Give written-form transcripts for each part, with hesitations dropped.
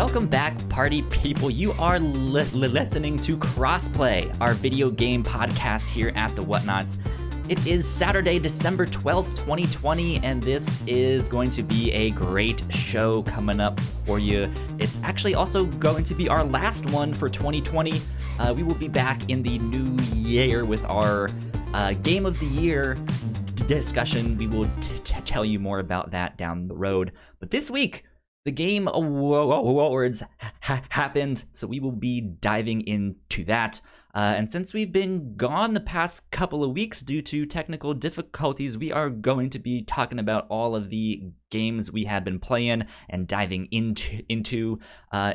Welcome back, party people. You are listening to Crossplay, our video game podcast here at the Whatnauts. It is Saturday, December 12th, 2020, and this is going to be a great show coming up for you. It's actually also going to be our last one for 2020. We will be back in the new year with our Game of the Year discussion. We will tell you more about that down the road. But this week, the Game Awards happened, so we will be diving into that. And since we've been gone the past couple of weeks due to technical difficulties, we are going to be talking about all of the games we have been playing and diving into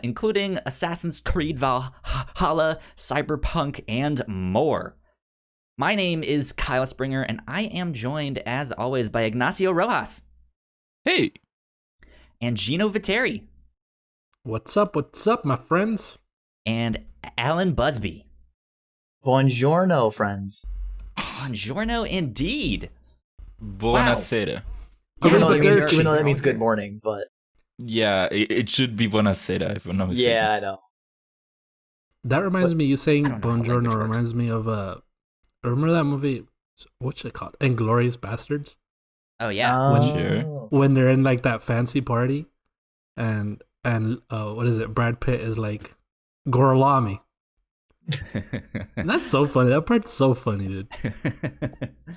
including Assassin's Creed Valhalla, Cyberpunk, and more. My name is Kyle Springer, and I am joined, as always, by Ignacio Rojas. Hey! And Gino Viteri. What's up, my friends? And Alan Busby. Buongiorno, friends. Buongiorno indeed. Buonasera. Wow. Even though that means good morning, but... Yeah, it should be buonasera if I'm not mistaken. Yeah, I know. That reminds me, you saying buongiorno reminds me of, remember that movie, what's it called? Inglourious Bastards? Oh, yeah. When they're in, like, that fancy party, and what is it? Brad Pitt is like, Gorlami. That's so funny. That part's so funny, dude.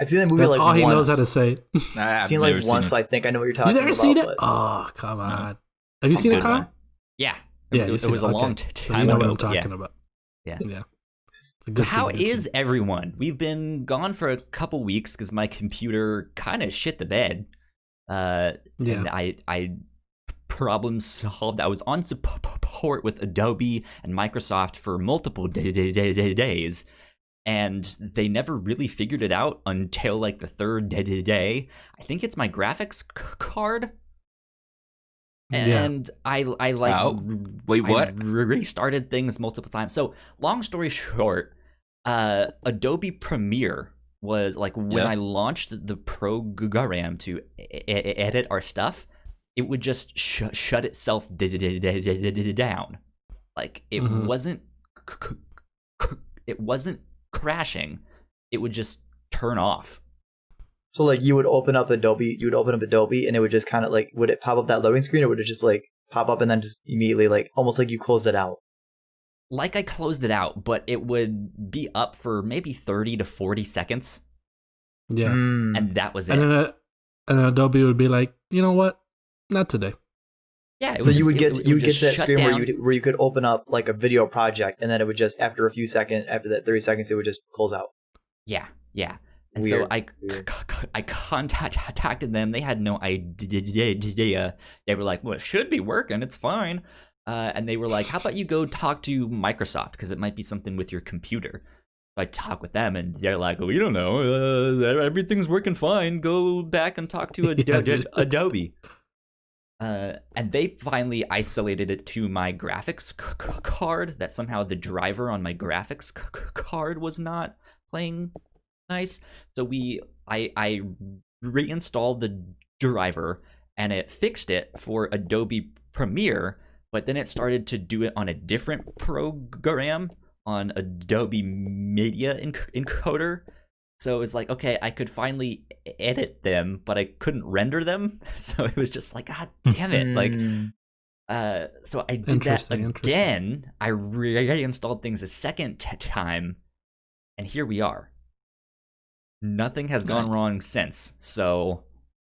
I've seen that movie That's like all once. he knows how to say. I've seen it like once, so I think I know what you're talking about. You never seen it? But... Oh, come on. Have you seen it, Kyle? Yeah. Yeah, it was a long time so you know ago. what I'm talking about. Yeah. So how is everyone? We've been gone for a couple weeks because my computer kind of shit the bed. And I problem solved. I was on support with Adobe and Microsoft for multiple days, and they never really figured it out until like the third day. I think it's my graphics card. And I like wait, what? I restarted things multiple times. So long story short, Adobe Premiere was like when I launched the program to edit our stuff, it would just shut itself down. Like it wasn't crashing. It would just turn off. So like you would open up Adobe, and it would just kind of like, would it pop up that loading screen, or would it just like pop up and then just immediately like almost like you closed it out? Like I closed it out, but it would be up for maybe 30 to 40 seconds. Yeah. And that was it. And then Adobe would be like, you know what? Not today. Yeah. So you would get to that screen where you could open up like a video project, and then it would just after that 30 seconds, it would just close out. Yeah. And Weird. so I contacted them. They had no idea. They were like, well, it should be working. It's fine. And they were like, how about you go talk to Microsoft? Because it might be something with your computer. I talk with them, and they're like, well, we don't know. Everything's working fine. Go back and talk to Adobe. And they finally isolated it to my graphics card, that somehow the driver on my graphics card was not playing nice. So I reinstalled the driver, and it fixed it for Adobe Premiere, but then it started to do it on a different program on Adobe Media Encoder. So it was like, okay, I could finally edit them, but I couldn't render them. So it was just like, God damn it. Like, so I did that again. I reinstalled things a second time, and here we are. Nothing has gone wrong since. So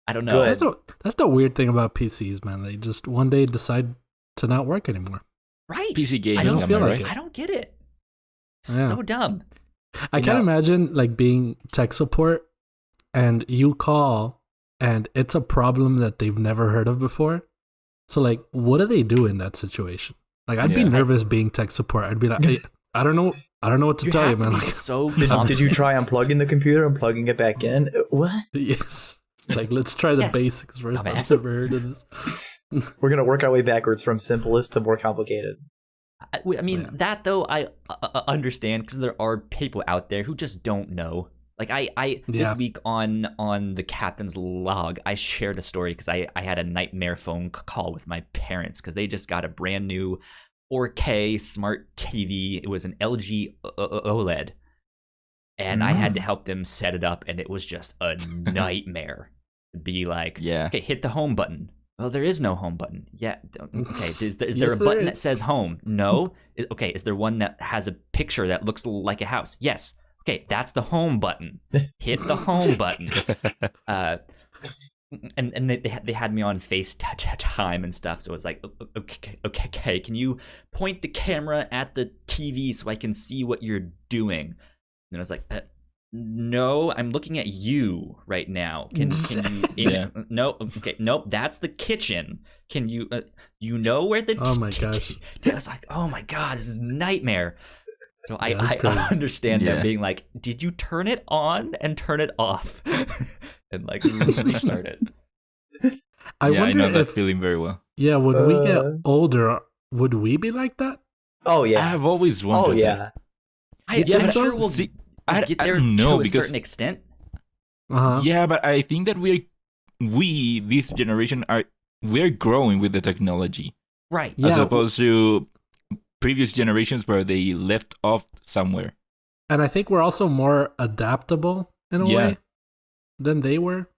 I don't know. That's the weird thing about PCs, man. They just one day decide to not work anymore. Right. PC gaming. I don't feel like right? it. I don't get it. Yeah. So dumb. I can't imagine like being tech support and you call and it's a problem that they've never heard of before. So like, what do they do in that situation? Like, I'd be nervous being tech support. I'd be like, hey, I don't know what to tell you, man. Like, so did you try unplugging the computer and plugging it back in? What? Yes. Like, let's try the basics first. I've never heard of this. We're gonna work our way backwards from simplest to more complicated. I mean, that though I understand, because there are people out there who just don't know. Like I this Yeah. week on the captain's log, I shared a story because I had a nightmare phone call with my parents because they just got a brand new 4K smart TV. It was an LG OLED, and I had to help them set it up, and it was just a nightmare. Be like, Yeah. okay, hit the home button. Well, there is no home button. Yeah. Okay. Is there Yes, a button there that is. says home? No. Okay. Is there one that has a picture that looks like a house? Yes. Okay. That's the home button. Hit the home button. And they had me on FaceTime and stuff. So it was like, okay. Can you point the camera at the TV so I can see what you're doing? And I was like, no, I'm looking at you right now. Can you? Yeah. No. Okay. Nope. That's the kitchen. Can you? You know where the? Oh my gosh. I was like, oh my god, this is nightmare. So I crazy. understand them Yeah. being like, did you turn it on and turn it off, and like restart it? I Yeah, I wonder know that if feeling very well. when we get Uh, older, would we be like that? Oh I yeah. have always wondered. Oh yeah. I'm think sure so? we'll See, get there don't know to a because certain extent. Uh-huh. yeah, but I think that we this generation we're growing with the technology Right. Yeah. as opposed to previous generations where they left off somewhere. And I think we're also more adaptable in a Yeah. way than they were.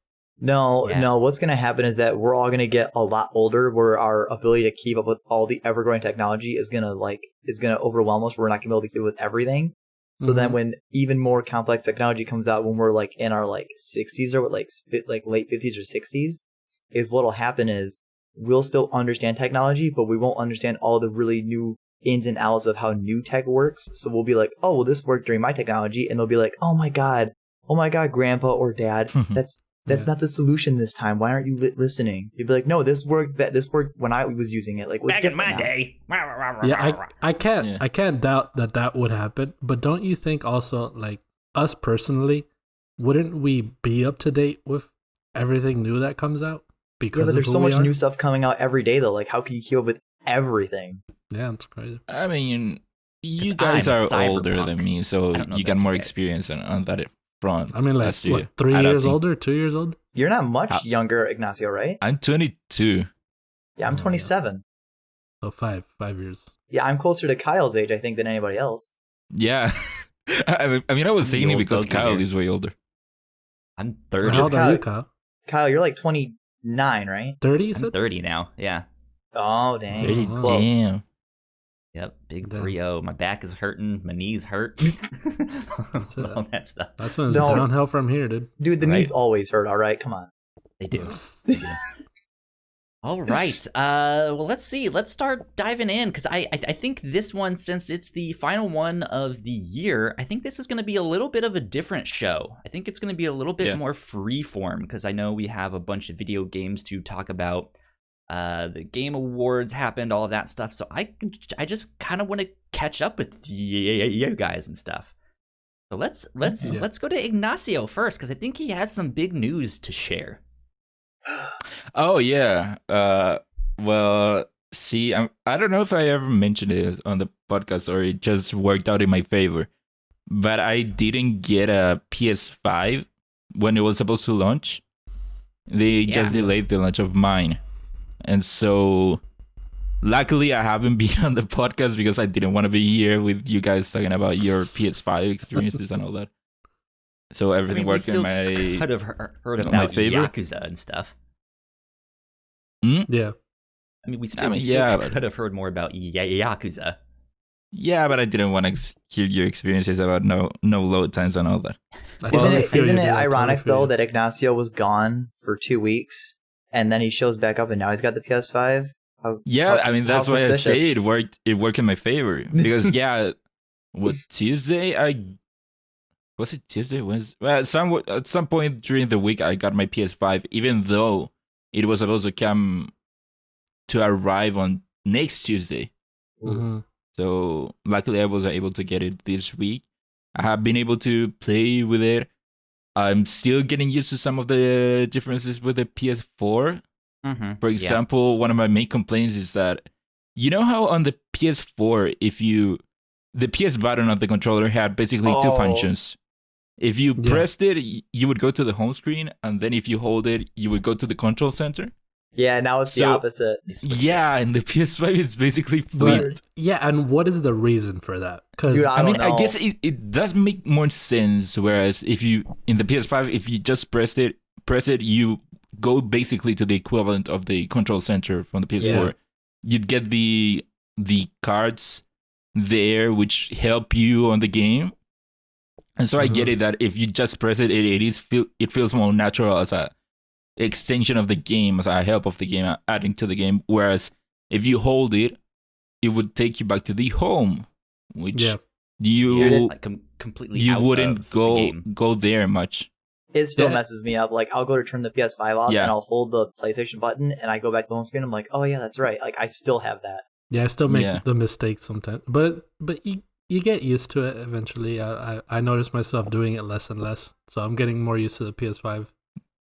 No, Yeah. no. What's going to happen is that we're all going to get a lot older, where our ability to keep up with all the ever-growing technology is going to overwhelm us. We're not going to be able to keep up with everything. So then, Mhm. when even more complex technology comes out, when we're like in our like 60s or like late 50s or 60s, is what'll happen is we'll still understand technology, but we won't understand all the really new ins and outs of how new tech works. So we'll be like, oh, well, this worked during my technology, and they'll be like, oh my god, grandpa or dad, that's not the solution this time. Why aren't you listening? You'd be like, no, this worked when I was using it. Like, what's Back in different my now? day. Yeah, I can't Yeah. I can't doubt that would happen. But don't you think also, like, us personally, wouldn't we be up to date with everything new that comes out? Because Yeah, but of there's who so we much are? new stuff coming out every day, though. Like, how can you keep up with everything? Yeah, it's crazy. I mean, you 'Cause guys I'm are older Cyberpunk. than me, so I don't know you about got more you guys. experience on that front. I mean, like, as to what, 3 years adapting. older, 2 years older? You're not much How- younger, Ignacio, right? I'm 22. Yeah, I'm Oh, yeah. 27. So 5 years. Yeah, I'm closer to Kyle's age, I think, than anybody else. Yeah. I mean, I was I'm saying the it old because bogey Kyle here. is way older. I'm 30. How old are Kyle- you, Kyle? Kyle, you're like 29, right? 30, you I'm said? 30 now. Yeah. Oh, dang. 30, wow. Close. damn. Yep. Big Damn. 3-0. My back is hurting. My knees hurt. it. All that stuff. That's when it's No. downhill from here, dude. Dude, the Right. knees always hurt, all right? Come on. They do. They do. All right. Well, let's see. Let's start diving in because I think this one, since it's the final one of the year, I think this is going to be a little bit of a different show. I think it's going to be a little bit Yeah. more freeform because I know we have a bunch of video games to talk about. The Game Awards happened, all of that stuff. So I just kind of want to catch up with you guys and stuff. So let's Yeah. go to Ignacio first because I think he has some big news to share. Oh, yeah. Well, see, I don't know if I ever mentioned it on the podcast or it just worked out in my favor, but I didn't get a PS5 when it was supposed to launch. They just Yeah. delayed the launch of mine. And so, luckily, I haven't been on the podcast because I didn't want to be here with you guys talking about your PS5 experiences and all that. So everything we worked in still my... could have heard my about favor? Yakuza and stuff. Yeah. I mean, we still, I mean, we still yeah, but- could have heard more about Yakuza. Yeah, but I didn't want to hear your experiences about no load times and all that. I Isn't totally it, feel isn't you, it dude. I totally ironic, feel though, you. that Ignacio was gone for 2 weeks and then he shows back up and now he's got the PS5? Yeah, How I mean that's how why I say suspicious. it worked. It worked in my favor because what Tuesday was it Tuesday? Well, at some point during the week I got my PS5, even though it was supposed to arrive on next Tuesday. Mhm. So luckily I was able to get it this week. I have been able to play with it. I'm still getting used to some of the differences with the PS4. Mm-hmm. For example, one of my main complaints is that you know how on the PS4, the PS button of the controller had basically two Oh. functions. If you Yeah. pressed it, you would go to the home screen, and then if you hold it, you would go to the control center. Yeah, now it's the So- opposite. They switched it. Yeah, and the PS5 is basically But flipped. yeah, and what is the reason for that? Because Dude, I mean, don't I guess know. it does make more sense. Whereas if you in the PS5, if you just press it, you go basically to the equivalent of the control center from the PS4. Yeah. You'd get the cards there, which help you on the game. And so I get it that if you just press it, it feels more natural as a extension of the game, as a help of the game, adding to the game. Whereas if you hold it, it would take you back to the home, which Yeah. you Like completely you out wouldn't of the game. go there much. It still Yeah. messes me up. Like, I'll go to turn the PS5 off, Yeah. and I'll hold the PlayStation button, and I go back to the home screen. I'm like, oh yeah, that's right. Like, I still have that. yeah, I still make Yeah. the mistake sometimes, but you get used to it eventually. I notice myself doing it less and less, so I'm getting more used to the PS5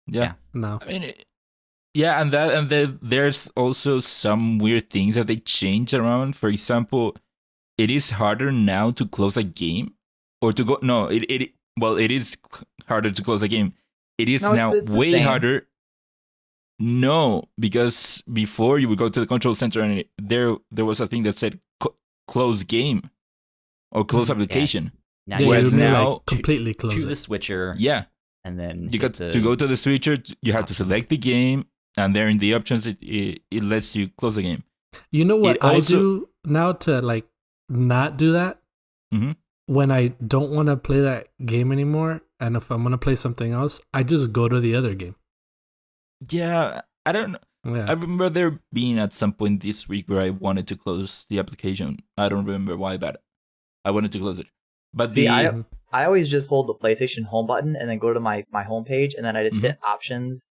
Yeah. now. I mean, yeah, and there's also some weird things that they change around. For example, it is harder now to close a game or to go. No, it is harder to close a game. It is No, now it's the way same. harder. No, because before you would go to the control center and there was a thing that said close game or close application. Now Yeah, Whereas you mean, now- like, completely close to it. the switcher, Yeah, and then you got hit to go to the switcher. You have to options. select the game, and there in the options, it lets you close the game. You know what It I also- do now to like not do that? Mhm. When I don't want to play that game anymore, and if I'm gonna play something else, I just go to the other game. Yeah, I don't know. I Yeah, remember there being at some point this week where I wanted to close the application. I don't remember why, but I wanted to close it. But See, the I always just hold the PlayStation home button and then go to my home page, and then I just Mm-hmm. hit options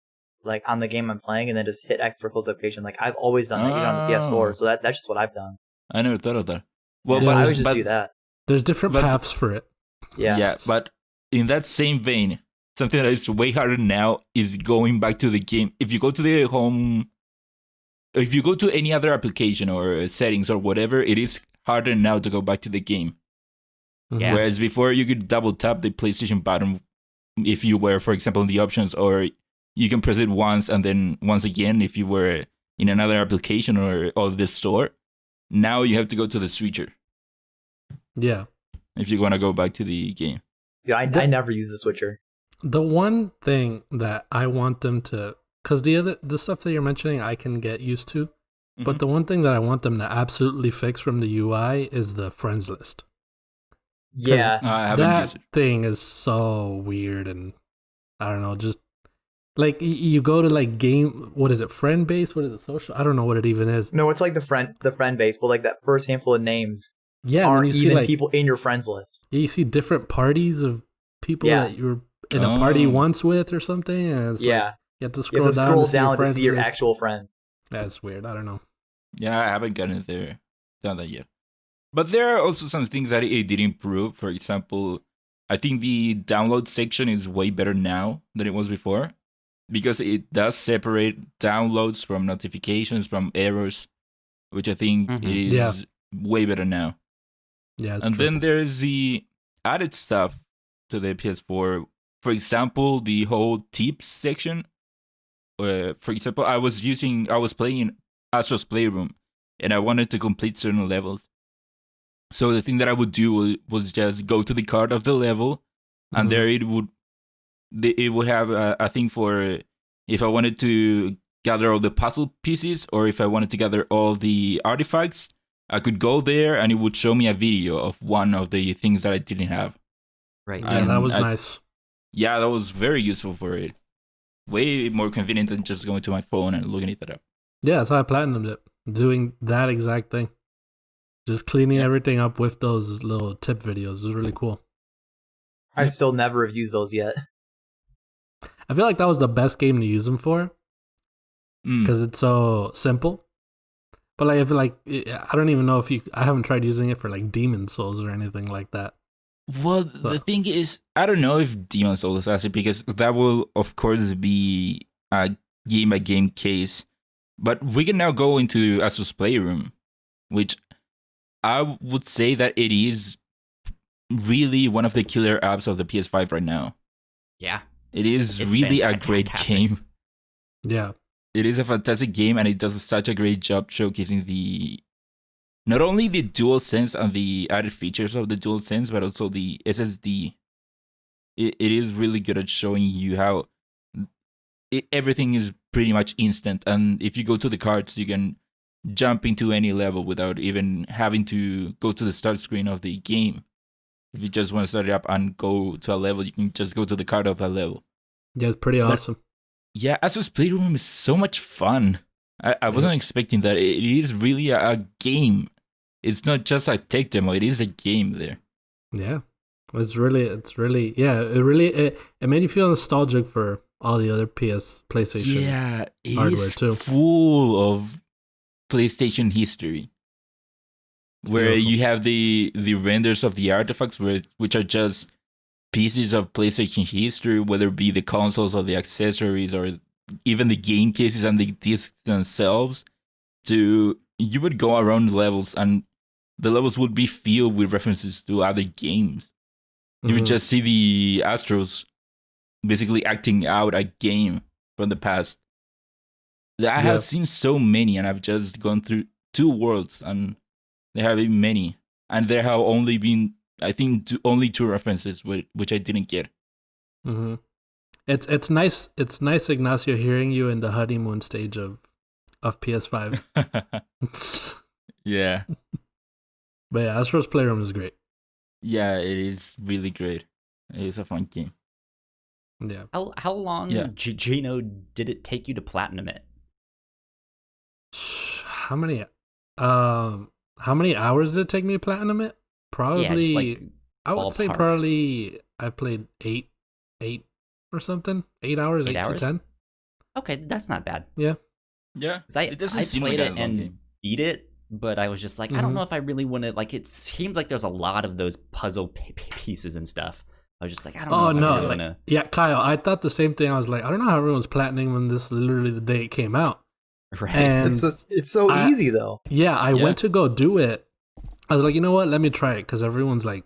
like on the game I'm playing, and then just hit X for close application. Like, I've always done that even on the Oh. PS4, so that's just what I've done. I never thought of that. Well, Yeah, I but, always just but do that. there's different but- paths for it. Yeah. yeah, but in that same vein, something that is way harder now is going back to the game. If you go to the home, if you go to any other application or settings or whatever, it is harder now to go back to the game. Yeah. Whereas before you could double tap the PlayStation button if you were, for example, in the options, or you can press it once and then once again if you were in another application or the store. Now you have to go to the switcher Yeah. if you want to go back to the game. Yeah, I never use the switcher. The one thing that I want them to, because the stuff that you're mentioning, I can get used to, but Mhm. the one thing that I want them to absolutely fix from the UI is the friends list. Yeah. I haven't That used it. thing is so weird, and I don't know, just like you go to like game, what is it, friend base? What is it, social? I don't know what it even is. No, it's like the friend base, but like that first handful of names Yeah, and then aren't you see even like people in your friends list. you see different parties of people Yeah. that you were in a party Oh. once with or something. And it's Yeah. like, you have to You scroll have to down, scroll to see your down to friends see your list. actual friend. That's weird. I don't know. Yeah, I haven't gotten it there. Done that yet. But there are also some things that it did improve. For example, I think the download section is way better now than it was before, because it does separate downloads from notifications, from errors, which I think Mhm. is Yeah. way better now. Yeah, it's And true. then there's the added stuff to the PS4. For example, the whole tips section. For example, I was playing in Astro's Playroom, and I wanted to complete certain levels. So the thing that I would do was just go to the card of the level, and Mhm. there it would have a thing for if I wanted to gather all the puzzle pieces, or if I wanted to gather all the artifacts. I could go there, and it would show me a video of one of the things that I didn't have. right. Yeah, that and was I- nice. Yeah, that was very useful for it. Way more convenient than just going to my phone and looking it up. Yeah, that's how I platinumed it. Doing that exact thing. Just cleaning everything up with those little tip videos. It was really cool. I still never have used those yet. I feel like that was the best game to use them for Mm. because it's so simple. But like, I don't even know if I haven't tried using it for like Demon Souls or anything like that. Well, the thing is, I don't know if Demon Souls has it, because that will, of course, be a game-by-game case. But we can now go into Astro's Playroom, which I would say that it is really one of the killer apps of the PS5 right now. Yeah. It is It's really a great fantastic. game. Yeah. It is a fantastic game, and it does such a great job showcasing not only the DualSense and the added features of the DualSense, but also the SSD. It is really good at showing you how everything is pretty much instant, and if you go to the cards, you can jump into any level without even having to go to the start screen of the game. If you just want to start it up and go to a level, you can just go to the card of that level. Yeah, it's pretty awesome. Yeah, Astro's Playroom is so much fun. I wasn't expecting that. It is really a game. It's not just a tech demo. It is a game there. Yeah. It's really it made you feel nostalgic for all the other PlayStation. Yeah, it hardware is too. full of PlayStation history. Where Beautiful. you have the renders of the artifacts, which are just pieces of PlayStation history, whether it be the consoles or the accessories or even the game cases and the discs themselves. You would go around levels, and the levels would be filled with references to other games. You would Mhm. just see the Astros basically acting out a game from the past. I have seen so many, and I've just gone through 2 worlds, and there have been many. And there have only been, I think, only 2 references, which I didn't get. Mm-hmm. It's nice. It's nice, Ignacio, hearing you in the honeymoon stage of PS5. Yeah. But yeah, Astro's Playroom is great. Yeah, it is really great. It is a fun game. Yeah. How long, Yeah. Gino, did it take you to platinum it? How many hours did it take me to platinum it? Probably Yeah, just like I would say ballpark. probably I played 8 or something. 8 hours, 8 8 hours? to 10. Okay, that's not bad. Yeah. 'Cause I played it and beat it, but I was just like, I don't Mhm. know if I really want to. Like, it seems like there's a lot of those puzzle pieces and stuff. I was just like, I don't know. Oh if I no, really like, wanna... yeah, Kyle, I thought the same thing. I was like, I don't know how everyone's platinum when this is literally the day it came out. Right. And It's so easy though. yeah, I Yeah. went to go do it. I was like, you know what? Let me try it because everyone's like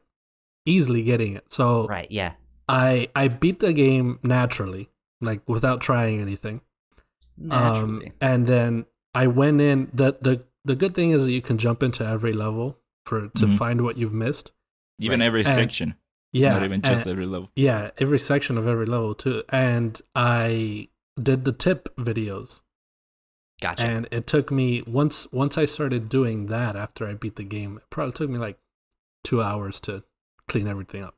easily getting it. So Right. Yeah. I beat the game naturally, like without trying anything. Naturally. And then I went in. The good thing is that you can jump into every level to Mhm. find what you've missed. Even Right. every And- section. Yeah, Not even just and- every level. yeah, every section of every level too. And I did the tip videos, Gotcha. and it took me once I started doing that after I beat the game. It probably took me like 2 hours to clean everything up.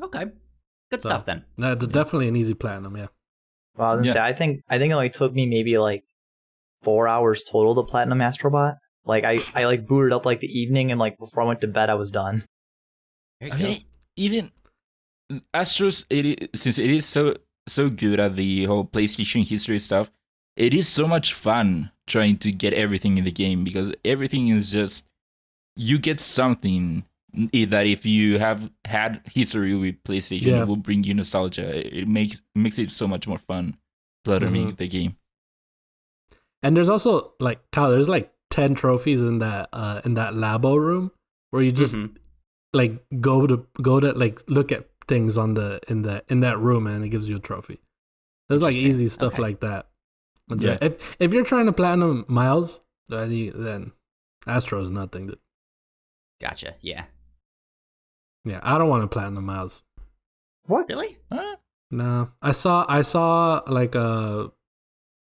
Okay. Good So- stuff then. That's definitely an easy platinum. Yeah. Well, I was gonna Yeah. say, I think it only took me maybe like 4 hours total to platinum Astrobot. Like I like booted up like the evening, and like before I went to bed, I was done. There I you go. mean, even Astros, since it is so good at the whole PlayStation history stuff, it is so much fun trying to get everything in the game, because everything is just, you get something that if you have had history with PlayStation, Yeah. it will bring you nostalgia. It makes it so much more fun platinuming the game. And there's also like Kyle, there's like 10 trophies in that labo room where you just Mhm. like go to like look at things in that room, and it gives you a trophy. There's like Interesting. easy stuff Okay. like that. But Yeah. yeah, if you're trying to platinum Miles, then Astro is nothing. Gotcha. Yeah. Yeah, I don't want to platinum Miles. What? Really? Huh? No, I saw like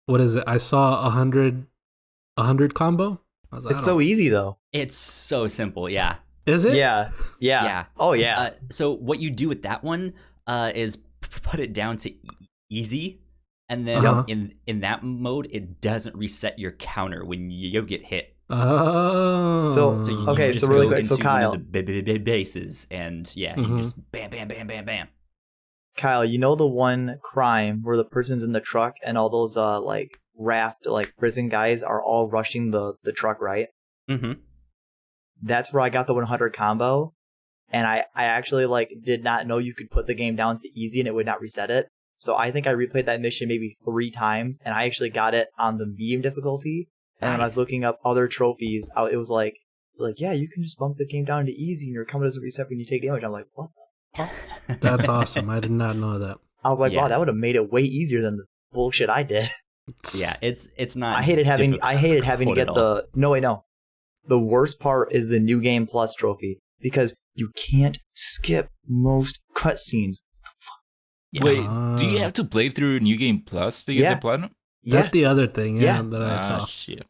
what is it? I saw 100 combo. I was like, It's I so don't- easy though. It's so simple. Yeah. Is it? Yeah. Yeah. Oh yeah. So what you do with that one is put it down to easy, and then Uh-huh. in that mode, it doesn't reset your counter when you get hit. Oh. So- So you Okay, just so really go quick, so into one Kyle- of the bases, and yeah, you Mhm. just bam, bam, bam, bam, bam. Kyle, you know the one crime where the person's in the truck and all those like raft like prison guys are all rushing the truck, right? Mm-hmm. That's where I got the 100 combo, and I actually like did not know you could put the game down to easy and it would not reset it. So I think I replayed that mission maybe 3 times, and I actually got it on the medium difficulty. And when I was Nice. looking up other trophies, it was like like, yeah, you can just bump the game down to easy, and your combo doesn't reset when you take damage. I'm like, what? That's awesome. I did not know that. I was like, Yeah. wow, that would have made it way easier than the bullshit I did. Yeah, it's not. I hated having to difficult get at all. no. The worst part is the New Game Plus trophy because you can't skip most cutscenes. Yeah. Wait, do you have to play through New Game Plus to get Yeah. the platinum? That's the other thing, Yeah. that I saw. Shit.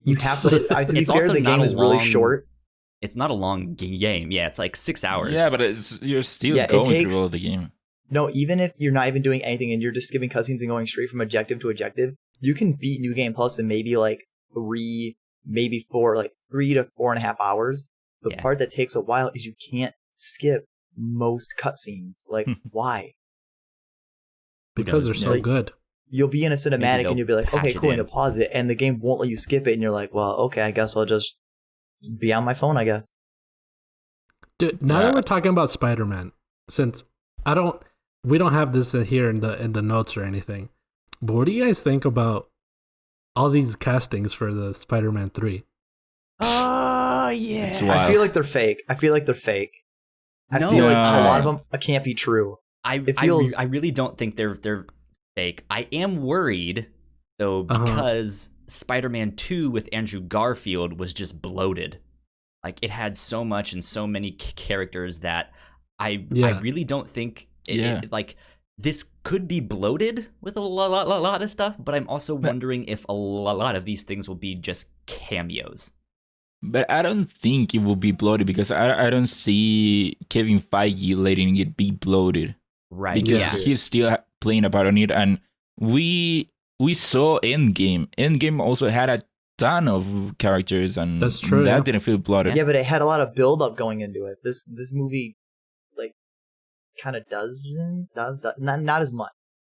You have to. To be It's fair, also the not game a is really long- short. It's not a long game. Yeah, it's like 6 hours. Yeah, but you're still Yeah, it going takes- through all the game. No, even if you're not even doing anything and you're just skipping cutscenes and going straight from objective to objective, you can beat New Game Plus in maybe like 3 to 4.5 hours. The Yeah. part that takes a while is you can't skip most cutscenes. Like, why? Because knows? they're so Like, good. You'll be in a cinematic they'll and you'll be like, patch okay, it cool, and in. you'll pause it, and the game won't let you skip it, and you're like, well, okay, I guess I'll just be on my phone, I guess. Dude, now that we're talking about Spider-Man, since we don't have this here in the notes or anything, but what do you guys think about all these castings for the Spider-Man 3? Oh yeah. It's I wild. feel like they're fake. I feel like No, a lot of uh, them can't be true. I feels- I really don't think they're fake. I am worried though because Spider-Man 2 with Andrew Garfield was just bloated. Like it had so much and so many characters that I really don't think it, like this could be bloated with a lot of stuff, but I'm also wondering if a lot of these things will be just cameos. But I don't think it will be bloated because I don't see Kevin Feige letting it be bloated. Right. Because Yeah. he's still playing a part on it, and we saw Endgame. Endgame also had a ton of characters, and That's true, that yeah. didn't feel bloated. Yeah, but it had a lot of build up going into it. This movie, like, kind of does not as much.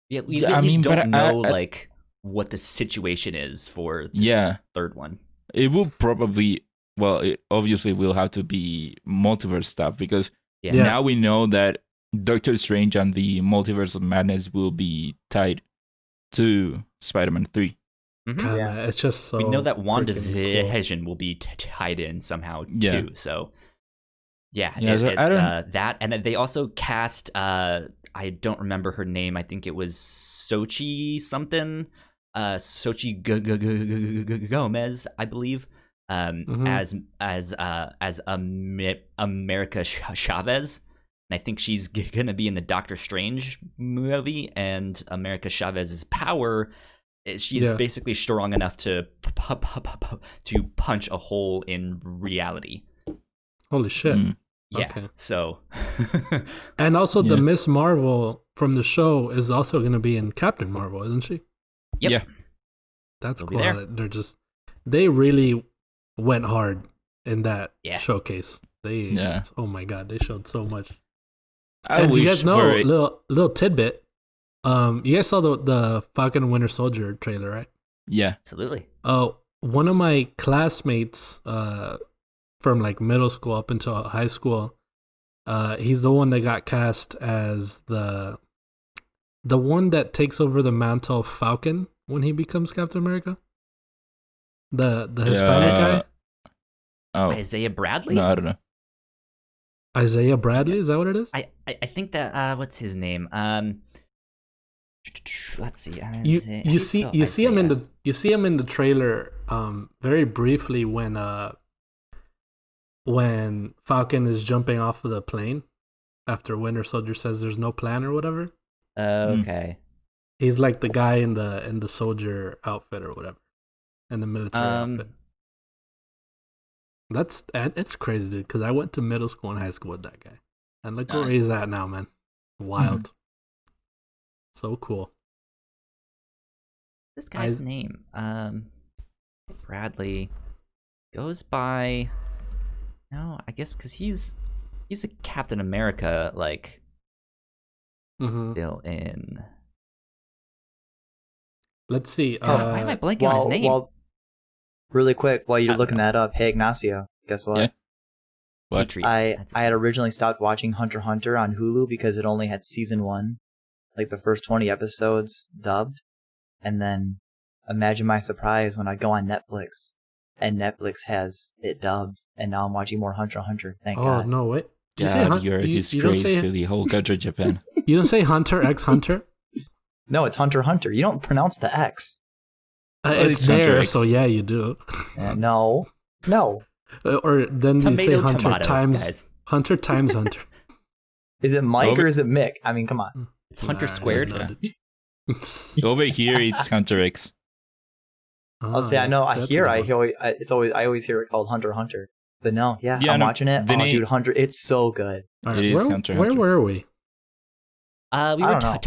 Yeah, we Yeah, at I least mean, but don't know I- like what the situation is for this Yeah. third one. It will probably, well, it obviously will have to be multiverse stuff because Yeah. Yeah. now we know that Doctor Strange and the Multiverse of Madness will be tied to Spider-Man 3. Mhm. God, Yeah. man, it's just so. We know that freaking cool. WandaVision will be tied in somehow Yeah. too. So yeah, Yeah, so I it's don't- that, and then they also cast. I don't remember her name. I think it was Sochi something. Sochi Gomez, I believe. As America Chavez. And I think she's gonna be in the Doctor Strange movie, and America Chavez's power, she's basically strong enough to punch a hole in reality. Holy shit. Mm. Yeah. Okay. So. And also, the Yeah. Miss Marvel from the show is also going to be in Captain Marvel, isn't she? Yep. Yeah. That's She'll be cool. there. They really went hard in that Yeah. showcase. Yeah. Oh my god, they showed so much. I And do wish you guys know for little tidbit? You guys saw the Falcon and Winter Soldier trailer, right? yeah. Absolutely. One of my classmates from like middle school up until high school, he's the one that got cast as the one that takes over the mantle of Falcon when he becomes Captain America. The Hispanic guy, Oh, Isaiah Bradley. no, I don't know. Isaiah Bradley, is that what it is? I think that what's his name? Let's see. You see him in the trailer very briefly when Falcon is jumping off of the plane after Winter Soldier says there's no plan or whatever. Okay. He's like the guy in the soldier outfit or whatever, in the military outfit. It's crazy, dude. Because I went to middle school and high school with that guy, and look where he's at now, man. Wild, so cool. This guy's name, Bradley, goes by. No, I guess because he's a Captain America like villain. Let's see. Why am I blanking on his name? Well, really quick, while you're looking that up, hey Ignacio, guess what? Yeah. What? Patriot. I That's his had name. originally stopped watching Hunter x Hunter on Hulu because it only had season 1, like the first 20 episodes dubbed, and then imagine my surprise when I go on Netflix and Netflix has it dubbed, and now I'm watching more Hunter x Hunter. Thank Oh God. no, wait. Did you say God, Hun- you're a you don't disgrace say to the whole country of Japan. you don't say Hunter x Hunter? No, it's Hunter x Hunter. You don't pronounce the X. It's it's Hunter there, X. so yeah, you do. No. Or then you say Tomato, Hunter tomato, times guys. Hunter times Hunter. Is it Mike Over- or is it Mick? I mean, come on. It's Hunter Nah, squared. no, dude. Over here, it's Hunter X. I'll say I know. I That's hear. a I good hear. I always hear it called Hunter x Hunter. But no, yeah, Yeah, I'm no, watching it. the Oh, name- dude, Hunter, it's so good. one. It is where, Hunter x where Hunter. were we? We I were don't know.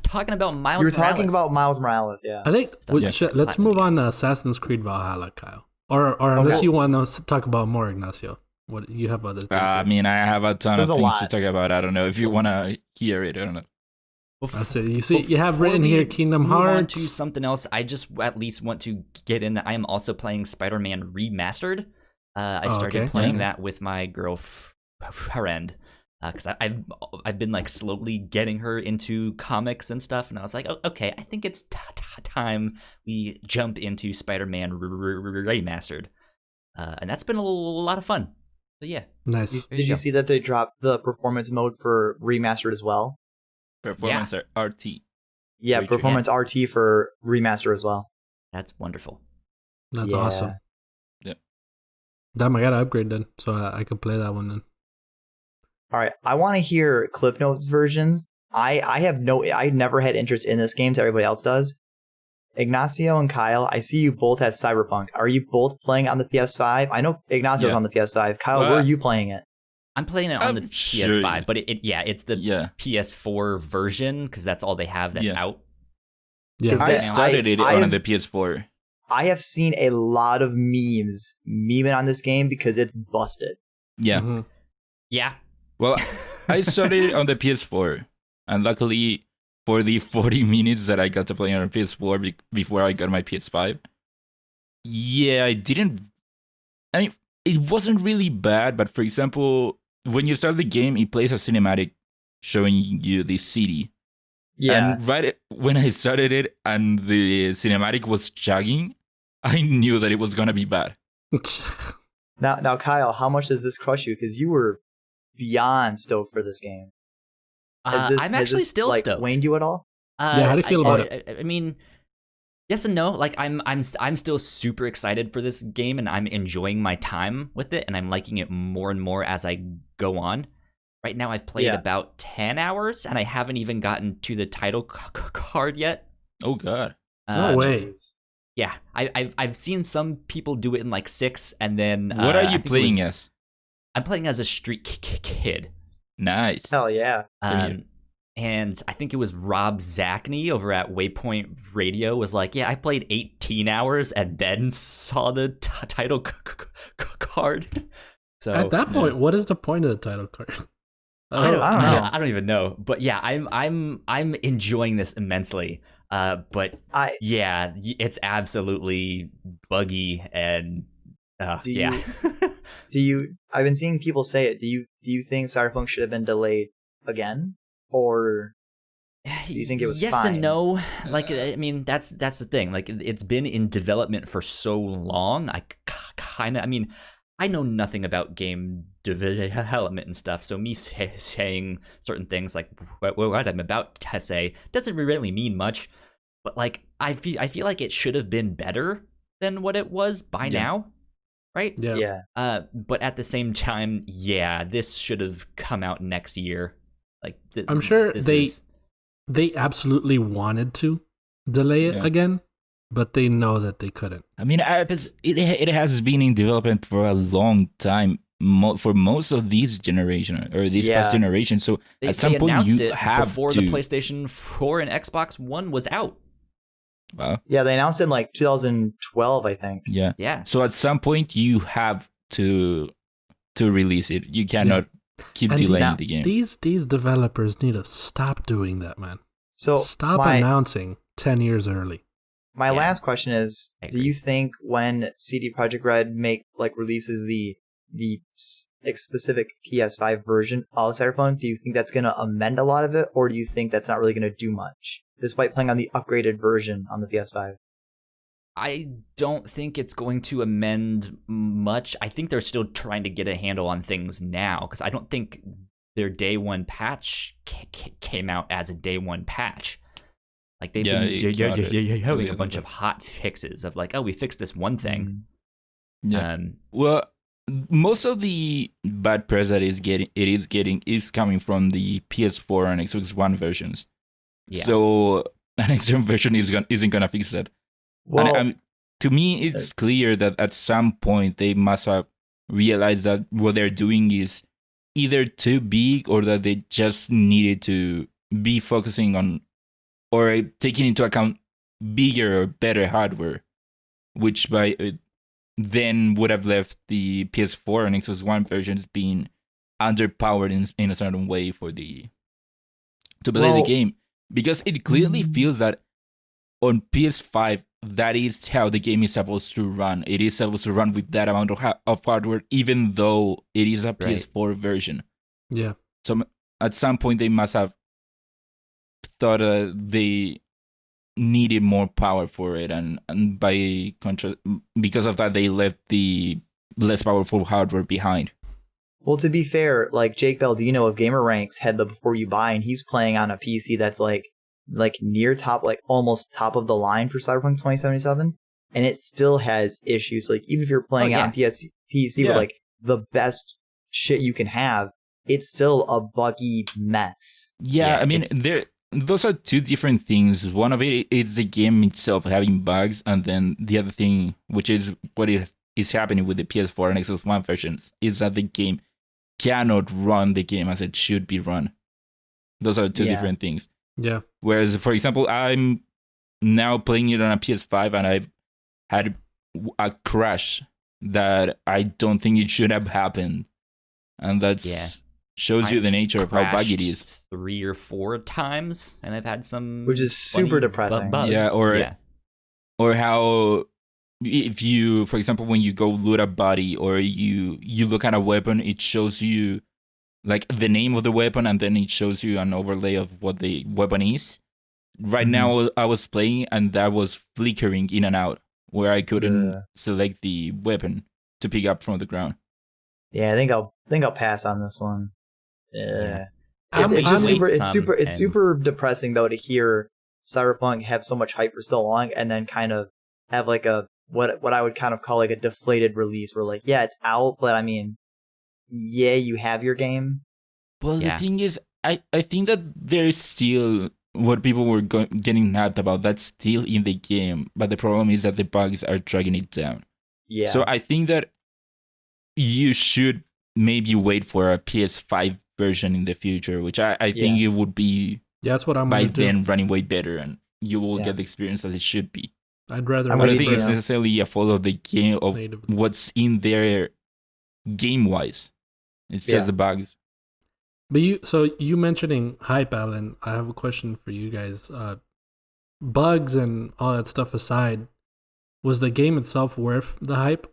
talking about Miles You were talking Morales. about Miles Morales, yeah. I think Stuff. Yeah. let's move on to Assassin's Creed Valhalla, Kyle. Or unless Okay. you want to talk about more, Ignacio. What you have other things? I mean, I have a ton There's of a things to lot. talk about. I don't know if you want to hear it. I don't know. That's it. You see, you have Before written we here Kingdom move on Hearts. to something else. I just at least want to get in that I am also playing Spider-Man Remastered. I started okay. playing Yeah. that with my girlfriend because I've been like slowly getting her into comics and stuff, and I was like, oh, okay, I think it's time we jump into Spider-Man Remastered, and that's been a lot of fun. But yeah, Nice. There Did you you go. see that they dropped the performance mode for remastered as well? Performance RT. Yeah, Wait, performance RT for remaster as well. that's wonderful. That's Yeah. awesome. Yep. Damn, I gotta upgrade then, so I could play that one then. All right, I want to hear Cliff Notes versions. I never had interest in this game, so everybody else does. Ignacio and Kyle, I see you both had Cyberpunk. Are you both playing on the PS5? I know Ignacio's Yeah. on the PS5. Kyle, Well, where are you playing it? I'm playing it on the I'm PS5, sure- but it's the Yeah. PS4 version because that's all they have that's Yeah. out. Yeah. Is I that- started it I on have- the PS4. I have seen a lot of memes memeing on this game because it's busted. Yeah. Mhm. Yeah. Well, I started it on the PS4, and luckily for the 40 minutes that I got to play on PS4 before I got my PS5, yeah, I didn't. I mean, it wasn't really bad, but for example, when you start the game, it plays a cinematic showing you the city. Yeah. And when I started it and the cinematic was chugging, I knew that it was gonna be bad. Now, Kyle, how much does this crush you? Because you were beyond stoked for this game. I'm actually still like, stoked. waned you at all? Yeah, how do you feel about it? I mean, yes and no. Like I'm still super excited for this game, and I'm enjoying my time with it, and I'm liking it more and more as I go on. Right now, I've played Yeah. about 10 hours, and I haven't even gotten to the title card yet. Oh god. No way. Jeez. Yeah, I've seen some people do it in like 6, and then What are I you think it playing was- as? I'm playing as a street kid. Nice. Hell yeah. Same here. And I think it was Rob Zachney over at Waypoint Radio was like, yeah, I played 18 hours and then saw the title card. So At that point, what is the point of the title card? I don't, I don't know. I don't even know. But yeah, I'm enjoying this immensely. But I yeah, it's absolutely buggy and Do yeah. I've been seeing people say it. Do you think Cyberpunk should have been delayed again? Or do you think it was yes fine? and no? Like, I mean, that's the thing. Like, it's been in development for so long. I mean, I know nothing about game development and stuff. So me saying certain things like what I'm about to say doesn't really mean much. But like, I feel like it should have been better than what it was by Yeah. now, right? Yeah. Yeah. But at the same time, yeah, this should have come out next year. Like, I'm sure this they is- they absolutely wanted to delay it Yeah. again, but they know that they couldn't. I mean, it has been in development for a long time, for most of these generation or these Yeah. past generations. So at some point, announced you it have before to. the PlayStation 4 and Xbox One was out. Wow. Yeah, they announced it in like 2012, I think. Yeah. Yeah. So at some point, you have to release it. You cannot keep And delaying the game. These developers need to stop doing that, man. So Stop my, announcing 10 years early. my Yeah. last question is: I do agree. you think when CD Projekt Red releases the specific PS5 version of Cyberpunk, do you think that's going to amend a lot of it, or do you think that's not really going to do much, despite playing on the upgraded version on the PS5? I don't think it's going to amend much. I think they're still trying to get a handle on things now, because I don't think their day one patch came out as a day one patch. Like they've been having a bunch of hot fixes of like, oh, we fixed this one thing. Yeah. Well, most of the bad press that it is getting is coming from the PS4 and Xbox One versions. Yeah. So an Xbox version isn't gonna fix that. Well, And to me, it's clear that at some point they must have realized that what they're doing is either too big or that they just needed to be focusing on or taking into account bigger or better hardware, which by then would have left the PS4 and Xbox One versions being underpowered in a certain way for to play the game, because it clearly feels that on PS5 that is how the game is supposed to run. It is supposed to run with that amount of hardware, even though it is a PS4 version. Yeah. So at some point they must have thought they needed more power for it, and by contrast, because of that, they left the less powerful hardware behind. Well, to be fair, like Jake Baldino of Gamer Ranks had the Before You Buy, and he's playing on a PC that's like near top, like almost top of the line for Cyberpunk 2077, and it still has issues. Like even if you're playing on PC with like the best shit you can have, it's still a buggy mess. Yeah, I mean, those are two different things. One of it is the game itself having bugs, and then the other thing, which is what is happening with the PS4 and Xbox One versions, is that the game cannot run the game as it should be run. Those are two different things. Yeah. Whereas, for example, I'm now playing it on a PS5, and I've had a crash that I don't think it should have happened, and that's shows you the nature of how buggy it is. 3 or 4 times, and I've had some, which is super depressing. Bugs. Yeah, or how if you, for example, when you go loot a body or you look at a weapon, it shows you like the name of the weapon, and then it shows you an overlay of what the weapon is. Right now, I was playing, and that was flickering in and out, where I couldn't select the weapon to pick up from the ground. Yeah, I think I'll pass on this one. Yeah. It's super depressing though to hear Cyberpunk have so much hype for so long and then kind of have like a what I would kind of call like a deflated release where like, yeah, it's out, but I mean, yeah, you have your game. Well, the thing is, I think that there is still what people were getting mad about, that's still in the game, but the problem is that the bugs are dragging it down. Yeah. So I think that you should maybe wait for a PS5 version in the future, which I think it would be that's what I'm by then running way better, and you will get the experience that it should be. I'd rather I don't think it's necessarily a fault of the game, of what's in there game-wise. It's just the bugs. But you mentioning hype, Alan, I have a question for you guys. Bugs and all that stuff aside, was the game itself worth the hype?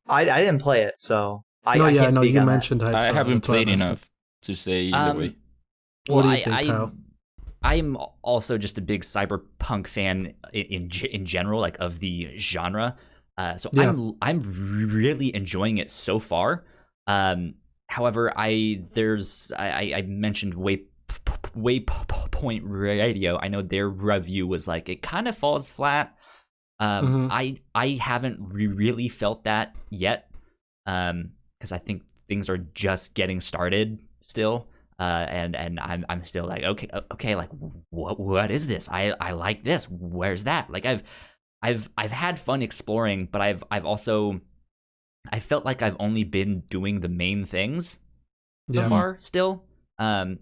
I didn't play it, so I can't speak on you that. mentioned hype. I haven't played enough to say either way. What do you think, Kyle? I'm also just a big Cyberpunk fan in general, like of the genre. So I'm really enjoying it so far. However, I mentioned Waypoint Radio. I know their review was like it kind of falls flat. I haven't really felt that yet, because I think things are just getting started still. And I'm still like, okay, like what is this? I like this. Where's that? Like I've had fun exploring, but I've also I felt like I've only been doing the main things so far still. So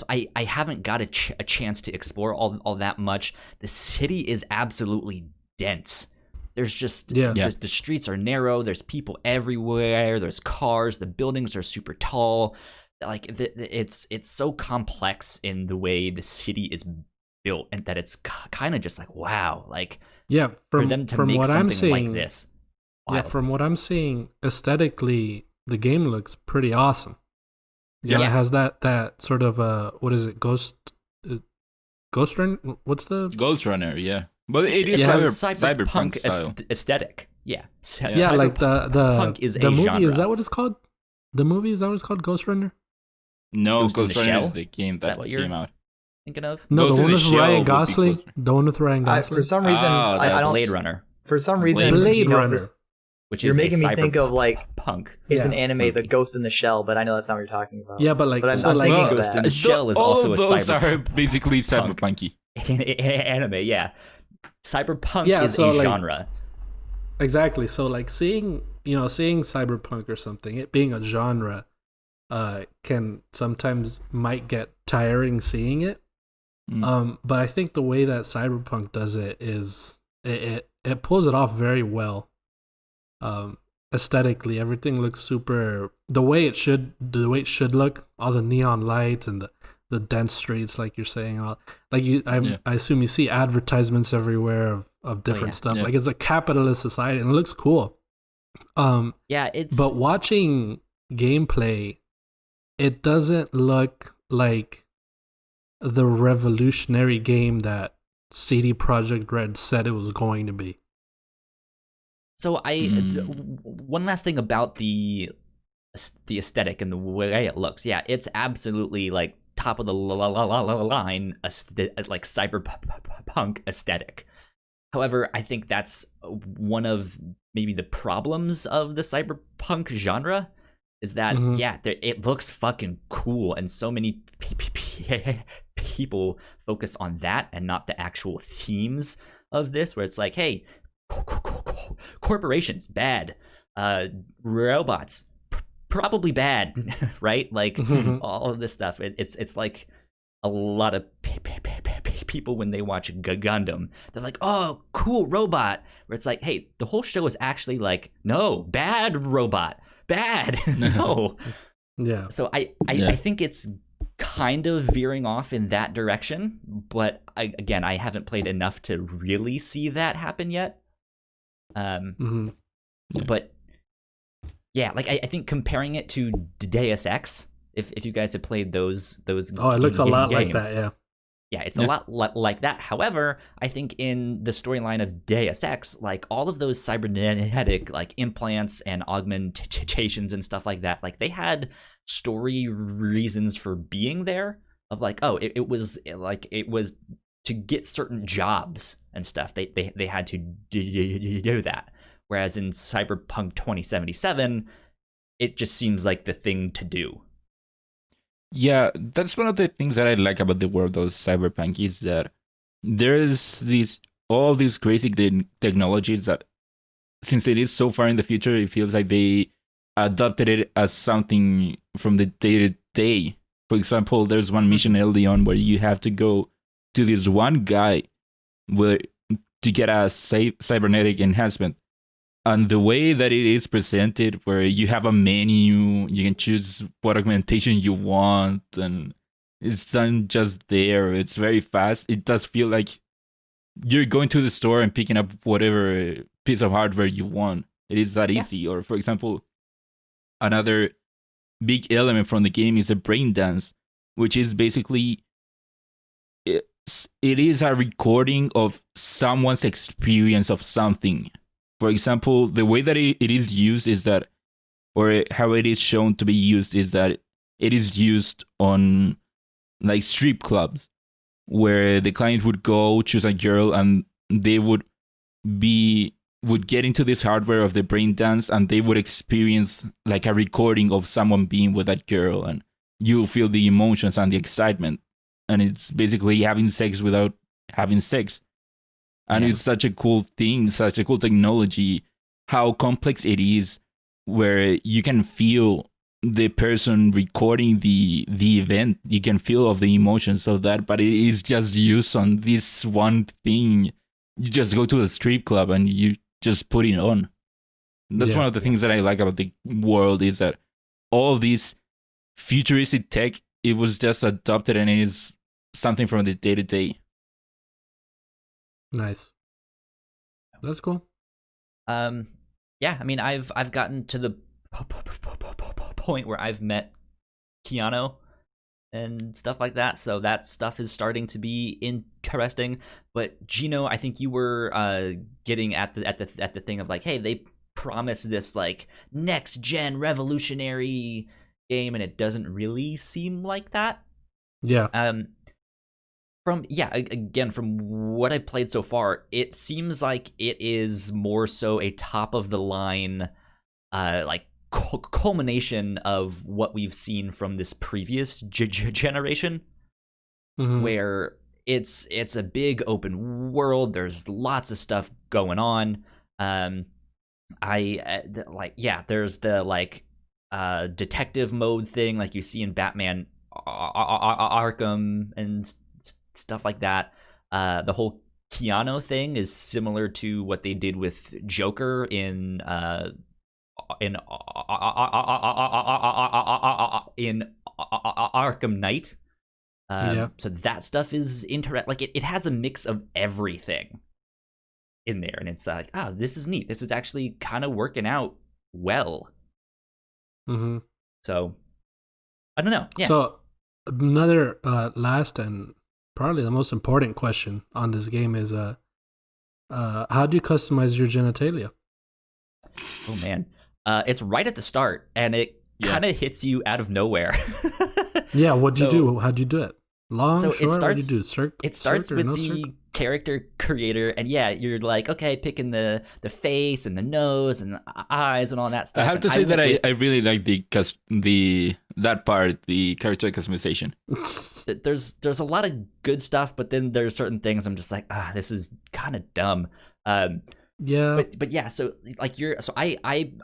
I haven't got a chance to explore all that much. The city is absolutely dense. There's just the streets are narrow. There's people everywhere. There's cars. The buildings are super tall. Like it's so complex in the way the city is built, and that it's kind of just like, wow, like for them to make something like this. Wild. Yeah, from what I'm seeing, aesthetically, the game looks pretty awesome. It has that sort of what is it, Ghost Runner? What's the Ghost Runner? Yeah. But it is Yeah. cyberpunk style. aesthetic. Yeah. Yeah, like the Cyberpunk is the a movie. genre. Is that what it's called? The movie, is that what it's called? Ghost Runner? No, Ghost in the Ghost Runner Shell? is the game that what you're- came out. Thinking of No, Ghost the in one the with Shell Ryan would be Gosling. Ghost The one with Ryan Gosling. For some reason, Ah, I that's don't. Blade Runner, For some Blade reason, Blade Gino, Runner. which You're is making a me think of like punk. it's an Yeah. anime, The movie. Ghost in the Shell, but I know that's not what you're talking about. Yeah, but like, But I'm so not like, thinking of Ghost in that. the Shell is all also of a those are cyberpunk basically cyberpunky. anime. Yeah, cyberpunk Yeah, is so, a like, genre. exactly. So like seeing cyberpunk or something, it being a genre, can sometimes might get tiring seeing it. But I think the way that cyberpunk does it is it pulls it off very well. Aesthetically, everything looks super the way it should look. All the neon lights and the dense streets, like you're saying, I assume you see advertisements everywhere of different stuff. Yeah. Like it's a capitalist society, and it looks cool. Yeah, it's But watching gameplay, it doesn't look like the revolutionary game that CD Projekt Red said it was going to be. so one last thing about the aesthetic and the way it looks. Yeah, it's absolutely like top of the line like cyberpunk aesthetic. However, I think that's one of maybe the problems of the cyberpunk genre is that it looks fucking cool, and so many people focus on that and not the actual themes of this, where it's like, hey, corporations bad, robots probably bad, right? Like all of this stuff. It's like a lot of people when they watch Gundam, they're like, oh, cool robot. Where it's like, hey, the whole show is actually like, no, bad robot, bad. No. Yeah. So I think it's kind of veering off in that direction, but I haven't played enough to really see that happen yet. But yeah, like I think comparing it to Deus Ex, if you guys have played those it looks a lot like games, that. Yeah. Yeah, it's a lot like that. However, I think in the storyline of Deus Ex, like all of those cybernetic like implants and augmentations and stuff like that, like they had story reasons for being there. Of like, oh, it was to get certain jobs and stuff. They had to do that. Whereas in Cyberpunk 2077, it just seems like the thing to do. Yeah, that's one of the things that I like about the world of Cyberpunk is that there's all these crazy technologies that, since it is so far in the future, it feels like they adopted it as something from the day to day. For example, there's one mission early on where you have to go to this one guy to get a cybernetic enhancement. And the way that it is presented, where you have a menu, you can choose what augmentation you want, and it's done just there. It's very fast. It does feel like you're going to the store and picking up whatever piece of hardware you want. It is that easy. Or, for example, another big element from the game is the brain dance, which is basically it is a recording of someone's experience of something. For example, the way that it is used is that, or how it is shown to be used is that it is used on like strip clubs where the client would go choose a girl and they would get into this hardware of the brain dance and they would experience like a recording of someone being with that girl, and you feel the emotions and the excitement, and it's basically having sex without having sex. And it's such a cool thing, such a cool technology, how complex it is, where you can feel the person recording the event. You can feel of the emotions of that, but it is just used on this one thing. You just go to a strip club and you just put it on. That's one of the things that I like about the world is that all of this futuristic tech, it was just adopted and is something from the day to day. Nice. That's cool. Yeah, I mean, I've gotten to the point where I've met Keanu, and stuff like that. So that stuff is starting to be interesting. But Gino, I think you were getting at the thing of like, hey, they promise this like next gen revolutionary game, and it doesn't really seem like that. Yeah. From what I played so far, it seems like it is more so a top of the line, like culmination of what we've seen from this previous generation, where it's a big open world. There's lots of stuff going on. There's the like detective mode thing like you see in Batman Arkham and stuff like that. The whole Keanu thing is similar to what they did with Joker in Arkham Knight. So that stuff is like it has a mix of everything in there, and it's like, oh, this is neat. This is actually kind of working out well. So I don't know. Yeah. So another last and probably the most important question on this game is how do you customize your genitalia? Oh man. It's right at the start, and it kind of hits you out of nowhere. Yeah, what'd you do? How'd you do it? Long, short, what do you do? It starts with the character creator, and you're like, okay, picking the face and the nose and the eyes and all that stuff. I have to say that I really like that part, the character customization. There's a lot of good stuff, but then there's certain things I'm just like, this is kind of dumb. But yeah, so like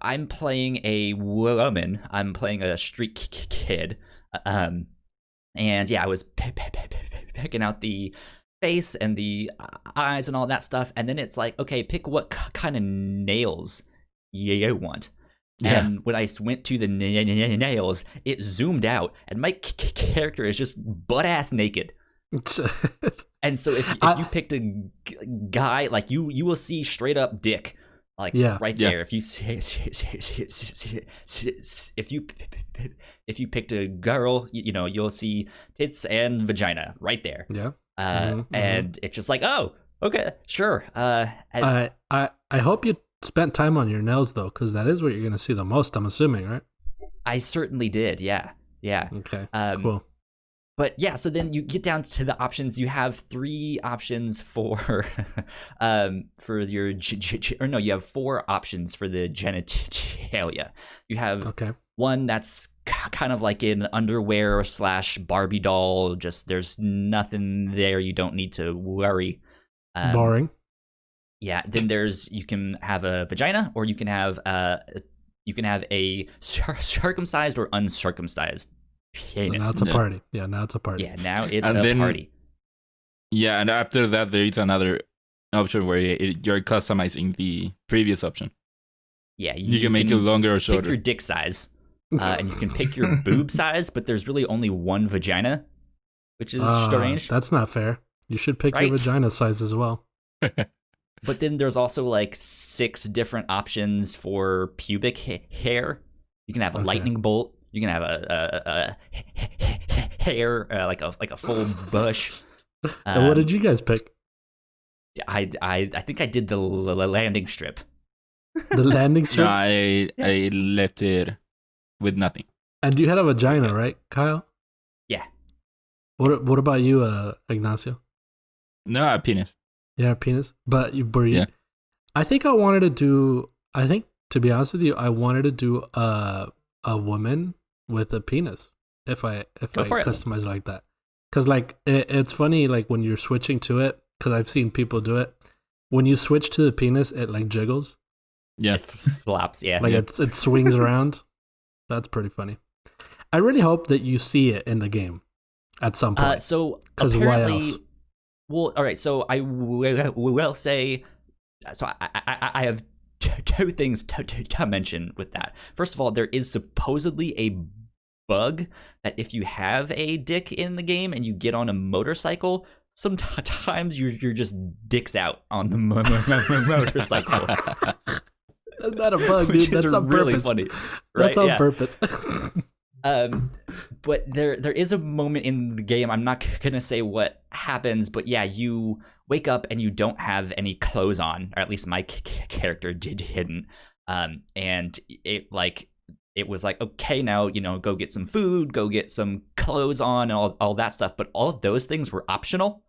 I'm playing a woman. I'm playing a street kid. And yeah, I was picking out the face and the eyes and all that stuff, and then it's like, okay, pick what kind of nails you want. Yeah. And when I went to the nails, it zoomed out, and my character is just butt ass naked. And so if you picked a guy, like you will see straight up dick, like right there. If you picked a girl, you'll see tits and vagina right there. Yeah. And it's just like, oh, okay, sure. I hope you spent time on your nails though, because that is what you're gonna see the most. I'm assuming, right? I certainly did. Yeah. Okay. Cool. But yeah, so then you get down to the options. You have 3 options for your you have 4 options for the genitalia. You have one that's kind of like an underwear / Barbie doll. Just there's nothing there. You don't need to worry. Boring. Yeah. Then you can have a vagina, or you can have a circumcised or uncircumcised penis. So now it's a party. Yeah, now it's a party. Yeah, now it's a party. Yeah, and after that, there is another option where you're customizing the previous option. Yeah, you can make it longer or shorter. Pick your dick size, and you can pick your boob size, but there's really only one vagina, which is strange. That's not fair. You should pick your vagina size as well. But then there's also like 6 different options for pubic hair. You can have a lightning bolt. You can have a hair, like a full bush. And what did you guys pick? I think I did the landing strip. The landing strip? No, I left it with nothing. And you had a vagina, right, Kyle? Yeah. What about you, Ignacio? No, a penis. Yeah, a penis. But were you? Yeah. I think I wanted to do. I think, to be honest with you, I wanted to do a woman with a penis if I customize like that, because like it's funny, like when you're switching to it, because I've seen people do it. When you switch to the penis, it like jiggles. Yeah, it flops. Yeah, like it swings around. That's pretty funny. I really hope that you see it in the game at some point. So because why else? Well, all right. So I will say, so I have 2 things to mention with that. First of all, there is supposedly a bug that if you have a dick in the game and you get on a motorcycle, sometimes you're just dicks out on the motorcycle. That's not a bug, dude. That's on really purpose. Funny, right? That's on purpose. But there is a moment in the game. I'm not gonna say what happens, but yeah, you wake up and you don't have any clothes on, or at least my character didn't. And it was like, okay, now go get some food, go get some clothes on, and all that stuff. But all of those things were optional.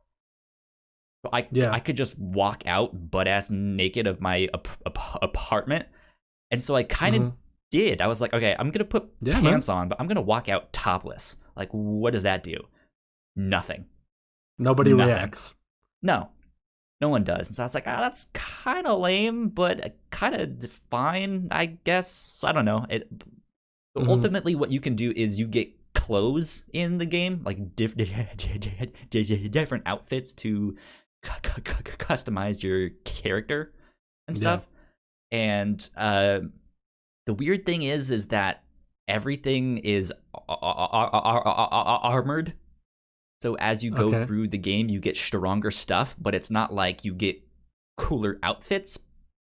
I could just walk out butt ass naked of my apartment, and so I kind of did. I was like, okay, I'm gonna put pants on, but I'm gonna walk out topless. Like, what does that do? Nothing. Nobody reacts. No one does. And so I was like, that's kind of lame, but kind of fine, I guess. I don't know. Ultimately, what you can do is you get clothes in the game, like different outfits to customize your character and stuff. And the weird thing is that everything is armored. So as you go through the game, you get stronger stuff, but it's not like you get cooler outfits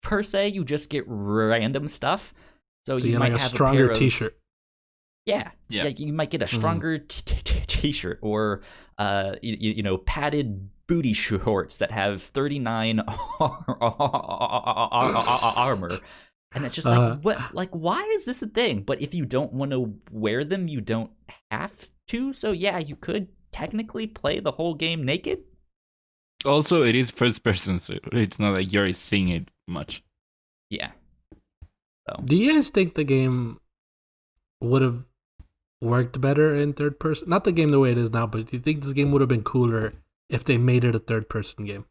per se. You just get random stuff. So you might have a stronger t-shirt. Yeah. Like you might get a stronger t-shirt, or padded booty shorts that have 39 armor. And it's just why is this a thing? But if you don't want to wear them, you don't have to. So yeah, you could technically play the whole game naked. Also, it is first person, so it's not like you're seeing it much. Yeah. So. Do you guys think the game would have worked better in third person? Not the game the way it is now, but do you think this game would have been cooler if they made it a third person game?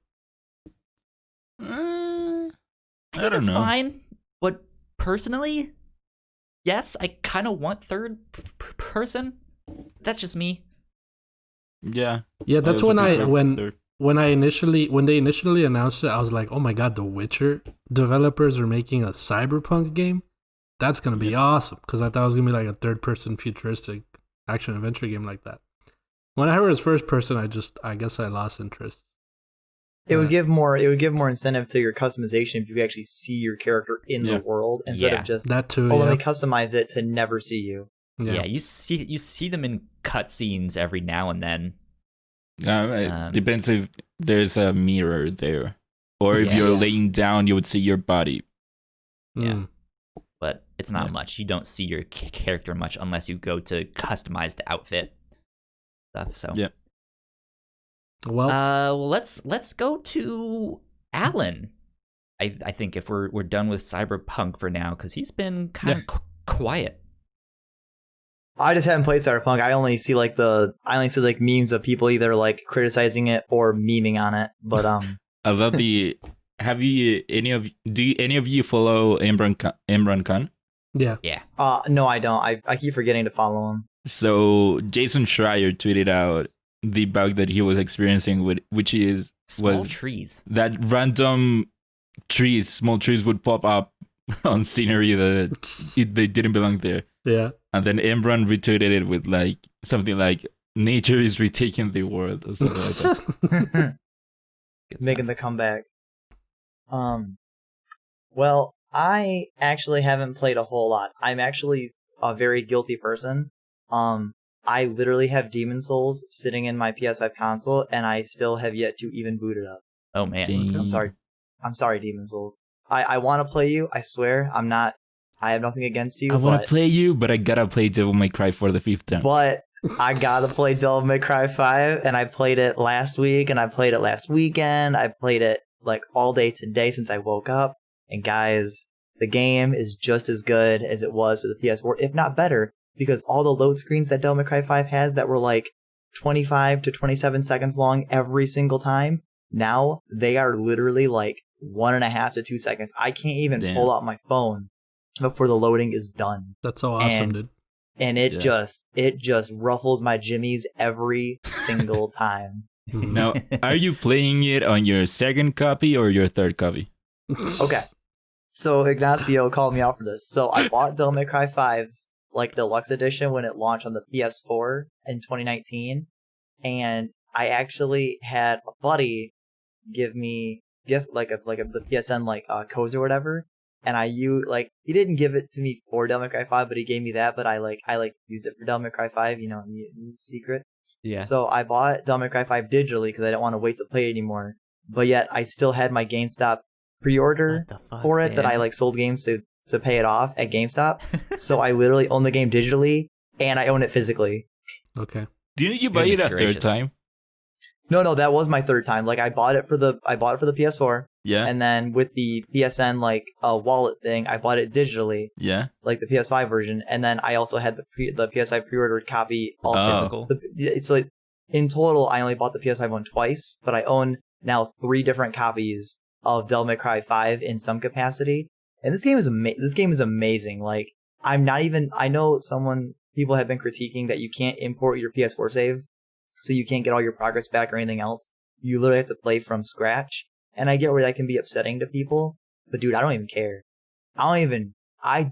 I don't it's know. Fine, but personally, yes, I kind of want third person. That's just me. Yeah. Yeah, that's when they initially announced it, I was like, oh my god, the Witcher developers are making a Cyberpunk game. That's gonna be awesome, because I thought it was gonna be like a third-person futuristic action-adventure game like that. When I heard it was first-person, I guess I lost interest. It would give more incentive to your customization if you could actually see your character in the world instead of just that too. Let me customize it to never see you. Yeah, you see them in cutscenes every now and then. It depends if there's a mirror there, or if you're laying down, you would see your body. Yeah. But it's not much. You don't see your character much unless you go to customize the outfit stuff. So well, let's go to Alan. I think if we're done with Cyberpunk for now, because he's been kind of quiet. I just haven't played Cyberpunk. I only see memes of people either like criticizing it or memeing on it. But I love the. Do any of you follow Imran Khan? Yeah. No, I don't. I keep forgetting to follow him. So Jason Schreier tweeted out the bug that he was experiencing which was trees. That random small trees would pop up on scenery that they didn't belong there. Yeah. And then Imran retweeted it with like something like nature is retaking the world or something like that. Making the comeback. Well, I actually haven't played a whole lot. I'm actually a very guilty person. I literally have Demon Souls sitting in my PS5 console, and I still have yet to even boot it up. Oh man. I'm sorry, Demon Souls. I want to play you, I swear. I have nothing against you. I want to play you, but I gotta play Devil May Cry for the 5th time. But I gotta play Devil May Cry 5, and I played it last week, and I played it last weekend. I played it like all day today since I woke up. And guys, the game is just as good as it was for the PS4, if not better, because all the load screens that Devil May Cry 5 has that were like 25 to 27 seconds long every single time, now they are literally like 1.5 to 2 seconds. I can't even pull out my phone before the loading is done. That's so awesome, dude. And it just ruffles my jimmies every single time. Now, are you playing it on your second copy or your third copy? Okay. So Ignacio called me out for this. So I bought Devil May Cry 5's like deluxe edition when it launched on the PS4 in 2019, and I actually had a buddy give me the PSN codes or whatever, and he didn't give it to me for Devil May Cry 5, but he gave me that. But I used it for Devil May Cry 5, in secret. Yeah. So I bought Devil May Cry 5 digitally because I didn't want to wait to play it anymore. But yet I still had my GameStop pre-order for it that I sold games to pay it off at GameStop. So I literally own the game digitally and I own it physically. Okay. Didn't you buy it a third time? No, that was my third time. Like I bought it for the PS4. Yeah. And then with the PSN wallet thing, I bought it digitally. Yeah. Like the PS5 version, and then I also had the PS5 pre-ordered copy also. Physical. It's like in total, I only bought the PS5 one twice, but I own now 3 different copies of Devil May Cry 5 in some capacity. And this game is amazing. Like I know people have been critiquing that you can't import your PS4 save, so you can't get all your progress back or anything else. You literally have to play from scratch. And I get where that can be upsetting to people, but dude, I don't even care. I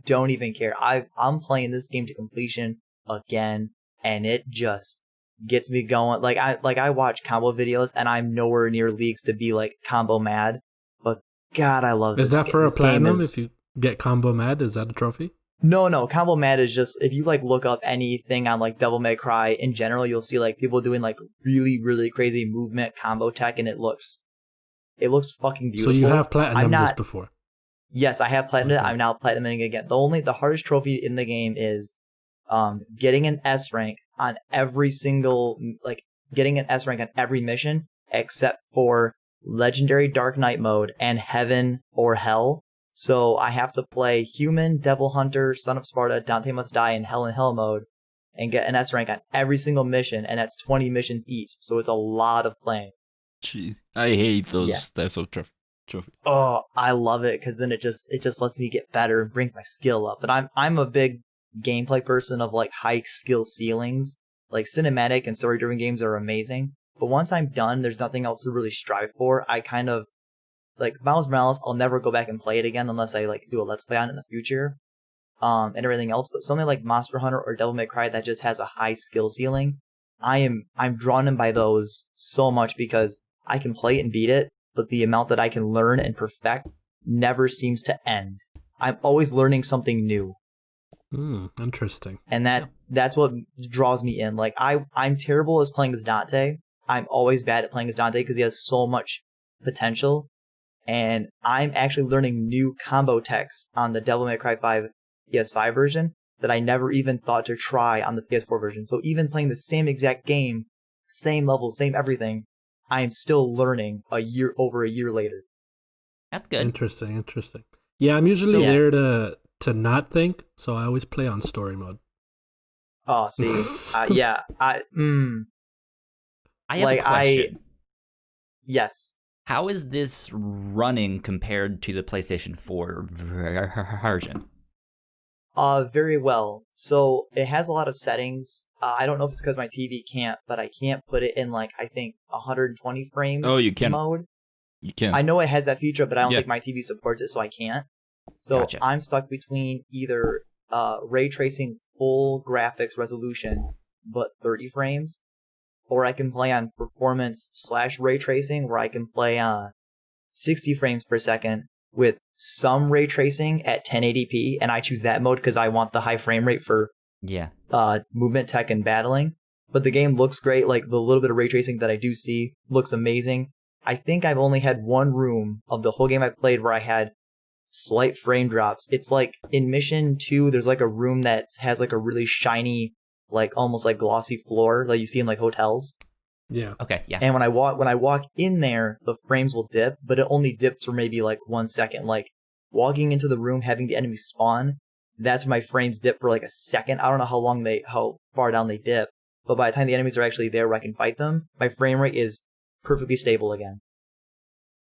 don't even care. I'm playing this game to completion again, and it just gets me going. Like I watch combo videos, and I'm nowhere near leagues to be like combo mad. But God, I love this. Is that for a platinum? If you get combo mad, is that a trophy? No. Combo mad is just if you look up anything on Devil May Cry in general, you'll see people doing really, really crazy movement combo tech, and it looks fucking beautiful. So you have platinum this before? Yes, I have platinumed it. I'm now platinuming again. The hardest trophy in the game is getting an S rank on every mission except for Legendary Dark Knight mode and Heaven or Hell. So I have to play Human, Devil Hunter, Son of Sparta, Dante Must Die, and Hell mode and get an S rank on every single mission, and that's 20 missions each. So it's a lot of playing. Gee, I hate those types of trophies. Oh, I love it because then it just lets me get better and brings my skill up. But I'm a big gameplay person of high skill ceilings. Like cinematic and story driven games are amazing, but once I'm done, there's nothing else to really strive for. I kind of Miles Morales. I'll never go back and play it again unless I do a let's play on it in the future, and everything else. But something like Monster Hunter or Devil May Cry that just has a high skill ceiling, I'm drawn in by those so much because I can play it and beat it, but the amount that I can learn and perfect never seems to end. I'm always learning something new. Interesting. And that's what draws me in. I'm terrible as playing as Dante. I'm always bad at playing as Dante because he has so much potential. And I'm actually learning new combo techs on the Devil May Cry 5 PS5 version that I never even thought to try on the PS4 version. So even playing the same exact game, same level, same everything, I am still learning over a year later. That's good. Interesting. Yeah, I'm usually there to not think, so I always play on story mode. Oh, see, I have a question. Yes. How is this running compared to the PlayStation 4 version? Very well. So it has a lot of settings. I don't know if it's because my TV can't, but I can't put it in I think 120 frames. Oh, you can. Mode. You can. I know it has that feature, but I don't think my TV supports it, so I can't. So Gotcha. I'm stuck between either ray tracing full graphics resolution, but 30 frames, or I can play on performance / ray tracing, where I can play 60 frames per second with some ray tracing at 1080p, and I choose that mode because I want the high frame rate for movement tech and battling. But the game looks great. The little bit of ray tracing that I do see looks amazing. I think I've only had one room of the whole game I played where I had slight frame drops. It's in mission 2, there's a room that has a really shiny, almost glossy floor like you see in hotels. Yeah. Okay. Yeah. And when I walk in there, the frames will dip, but it only dips for maybe 1 second. Walking into the room, having the enemy spawn, that's when my frames dip for a second. I don't know how far down they dip, but by the time the enemies are actually there where I can fight them, my frame rate is perfectly stable again.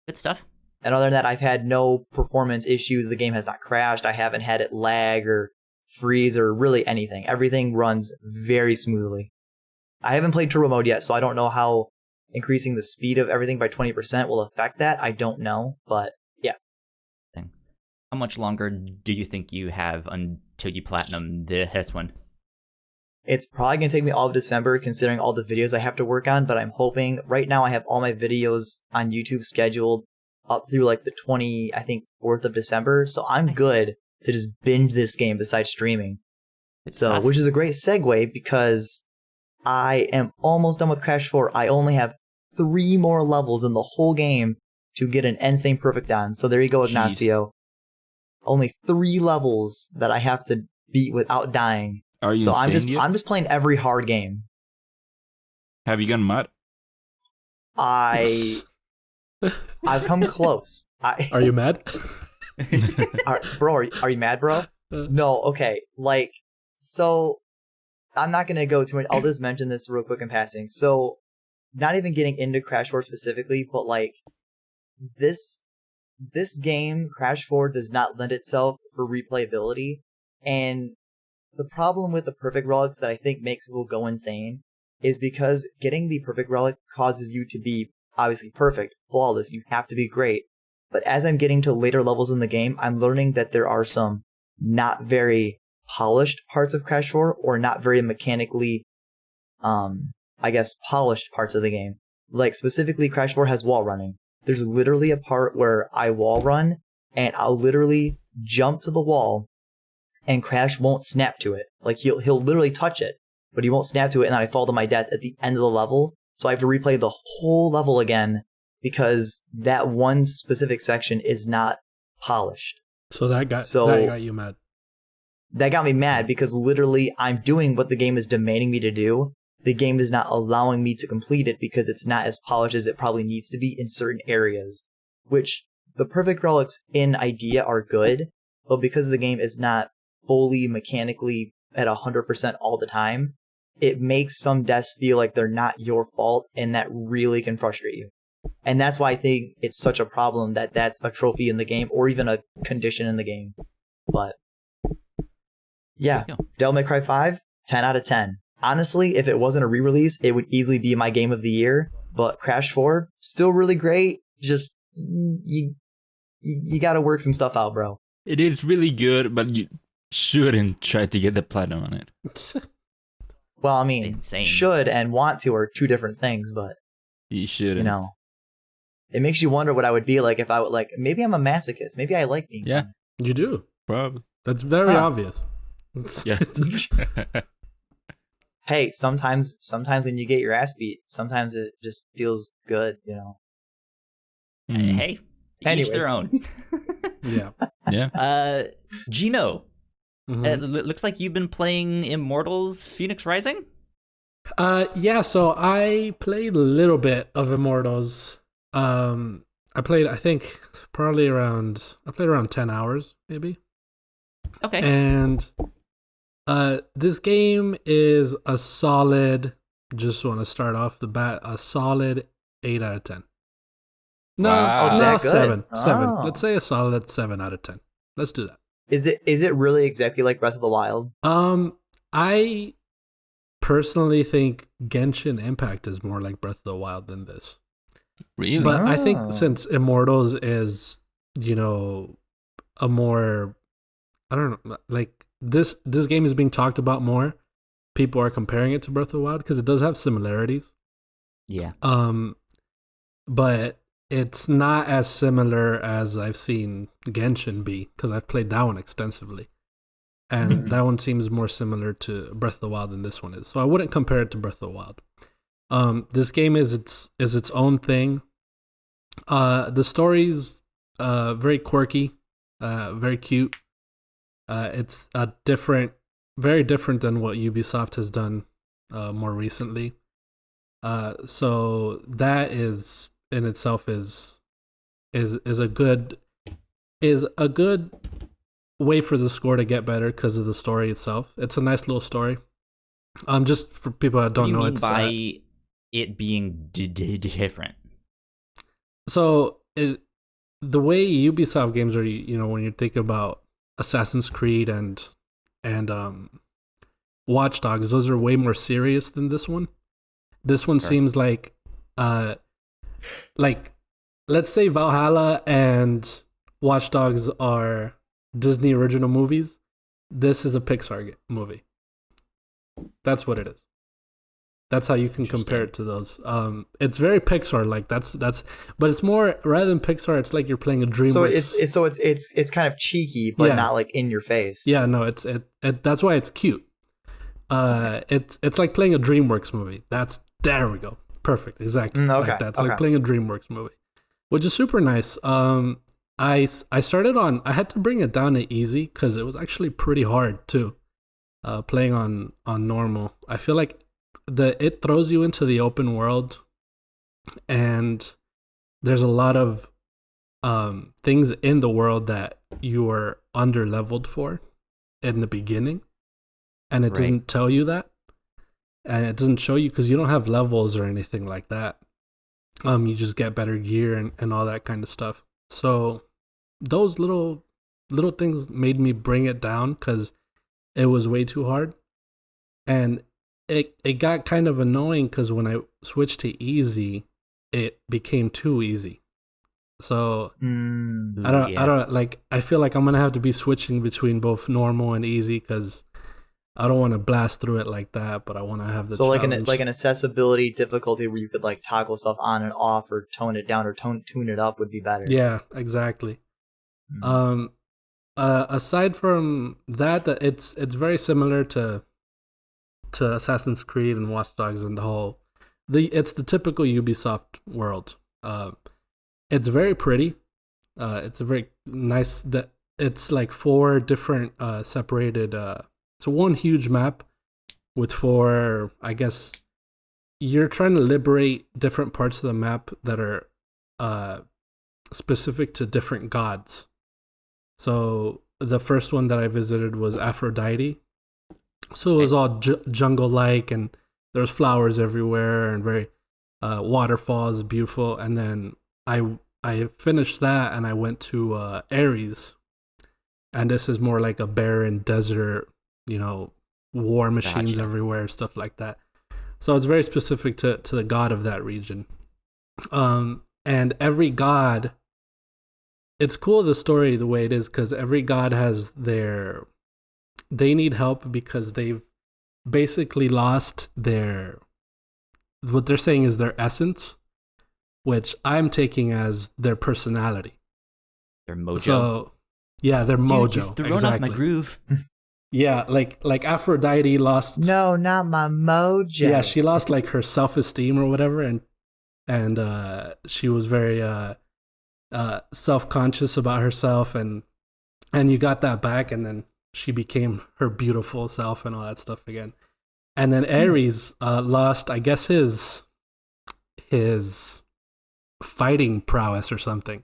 Good stuff. And other than that, I've had no performance issues. The game has not crashed. I haven't had it lag or freeze or really anything. Everything runs very smoothly. I haven't played turbo mode yet, so I don't know how increasing the speed of everything by 20% will affect that. I don't know, but yeah. How much longer do you think you have until you platinum this one? It's probably going to take me all of December considering all the videos I have to work on, but I'm hoping right now I have all my videos on YouTube scheduled up through like the 4th of December. So I'm Nice. good to just binge this game besides streaming. It's So, tough. which is a great segue because I am almost done with Crash 4. I only have 3 more levels in the whole game to get an insane perfect on. So there you go, Jeez. Ignacio. Only 3 levels that I have to beat without dying. Are you So insane yet? I'm just playing every hard game. Have you gone mad? I've come close. Are you mad? Bro, are you mad, bro? No, okay. Like, so I'm not gonna go too much. I'll just mention this real quick in passing. So, not even getting into Crash 4 specifically, but like this game, Crash 4, does not lend itself for replayability. And the problem with the perfect relics that I think makes people go insane is because getting the perfect relic causes you to be obviously perfect, flawless. You have to be great. But as I'm getting to later levels in the game, I'm learning that there are some not very polished parts of Crash 4 or not very mechanically, polished parts of the game. Like specifically Crash 4 has wall running. There's literally a part where I wall run and I'll literally jump to the wall and Crash won't snap to it. Like he'll literally touch it, but he won't snap to it and I fall to my death at the end of the level. So I have to replay the whole level again because that one specific section is not polished. So that got you mad. That got me mad because literally I'm doing what the game is demanding me to do. The game is not allowing me to complete it because it's not as polished as it probably needs to be in certain areas, which the perfect relics in idea are good, but because the game is not fully mechanically at 100% all the time, it makes some deaths feel like they're not your fault, and that really can frustrate you. And that's why I think it's such a problem that that's a trophy in the game or even a condition in the game. But yeah, Devil May Cry 5, 10 out of 10. Honestly, if it wasn't a re-release, it would easily be my game of the year. But Crash 4, still really great. Just, you gotta work some stuff out, bro. It is really good, but you shouldn't try to get the platinum on it. Well, I It's mean, insane. should and want to are two different things, but, You shouldn't. you know, it makes you wonder what I would be like if I would, like, maybe I'm a masochist. Maybe I like being Yeah. fun. You do. Probably. That's very Huh. obvious. Yeah. Hey, sometimes when you get your ass beat, sometimes it just feels good, you know. Mm. Hey, each Anyways. their own. Yeah. Yeah. Gino, Mhm. it looks like you've been playing Immortals Phoenix Rising? Yeah, so I played a little bit of Immortals. I played around 10 hours, maybe. Okay. And this game is a solid, just want to start off the bat, a solid 8 out of 10. No, Wow. Oh, it's no, that good? 7. Oh. 7. Let's say a solid 7 out of 10. Let's do that. Is it really exactly like Breath of the Wild? I personally think Genshin Impact is more like Breath of the Wild than this. Really? But I Oh. think since Immortals is, a more, I don't know, like this game is being talked about more. People are comparing it to Breath of the Wild because it does have similarities. Yeah. But it's not as similar as I've seen Genshin be because I've played that one extensively. And that one seems more similar to Breath of the Wild than this one is. So I wouldn't compare it to Breath of the Wild. This game is its own thing. The story's very quirky, very cute. It's very different than what Ubisoft has done more recently. So that is in itself is a good way for the score to get better because of the story itself. It's a nice little story. Just for people that What don't do you know, mean it's by it being different? so the way Ubisoft games are, when you think about Assassin's Creed and Watch Dogs, those are way more serious than this one. This one Sure. seems like let's say Valhalla and Watch Dogs are Disney original movies. This is a Pixar movie. That's what it is. That's how you can compare it to those. It's very Pixar like. That's but it's more rather than Pixar. It's like you're playing a DreamWorks. So it's kind of cheeky, but not like in your face. Yeah, no, it that's why it's cute. It's like playing a DreamWorks movie. There we go. Perfect. Exactly. Okay. Like that's like playing a DreamWorks movie, which is super nice. I started on. I had to bring it down to easy because it was actually pretty hard too. Playing on normal, I feel like it throws you into the open world, and there's a lot of things in the world that you are under leveled for in the beginning, and it doesn't tell you that, and it doesn't show you because you don't have levels or anything like that. You just get better gear and all that kind of stuff. So those little things made me bring it down because it was way too hard, and it got kind of annoying because when I switched to easy, it became too easy. So I don't like. I feel like I'm gonna have to be switching between both normal and easy because I don't want to blast through it like that, but I want to have the challenge. like an accessibility difficulty where you could like toggle stuff on and off or tone it down or tune it up would be better. Yeah, exactly. Aside from that, it's very similar to Assassin's Creed and Watch Dogs and it's the typical Ubisoft world. It's very pretty. It's a very nice. It's like 4 different separated. It's one huge map with 4. I guess you're trying to liberate different parts of the map that are specific to different gods. So the first one that I visited was Aphrodite. So it was all jungle-like, and there was flowers everywhere, and very waterfalls, beautiful. And then I finished that, and I went to Ares, and this is more like a barren desert, war machines everywhere, stuff like that. So it's very specific to the god of that region. And every god, it's cool the story the way it is because every god has they need help because they've basically lost what they're saying is their essence, which I'm taking as their personality. Their mojo. So, yeah, their mojo. Dude, you've thrown off my groove. Yeah, like Aphrodite lost. No, not my mojo. Yeah, she lost like her self-esteem or whatever, and she was very self-conscious about herself, and you got that back, and then she became her beautiful self and all that stuff again. And then Ares lost, I guess, his fighting prowess or something.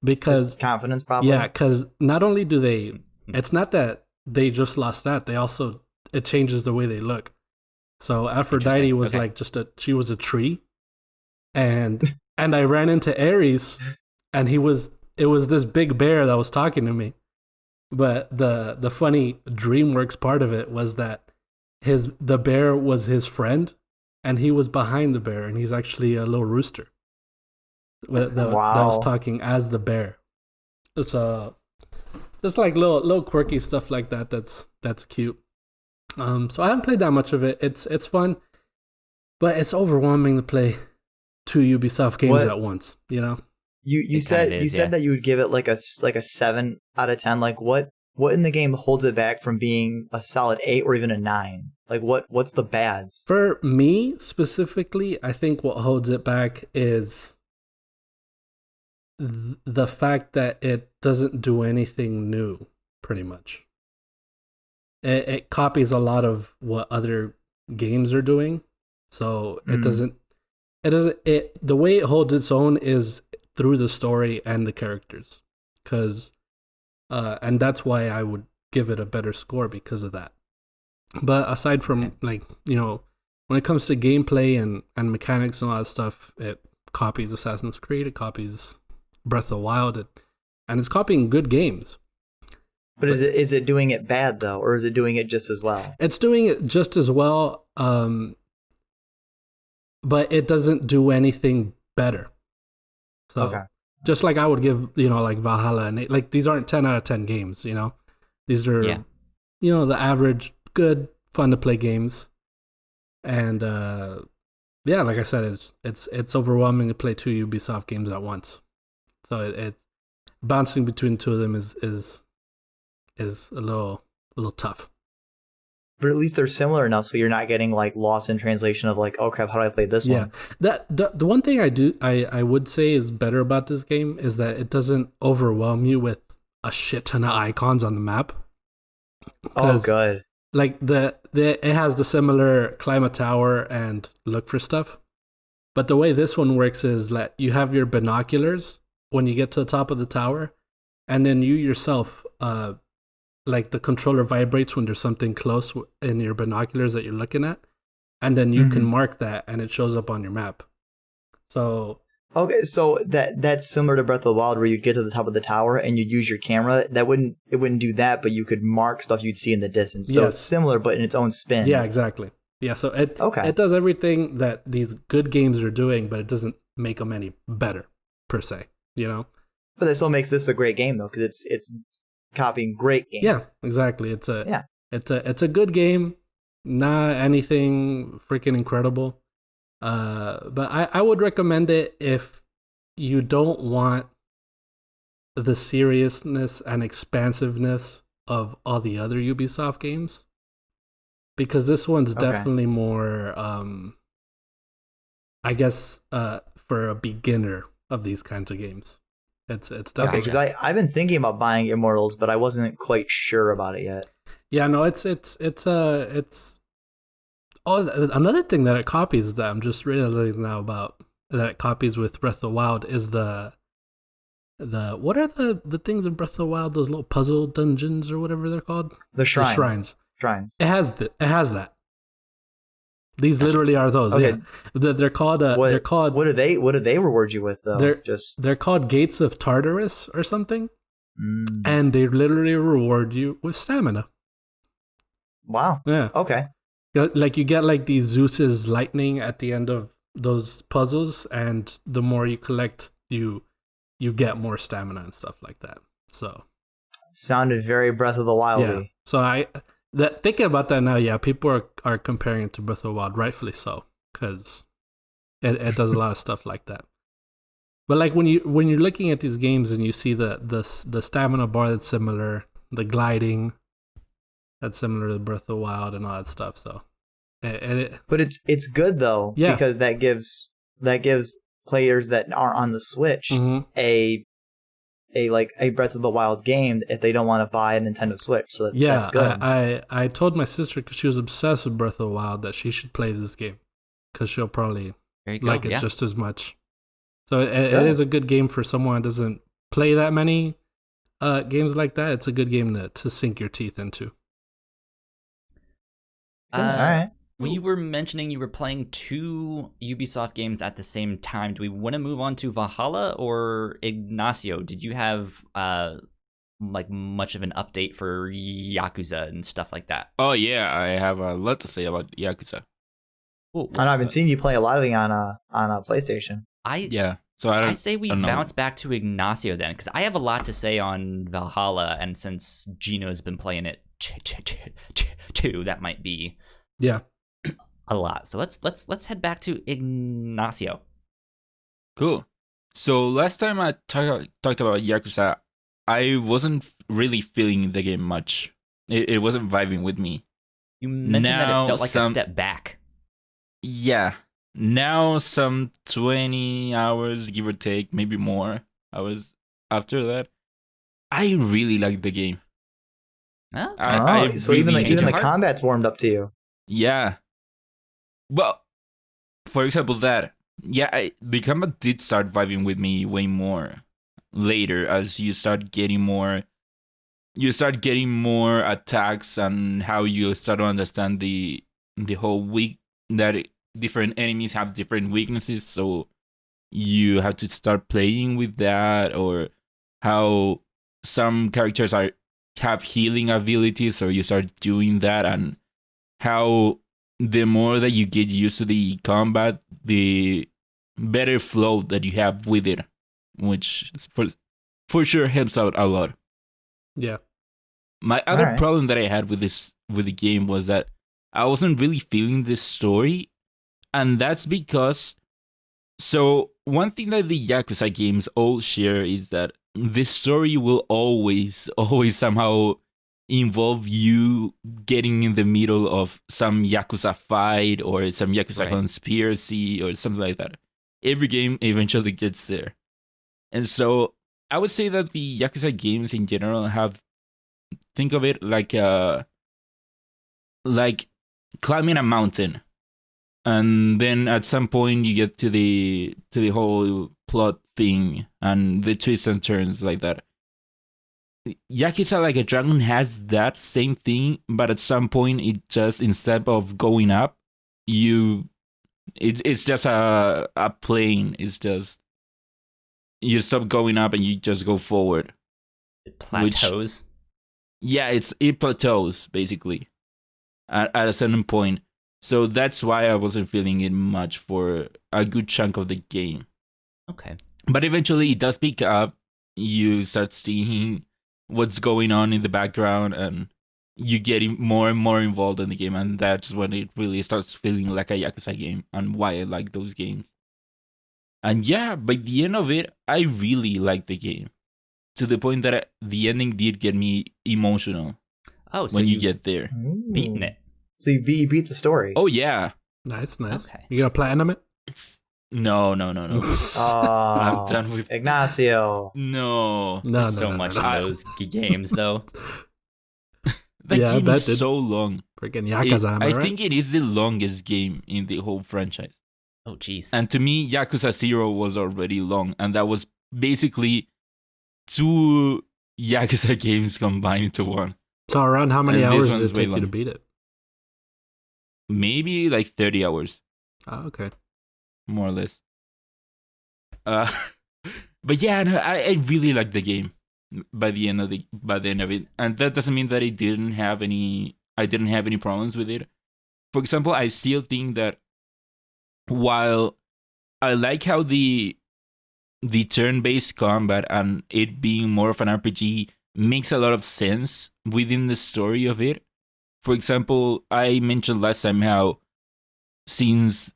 Because his confidence, probably. Yeah, because not only do it's not that they just lost that, it changes the way they look. So Aphrodite was like she was a tree. And I ran into Ares, and it was this big bear that was talking to me. But the funny DreamWorks part of it was that the bear was his friend, and he was behind the bear, and he's actually a little rooster that was talking as the bear. So just like little quirky stuff like that. That's cute. So I haven't played that much of it. It's fun, but it's overwhelming to play 2 Ubisoft games at once. You said that you would give it like a 7 out of 10. Like what in the game holds it back from being a solid 8 or even a 9? Like what's the bads? For me specifically, I think what holds it back is the fact that it doesn't do anything new, pretty much. It copies a lot of what other games are doing, so it doesn't. The way it holds its own is through the story and the characters, and that's why I would give it a better score because of that. But aside from when it comes to gameplay and mechanics and all that stuff, it copies Assassin's Creed, it copies Breath of the Wild, and it's copying good games. But is it doing it bad though, or is it doing it just as well? It's doing it just as well, but it doesn't do anything better. So just like I would give, like Valhalla and like these aren't 10 out of 10 games, These are the average, good, fun to play games. And yeah, like I said, it's overwhelming to play 2 Ubisoft games at once. So it bouncing between 2 of them is a little tough. But at least they're similar enough so you're not getting like lost in translation of like, oh crap, how do I play this one? That the one thing I would say is better about this game is that it doesn't overwhelm you with a shit ton of icons on the map. Oh, good. Like it has the similar climb a tower and look for stuff. But the way this one works is that you have your binoculars when you get to the top of the tower, and then you yourself like the controller vibrates when there's something close in your binoculars that you're looking at, and then you can mark that and it shows up on your map. So okay, so that's similar to Breath of the Wild where you'd get to the top of the tower and you'd use your camera. It wouldn't do that, but you could mark stuff you'd see in the distance. So it's similar but in its own spin. Yeah, exactly. Yeah, so it does everything that these good games are doing, but it doesn't make them any better per se, you know? But that still makes this a great game though, because it's copying great games. Yeah, exactly. It's a good game, not anything freaking incredible. But I would recommend it if you don't want the seriousness and expansiveness of all the other Ubisoft games, because this one's definitely more I guess for a beginner of these kinds of games. It's definitely because I've been thinking about buying Immortals, but I wasn't quite sure about it yet. Yeah, no, it's another thing that it copies that I'm just realizing now about that it copies with Breath of the Wild is the what are the things in Breath of the Wild, those little puzzle dungeons or whatever they're called? The shrines. It has that. These literally are those. Okay. Yeah. They're called what do they reward you with though? They're called Gates of Tartarus or something. And they literally reward you with stamina. Wow. Yeah. Okay. Like you get like these Zeus's lightning at the end of those puzzles, and the more you collect, you get more stamina and stuff like that. So sounded very Breath of the Wild. Yeah. So thinking about that now, yeah, people are comparing it to Breath of the Wild, rightfully so, because it does a lot of stuff like that. But like when you're looking at these games and you see the stamina bar that's similar, the gliding that's similar to Breath of the Wild and all that stuff. So, but it's good though, because that gives players that are on the Switch a Breath of the Wild game if they don't want to buy a Nintendo Switch. So that's good. I told my sister, because she was obsessed with Breath of the Wild, that she should play this game because she'll probably like it just as much. So it is a good game for someone who doesn't play that many games like that. It's a good game to sink your teeth into. All right. When you were mentioning you were playing 2 Ubisoft games at the same time, do we want to move on to Valhalla or Ignacio? Did you have like much of an update for Yakuza and stuff like that? Oh yeah, I have a lot to say about Yakuza. Cool. I know I've been seeing you play a lot of it on a PlayStation. So I say we bounce back to Ignacio then, because I have a lot to say on Valhalla, and since Gino's been playing it too, that might be a lot. So let's head back to Ignacio. Cool. So last time I talked about Yakuza, I wasn't really feeling the game much. It wasn't vibing with me. You mentioned that it felt like a step back. Yeah. Now some 20 hours, give or take, maybe more hours after that, I really like the game. Okay. So even the combat's warmed up to you. Yeah. Well, for example, the combat did start vibing with me way more later as you start getting more attacks and how you start to understand the whole different enemies have different weaknesses, so you have to start playing with that, or how some characters have healing abilities, so you start doing that, and how the more that you get used to the combat, the better flow that you have with it, which for sure helps out a lot. Yeah. My other problem that I had with the game was that I wasn't really feeling this story, and that's because. So one thing that the Yakuza games all share is that this story will always somehow involve you getting in the middle of some Yakuza fight or some Yakuza Right. conspiracy or something like that. Every game eventually gets there. And so I would say that the Yakuza games in general have, think of it like climbing a mountain. And then at some point you get to the whole plot thing and the twists and turns like that. Yakuza Like a Dragon has that same thing, but at some point it just, instead of going up, it's just a plane. It's just you stop going up and you just go forward. It plateaus. It plateaus basically at a certain point. So that's why I wasn't feeling it much for a good chunk of the game. Okay. But eventually it does pick up. You start seeing what's going on in the background and you get more and more involved in the game. And that's when it really starts feeling like a Yakuza game and why I like those games. And yeah, by the end of it, I really liked the game. To the point that the ending did get me emotional Oh, so when you you've get there. beaten it. So you beat the story. Oh yeah. Nice, nice. Okay. You gonna platinum it? It's no. Oh, I'm done with Ignacio. no. No, There's so much in those games, though. The Yeah, game that is did- so long. Freaking Yakuza, am I I right? think it is the longest game in the whole franchise. Oh, jeez. And to me, Yakuza 0 was already long, and that was basically 2 Yakuza games combined into one. So around how many And this hours one's did it way take you to long. beat it? Maybe like 30 hours, Oh, okay. more or less. But yeah, no, I really liked the game by the end of it, and that doesn't mean that I didn't have any problems with it. For example, I still think that while I like how the turn-based combat and it being more of an RPG makes a lot of sense within the story of it. For example, I mentioned last time how since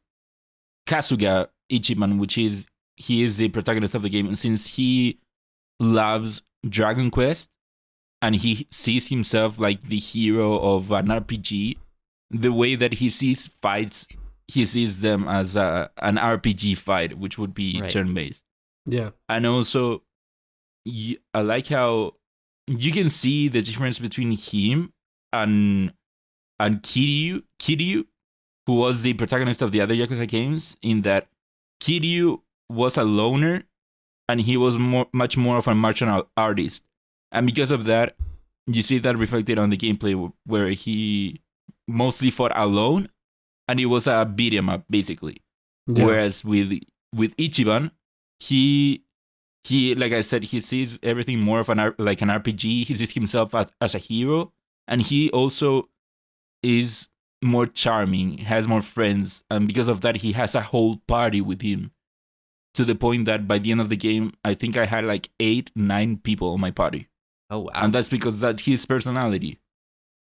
Kasuga Ichiban, he is the protagonist of the game, and since he loves Dragon Quest and he sees himself like the hero of an RPG, the way that he sees fights, he sees them as an RPG fight, which would be Right. turn-based. Yeah. And also, I like how you can see the difference between him and Kiryu, who was the protagonist of the other Yakuza games, in that Kiryu was a loner and he was much more of a martial artist. And because of that, you see that reflected on the gameplay where he mostly fought alone and it was a beat 'em up basically. Yeah. Whereas with Ichiban, he like I said, he sees everything more of an RPG. He sees himself as a hero, and he also is more charming, has more friends, and because of that, he has a whole party with him. To the point that by the end of the game, I think I had like 8-9 people on my party, Oh, wow. and that's because that's his personality.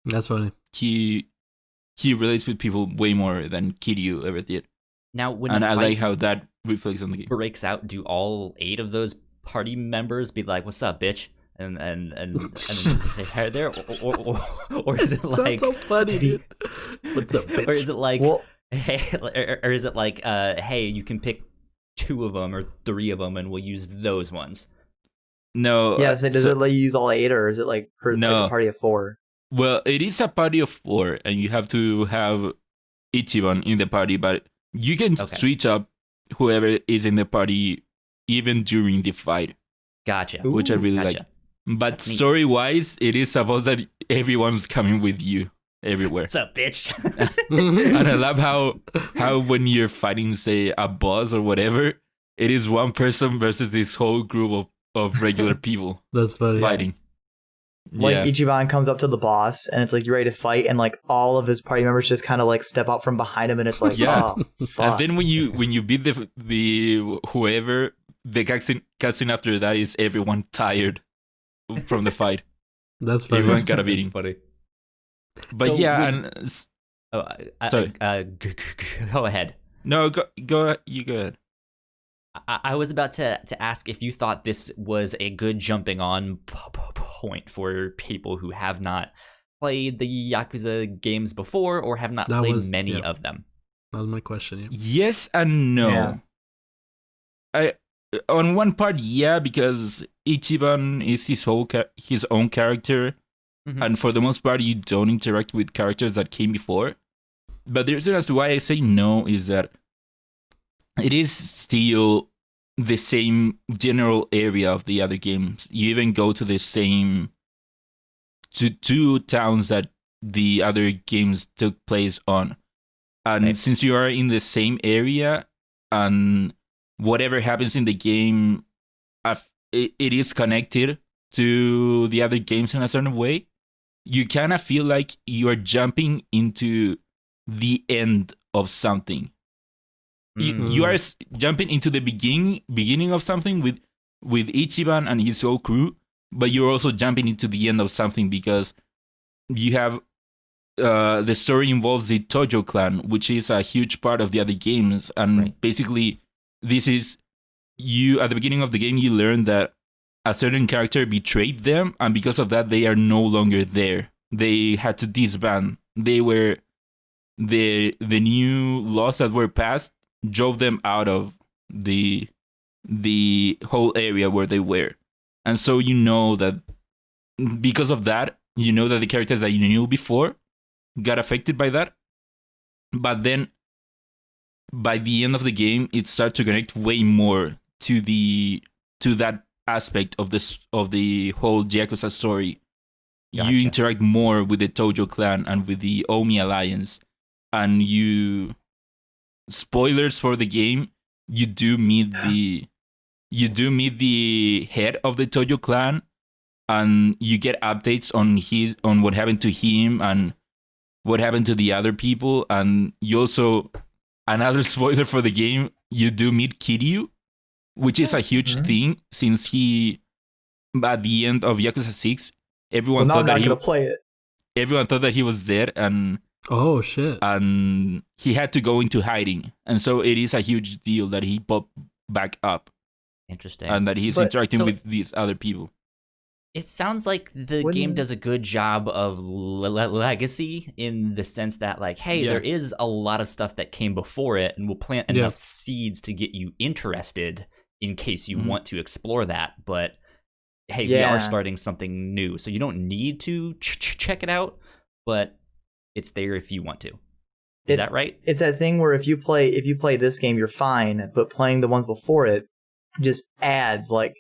That's funny. He relates with people way more than Kiryu ever did, Now, when and a I fight like how that reflects on the game. breaks out, do all 8 of those party members be like, "What's up, bitch?" and say hi there, or is it like, Sounds so funny, dude. What's up, bitch? or is it like, Well, hey, or is it like, hey, you can pick 2 of them or 3 of them, and we'll use those ones. No, yeah. So does it let you use all 8, or is it like No. like a party of 4? Well, it is a party of 4, and you have to have Ichiban in the party, but you can Okay. switch up whoever is in the party even during the fight, Gotcha. Ooh. which I really Gotcha. like. But That's neat. story-wise, it is supposed that everyone's coming with you everywhere. What's up, bitch? And I love how when you're fighting, say, a boss or whatever, it is one person versus this whole group of regular people That's funny. fighting. Like Yeah. Ichiban comes up to the boss, and it's like you're ready to fight, and like all of his party members just kind of like step out from behind him, and it's like, Yeah. oh, And fuck. then when you beat the whoever, the cutscene after that is everyone tired from the fight. That's funny. Everyone got a That's beating. funny. But So yeah, when- and Oh, Sorry. go ahead. No, you go ahead. I was about to ask if you thought this was a good jumping on point for people who have not played the Yakuza games before or have not played many of them. That was my question. Yeah. Yes and no. Yeah. I on one part, yeah, because Ichiban is his own character, and for the most part, you don't interact with characters that came before. But the reason as to why I say no is that it is still the same general area of the other games. You even go to the same two towns that the other games took place on. And since you are in the same area and whatever happens in the game, it is connected to the other games in a certain way, you kind of feel like you are jumping into the end of something. You are jumping into the beginning of something with Ichiban and his whole crew, but you're also jumping into the end of something because you have the story involves the Tojo clan, which is a huge part of the other games, and basically this is you at the beginning of the game. You learn that a certain character betrayed them, and because of that, they are no longer there. They had to disband. They were the new laws that were passed drove them out of the whole area where they were, and so you know that because of that, you know that the characters that you knew before got affected by that. But then by the end of the game, it starts to connect way more to that aspect of the whole Yakuza story. Gotcha. You interact more with the Tojo clan and with the Omi alliance, and you spoilers for the game, you do meet the head of the Tojo clan, and you get updates on what happened to him and what happened to the other people. And you also, another spoiler for the game, you do meet Kiryu, which is a huge thing since he, at the end of Yakuza 6, everyone thought that he was dead, and oh shit, and he had to go into hiding, and so it is a huge deal that he popped back up. Interesting. And that he's interacting with these other people. It sounds like the game does a good job of legacy in the sense that, like, hey, there is a lot of stuff that came before it, and we'll plant enough seeds to get you interested in case you want to explore that. But hey, we are starting something new, so you don't need to check it out, but it's there if you want to. Is that right? It's that thing where if you play this game, you're fine, but playing the ones before it just adds like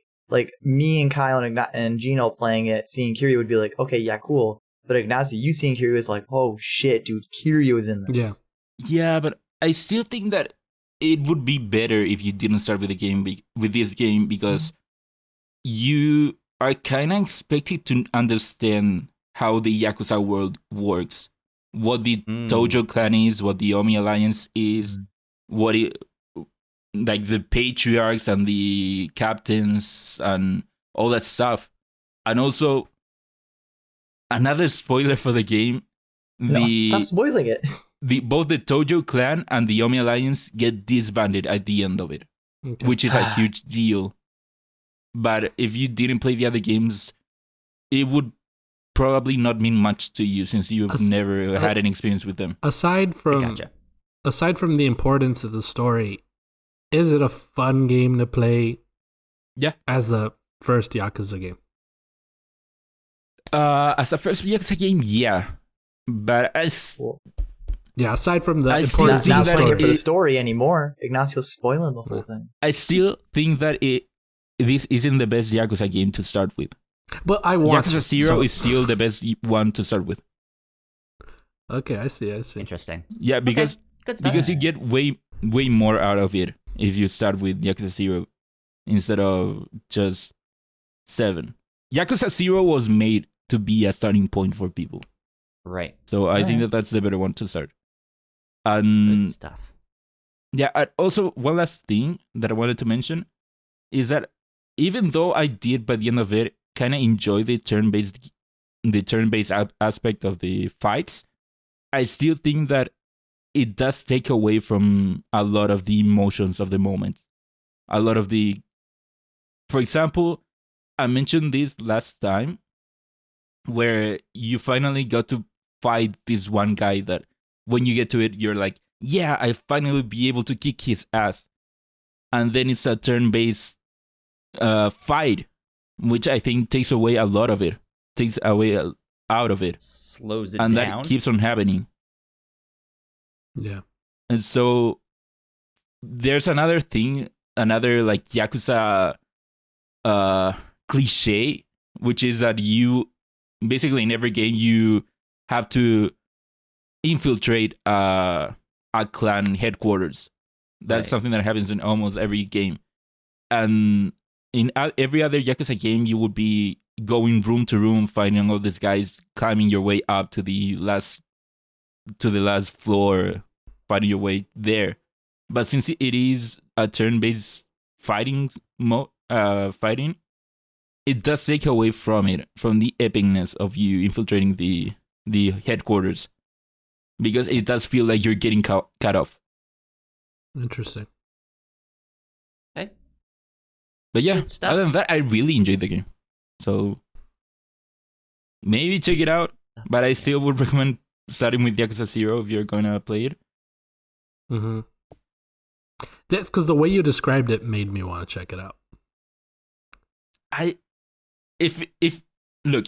me and Kyle and Gino playing it, seeing Kiryu would be like, okay, yeah, cool. But Ignacio, you seeing Kiryu is like, oh shit, dude, Kiryu is in this. Yeah, but I still think that it would be better if you didn't start with this game because you are kind of expected to understand how the Yakuza world works, what the Tojo clan is, what the Omi alliance is, like the patriarchs and the captains and all that stuff. And also, another spoiler for the game, stop spoiling it. Both the Tojo clan and the Omi alliance get disbanded at the end of it, which is a huge deal. But if you didn't play the other games, it would probably not mean much to you since you've never had an experience with them. Aside from the importance of the story, is it a fun game to play? Yeah. As the first Yakuza game? As a first Yakuza game, yeah. But aside from the importance of the story. For the story anymore. Ignacio's spoiling the whole thing. I still think that this isn't the best Yakuza game to start with. But I want Yakuza 0 is still the best one to start with. Okay, I see. Interesting. Yeah, because you get way more out of it if you start with Yakuza 0 instead of just 7. Yakuza 0 was made to be a starting point for people. Right. So I think that's the better one to start. And good stuff. Yeah, also one last thing that I wanted to mention is that even though I did by the end of it kind of enjoy the turn-based aspect of the fights, I still think that it does take away from a lot of the emotions of the moment. A lot of the, for example, I mentioned this last time, where you finally got to fight this one guy that when you get to it, you're like, yeah, I finally be able to kick his ass. And then it's a turn-based fight, which I think takes away a lot of it, takes away out of it. Slows it and down. that keeps on happening. Yeah. And so there's another thing, another like Yakuza cliche, which is that you basically in every game you have to infiltrate a clan headquarters. That's Right. something that happens in almost every game. And in every other Yakuza game, you would be going room to room, finding all these guys, climbing your way up to the last floor, fighting your way there. But since it is a turn-based fighting, it does take away from it, from the epicness of you infiltrating the headquarters, because it does feel like you're getting cut off. Interesting. Okay. But yeah, Good stuff. other than that, I really enjoyed the game. So maybe check it out. But I still would recommend starting with Yakuza 0 if you're gonna play it. Mm-hmm. That's because the way you described it made me want to check it out. If look,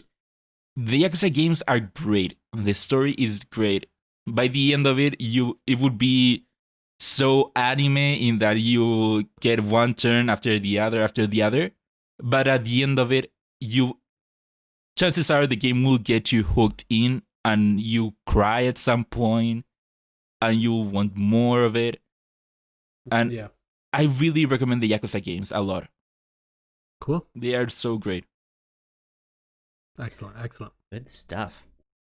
the Yakuza games are great. The story is great. By the end of it, it would be so anime in that you get one turn after the other. But at the end of it, chances are the game will get you hooked in and you cry at some point and you want more of it. And Yeah. I really recommend the Yakuza games a lot. Cool. They are so great. Excellent. Excellent. Good stuff.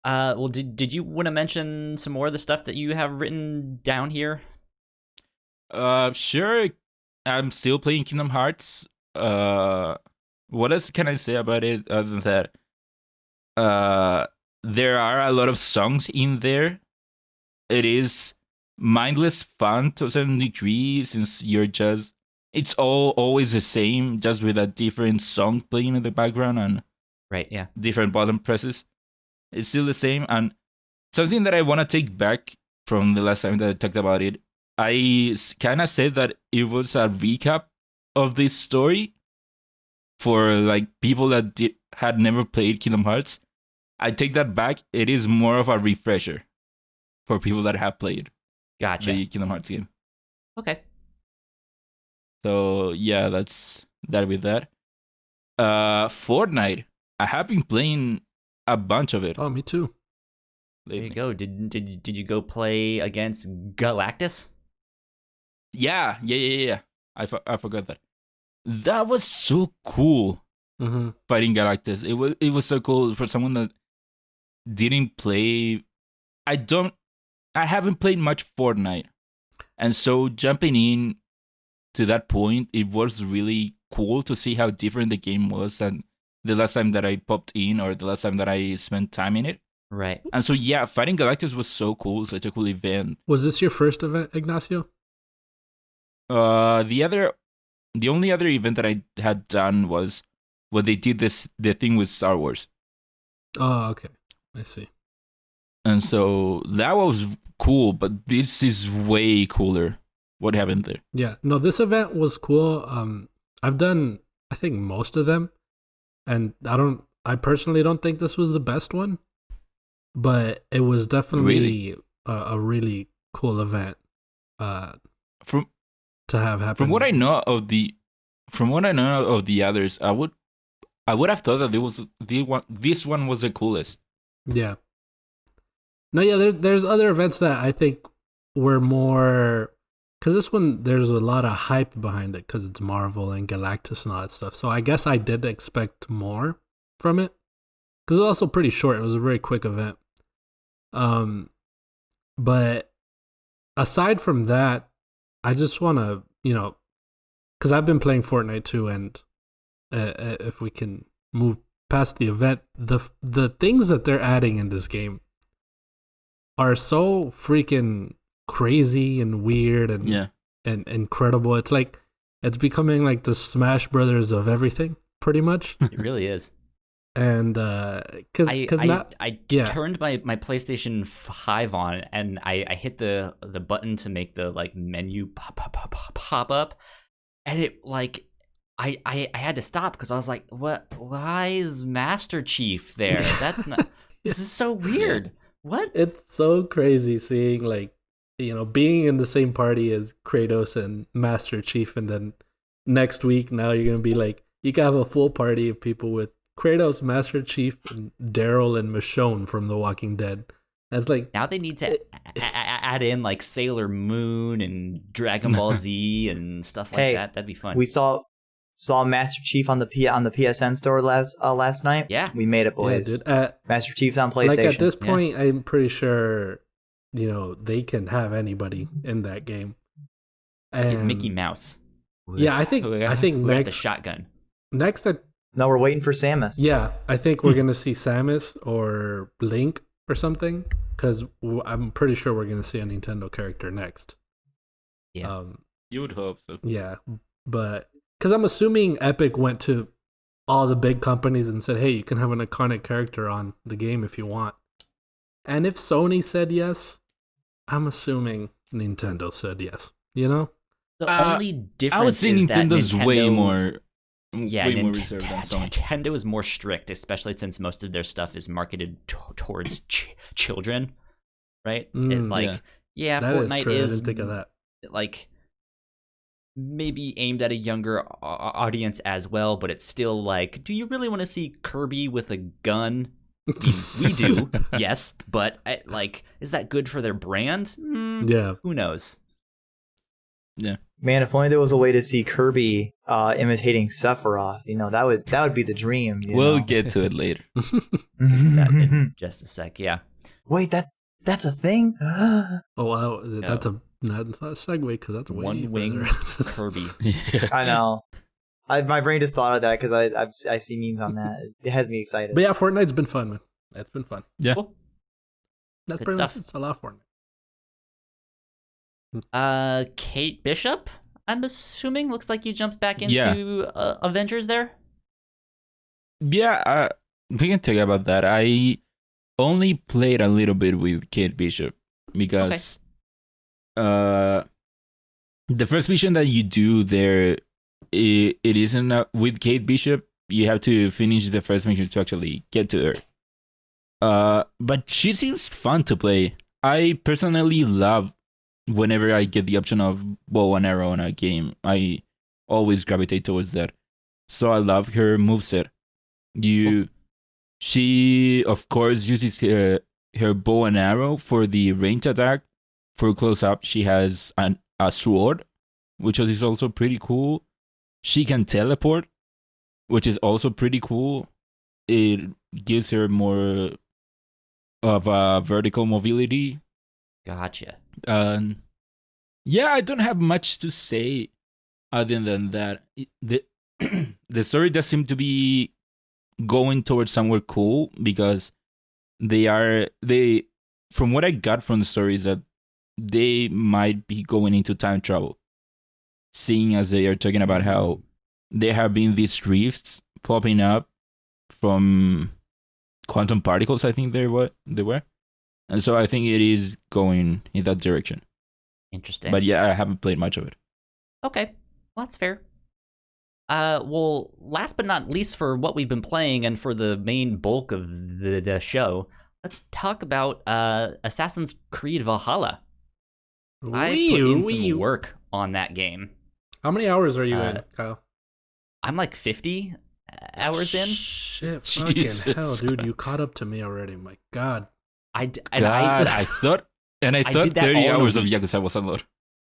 Well, did you want to mention some more of the stuff that you have written down here? Sure. I'm still playing Kingdom Hearts. What else can I say about it other than that? There are a lot of songs in there. It is mindless fun to a certain degree, since it's all always the same, just with a different song playing in the background and Right, yeah. different button presses. It's still the same. And something that I want to take back from the last time that I talked about it, I kind of said that it was a recap of this story for like people that had never played Kingdom Hearts. I take that back. It is more of a refresher for people that have played Gotcha. the Kingdom Hearts game. Okay. So yeah, that's that with that. Fortnite. I have been playing a bunch of it Oh, me too. There you lately. go. Did you go play against Galactus? Yeah. I forgot that. That was so cool. Mm-hmm. Fighting Galactus. It was so cool for someone that didn't play. I haven't played much Fortnite, and so jumping in to that point, it was really cool to see how different the game was than the last time that I popped in or the last time that I spent time in it. Right. And so yeah, fighting Galactus was so cool, such a cool event. Was this your first event, Ignacio? The only other event that I had done was when they did the thing with Star Wars. Oh, okay. I see. And so that was cool, but this is way cooler. What happened there? Yeah. No, this event was cool. I've done, I think, most of them, and I personally don't think this was the best one, but it was definitely a really cool event. From To have happen. From what I know of the others, I would have thought that this one was the coolest. Yeah. No, yeah, there's other events that I think were more, because this one, there's a lot of hype behind it because it's Marvel and Galactus and all that stuff. So I guess I did expect more from it because it was also pretty short. It was a very quick event. But aside from that, I just want to, because I've been playing Fortnite too, and if we can move past the event, the things that they're adding in this game are so freaking crazy and weird and Yeah. and incredible. It's like it's becoming like the Smash Brothers of everything, pretty much. It really is. And because I yeah. turned my PlayStation 5 on and I hit the button to make the like menu pop up, and it like I had to stop because I was like, what? Why is Master Chief there? That's not. This is so weird. What? It's so crazy seeing like being in the same party as Kratos and Master Chief, and then next week now you're gonna be like you can have a full party of people with Kratos, Master Chief, and Daryl and Michonne from The Walking Dead. And it's like Now they need to add in like Sailor Moon and Dragon Ball Z and stuff like that. That'd be fun. We saw Master Chief on the PSN store last night. Yeah. We made it, boys. Yeah, dude. Master Chief's on PlayStation. Like at this point, I'm pretty sure they can have anybody in that game. And Mickey Mouse. Yeah, I think with next the shotgun. No, we're waiting for Samus. Yeah, I think we're gonna see Samus or Link or something, because I'm pretty sure we're gonna see a Nintendo character next. Yeah. You would hope so. Yeah, but because I'm assuming Epic went to all the big companies and said, "Hey, you can have an iconic character on the game if you want." And if Sony said yes, I'm assuming Nintendo said yes. The only difference I would say is that Nintendo's way more. Yeah, way more reserved than Sony. Nintendo is more strict, especially since most of their stuff is marketed towards children, right? That Fortnite is true. I is didn't think of that. like maybe aimed at a younger audience as well, but it's still like, do you really want to see Kirby with a gun? We do, yes, but is that good for their brand? Yeah, who knows? Yeah. Man, if only there was a way to see Kirby imitating Sephiroth. That would be the dream. We'll get to it later. That in just a sec. Yeah. Wait, that's a thing. Oh wow, that's not a segue because that's way one wing further. Kirby. Yeah. I know. My brain just thought of that because I see memes on that. It has me excited. But yeah, Fortnite's been fun, man. It's been fun. Yeah. Cool. That's Good pretty stuff. much it's a lot of Fortnite. Kate Bishop, I'm assuming. Looks like you jumped back into Avengers there. Yeah, we can talk about that. I only played a little bit with Kate Bishop because the first mission that you do there, it isn't with Kate Bishop. You have to finish the first mission to actually get to her. But she seems fun to play. I personally love whenever I get the option of bow and arrow in a game. I always gravitate towards that. So I love her moveset. She of course uses her bow and arrow for the range attack. For close up, she has a sword, which is also pretty cool. She can teleport, which is also pretty cool. It gives her more of a vertical mobility. Gotcha. Yeah, I don't have much to say other than that. The story does seem to be going towards somewhere cool because they from what I got from the story is that they might be going into time travel, seeing as they are talking about how there have been these rifts popping up from quantum particles. I think they were, and so I think it is going in that direction. Interesting. But yeah, I haven't played much of it. Okay, well, that's fair. Well, last but not least, for what we've been playing and for the main bulk of the show, let's talk about Assassin's Creed Valhalla. I put in some work on that game. How many hours are you in, Kyle? I'm like 50 hours in. Shit, Jesus fucking hell, dude! Christ. You caught up to me already. My God. I thought did that 30 all in a hours of week. Yakuza was a lot.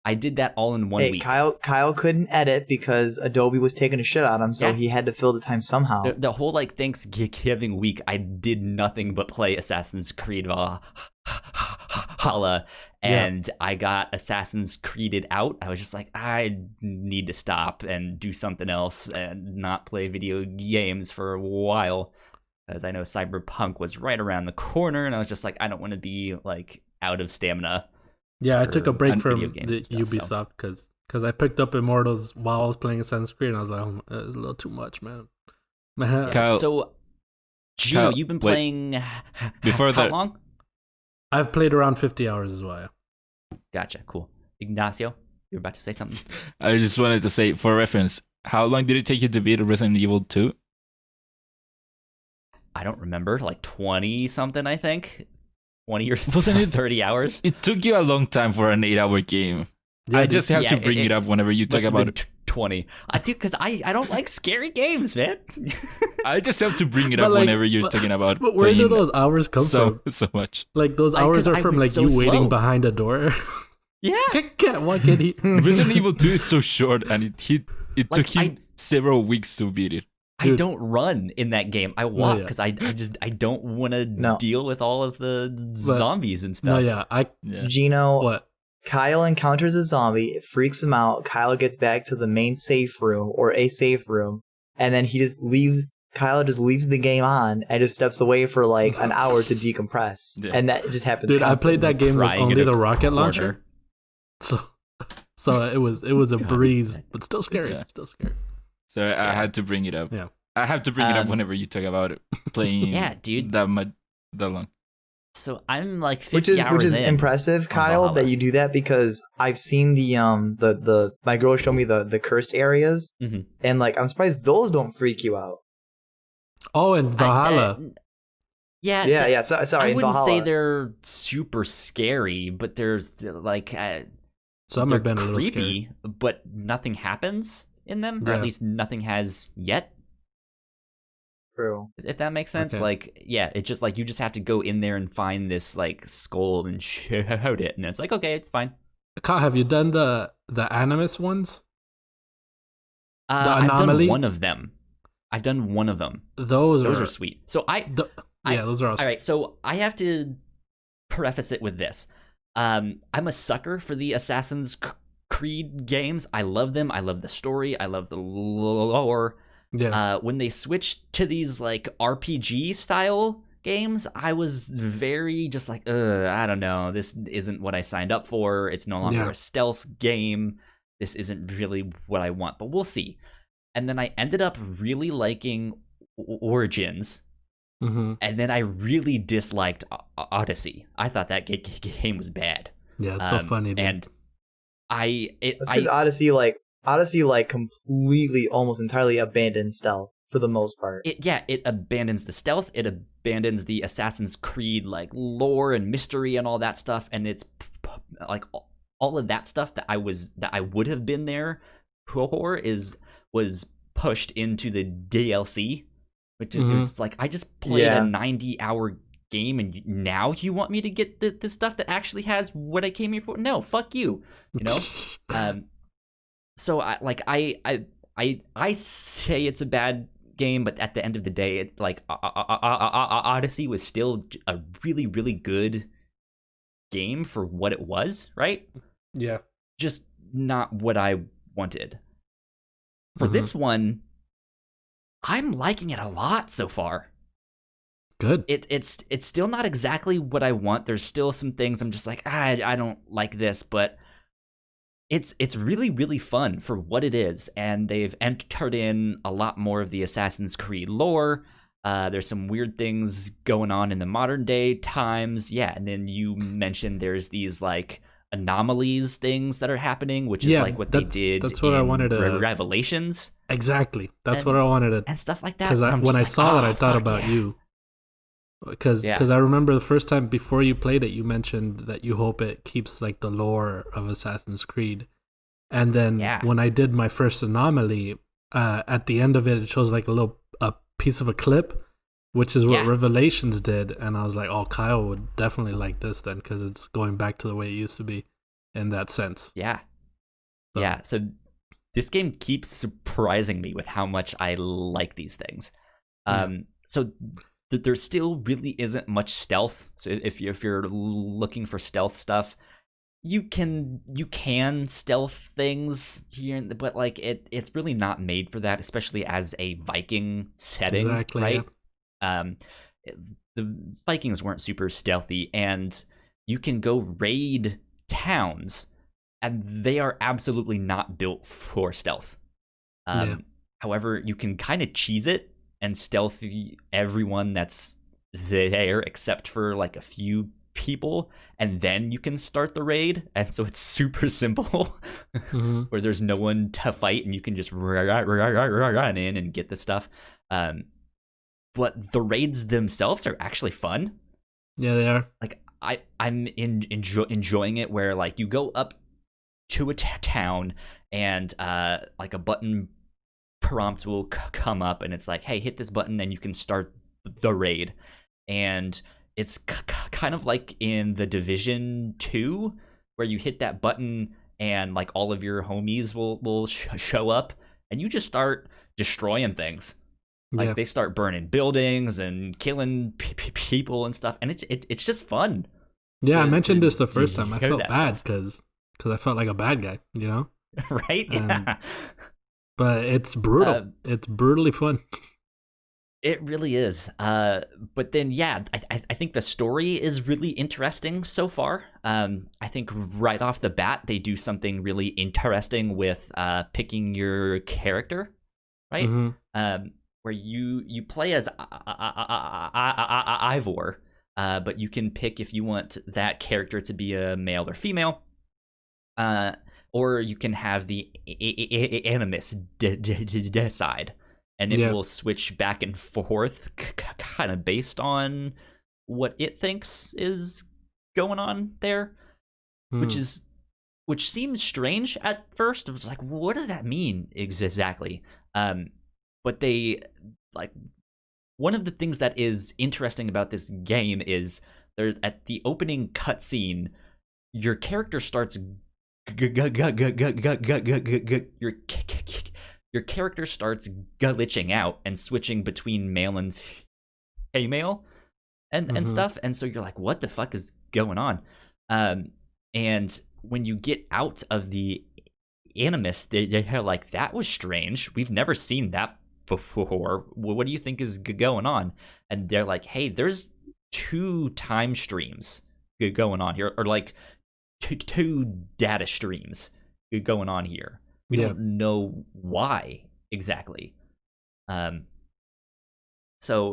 I did that all in 1 Hey, week. Kyle couldn't edit because Adobe was taking a shit out of him, so Yeah. he had to fill the time somehow. The whole Thanksgiving week, I did nothing but play Assassin's Creed Valhalla, and I got Assassin's Creeded out. I was just like, I need to stop and do something else and not play video games for a while, because I know Cyberpunk was right around the corner, and I was just like, I don't want to be like out of stamina. Yeah, I took a break on from video games the and stuff, so. Ubisoft because I picked up Immortals while I was playing Assassin's Creed, and I was like, oh, it's a little too much, man. Yeah. Kyle- So, Gino, Kyle, you've been wait. playing Before how that- long? I've played around 50 hours as well. Gotcha. Cool. Ignacio, you were about to say something? I just wanted to say, for reference, how long did it take you to beat Resident Evil 2? I don't remember. Like 20 something, I think. 20 or Wasn't it- 30 hours. It took you a long time for an 8-hour game. Yeah, I just have to yeah, bring it up whenever you talk Must have about been it. 20. I do, because I don't like scary games, man. I just have to bring it But up like- whenever you're but- talking about But where do playing those hours come from? so much. Like those Like, hours 'cause are I from went like so you slow. waiting behind a door. Yeah. Can't walk in here. Resident Evil 2 is so short, and it Like, took him several weeks to beat it. I Dude. don't run in that game. I walk yeah. because I don't want to No. deal with all of the zombies and stuff. No, yeah, Yeah. Gino, what? Kyle encounters a zombie, it freaks him out. Kyle gets back to the main safe room or a safe room, and then he just leaves. Kyle just leaves the game on and just steps away for like an hour to decompress, Yeah. and that just happens. Dude, I played that game with Crying in only a the rocket corner. launcher, so it was a breeze, but still scary. Yeah. Still scary. So I had to bring it up. Yeah. I have to bring it up Um, whenever you talk about it. Playing Yeah, dude. that long. So I'm like 50 Which is hours in impressive, on Kyle, Valhalla. that you do that, because I've seen the my girl showed me the cursed areas, Mhm. and like I'm surprised those don't freak you out. Oh, and Valhalla. Yeah. Yeah. Sorry, I in wouldn't say Valhalla. they're super scary, but they're like Some they're have been a little scary. creepy, but nothing happens in them, or Yeah. at least nothing has yet. True. If that makes sense. Okay. Like, yeah, it's just like you just have to go in there and find this like skull and shoot it, and it's like, okay, it's fine. Kyle, have you done the Animus ones? I've anomaly? done one of them. Those Those are sweet. So those are awesome. All right, so I have to preface it with this. I'm a sucker for the Assassin's Creed games. I love them. I love the story. I love the lore. Yeah. When they switched to these like RPG style games, I was very just like, I don't know. This isn't what I signed up for. It's no longer Yeah. a stealth game. This isn't really what I want, but we'll see. And then I ended up really liking Origins. Mm-hmm. And then I really disliked Odyssey. I thought that game was bad. Yeah, it's so funny, dude. And That's because Odyssey like completely, almost entirely abandoned stealth for the most part. it abandons the stealth. It abandons the Assassin's Creed like lore and mystery and all that stuff. And it's like all of that stuff that I would have been there for was pushed into the DLC, which is like I just played a 90-hour game, and now you want me to get the stuff that actually has what I came here for? No, fuck you. You know. So I say it's a bad game, but at the end of the day, it, like Odyssey was still a really, really good game for what it was, right? Yeah. Just not what I wanted. For Mhm. this one, I'm liking it a lot so far. Good. It's still not exactly what I want. There's still some things I'm just like, I don't like this, but it's really, really fun for what it is, and they've entered in a lot more of the Assassin's Creed lore. There's some weird things going on in the modern day times. Yeah, and then you mentioned there's these like anomalies things that are happening, which is Yeah, like what they that's- did that's what I in wanted to- Revelations Exactly. That's And- what I wanted to. and stuff like that. Because And I'm when just I like, saw that, "Oh, I thought fuck about yeah." you. Because Yeah. I remember the first time before you played it, you mentioned that you hope it keeps like the lore of Assassin's Creed. And then Yeah. when I did my first anomaly, at the end of it, it shows like a piece of a clip, which is what Yeah. Revelations did. And I was like, oh, Kyle would definitely like this then, because it's going back to the way it used to be in that sense. Yeah. So- Yeah, so this game keeps surprising me with how much I like these things. So there still really isn't much stealth. So if you're looking for stealth stuff, you can stealth things here, but like it's really not made for that, especially as a Viking setting, Exactly, right? The Vikings weren't super stealthy, and you can go raid towns, and they are absolutely not built for stealth. However, you can kind of cheese it and stealth everyone that's there except for like a few people, and then you can start the raid. And so it's super simple, where there's no one to fight, and you can just run in and get the stuff. But the raids themselves are actually fun. Yeah, they are. Like I'm enjoying it, where like you go up to a town, and like a button prompt will come up, and it's like, hey, hit this button and you can start the raid. And it's kind of like in the Division 2, where you hit that button and like all of your homies will show up, and you just start destroying things. Like they start burning buildings and killing people and stuff, and it's just fun. Yeah, I mentioned this the first time. I felt bad because I felt like a bad guy, you know? Right? Yeah. But it's brutal. It's brutally fun. It really is. But then, yeah, I think the story is really interesting so far. I think right off the bat, they do something really interesting with picking your character, right? Where you play as Ivor, but you can pick if you want that character to be a male or female. Or you can have the animus decide, and it will switch back and forth, kind of based on what it thinks is going on there, which seems strange at first. It was like, what does that mean exactly? But they like, one of the things that is interesting about this game is there at the opening cutscene, your character starts. Your character starts glitching out and switching between male and female and stuff, and so you're like, what the fuck is going on? And when you get out of the animus, they're like, that was strange, we've never seen that before, what do you think is going on? And they're like, hey, there's 2 time streams going on here, or like two data streams going on here. We don't know why exactly. So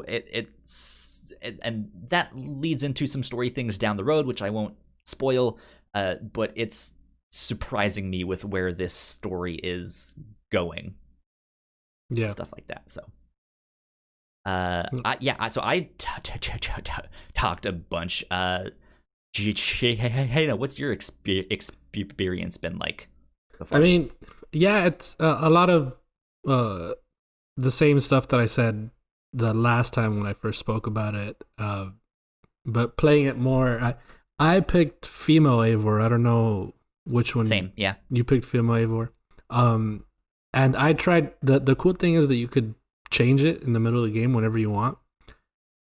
and that leads into some story things down the road, which I won't spoil. But it's surprising me with where this story is going. Yeah, stuff like that. So. So I talked a bunch. Hey, what's your experience been like before? I mean, yeah, it's a lot of the same stuff that I said the last time when I first spoke about it, but playing it more. I picked female Eivor. I don't know which one. Same, yeah. You picked female Eivor. And I tried, the cool thing is that you could change it in the middle of the game whenever you want.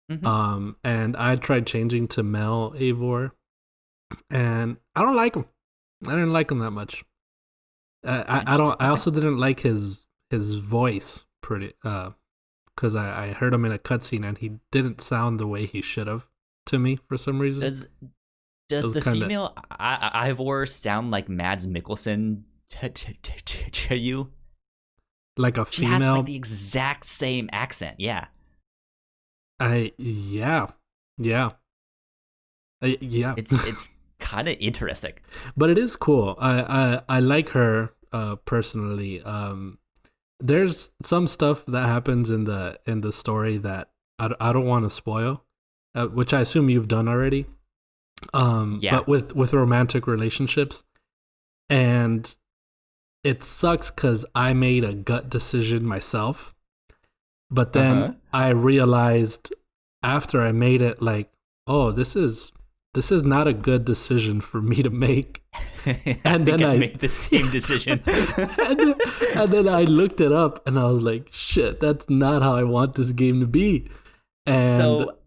And I tried changing to male Eivor, and I don't like him. I didn't like him that much. I also didn't like his voice pretty, because I heard him in a cutscene and he didn't sound the way he should have to me for some reason. Does the female Ivor sound like Mads Mikkelsen to you? Like a female? She has like the exact same accent, yeah. Yeah. It's kind of interesting, but it is cool. I like her personally. There's some stuff that happens in the story that I don't want to spoil, which I assume you've done already. But with romantic relationships, and it sucks because I made a gut decision myself. But then I realized after I made it, like, oh, this is not a good decision for me to make. And then I made the same decision. and then I looked it up, and I was like, shit, that's not how I want this game to be. And so,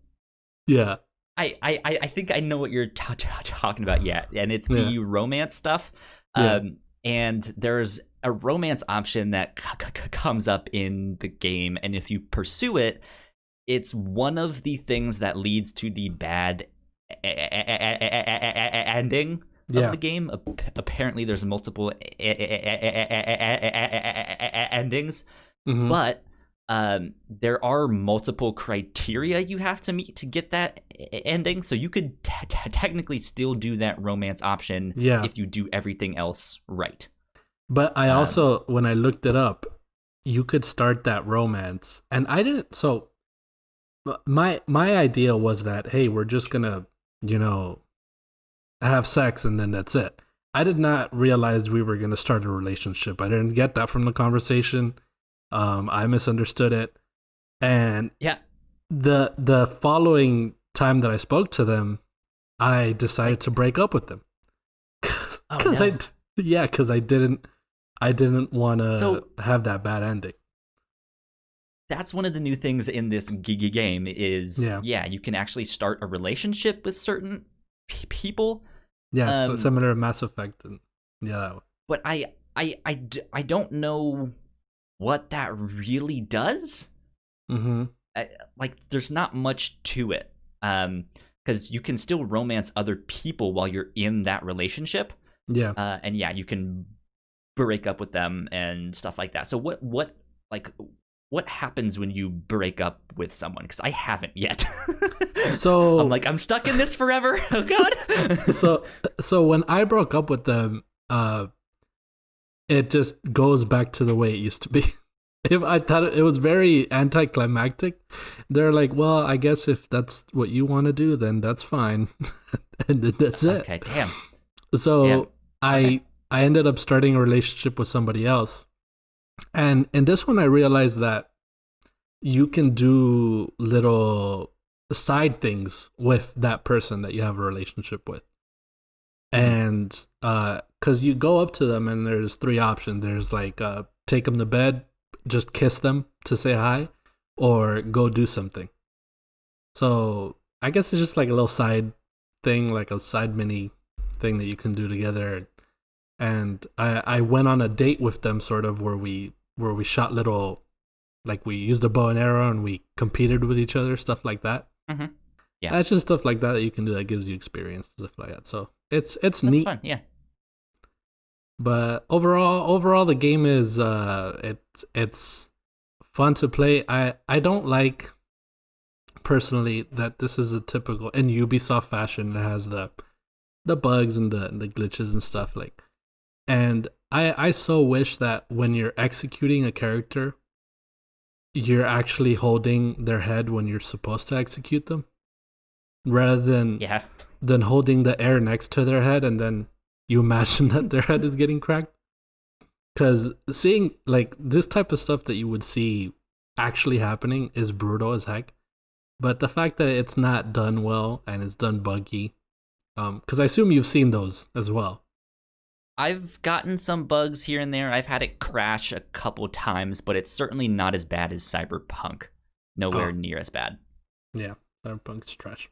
yeah, I think I know what you're talking about. Yeah, and it's the romance stuff. And there's a romance option that comes up in the game, and if you pursue it, it's one of the things that leads to the bad ending of the game. Apparently, there's multiple endings, but there are multiple criteria you have to meet to get that ending. So you could technically still do that romance option if you do everything else right. But I also, when I looked it up, you could start that romance, and I didn't. So my idea was that, hey, we're just gonna, have sex and then that's it. I did not realize we were gonna start a relationship. I didn't get that from the conversation. I misunderstood it, and the following time that I spoke to them, I decided to break up with them because I didn't want to have that bad ending. That's one of the new things in this game is, you can actually start a relationship with certain people. Yeah, similar to Mass Effect. And, that one. But I don't know what that really does. There's not much to it. Because you can still romance other people while you're in that relationship. Yeah. And you can break up with them and stuff like that. So what happens when you break up with someone? Because I haven't yet. So I'm stuck in this forever. Oh God. So when I broke up with them, it just goes back to the way it used to be. I thought it was very anticlimactic. They're like, well, I guess if that's what you want to do, then that's fine. And then that's it. Okay, damn. So I ended up starting a relationship with somebody else. And in this one, I realized that you can do little side things with that person that you have a relationship with. And because you go up to them and there's 3 options. There's take them to bed, just kiss them to say hi, or go do something. So I guess it's just like a little side thing, like a side mini thing that you can do together. And I went on a date with them, sort of, where we shot little, we used a bow and arrow and we competed with each other, stuff like that. Mm-hmm. Yeah, that's just stuff like that you can do that gives you experience, stuff like that. So it's neat. Fun, yeah. But overall, the game is it's fun to play. I don't like personally that this is a typical in Ubisoft fashion. It has the bugs and the glitches and stuff like. And I so wish that when you're executing a character, you're actually holding their head when you're supposed to execute them, rather than holding the air next to their head and then you imagine that their head is getting cracked. Because seeing this type of stuff that you would see actually happening is brutal as heck. But the fact that it's not done well and it's done buggy, because I assume you've seen those as well. I've gotten some bugs here and there. I've had it crash a couple times, but it's certainly not as bad as Cyberpunk. Nowhere near as bad. Yeah, Cyberpunk's trash.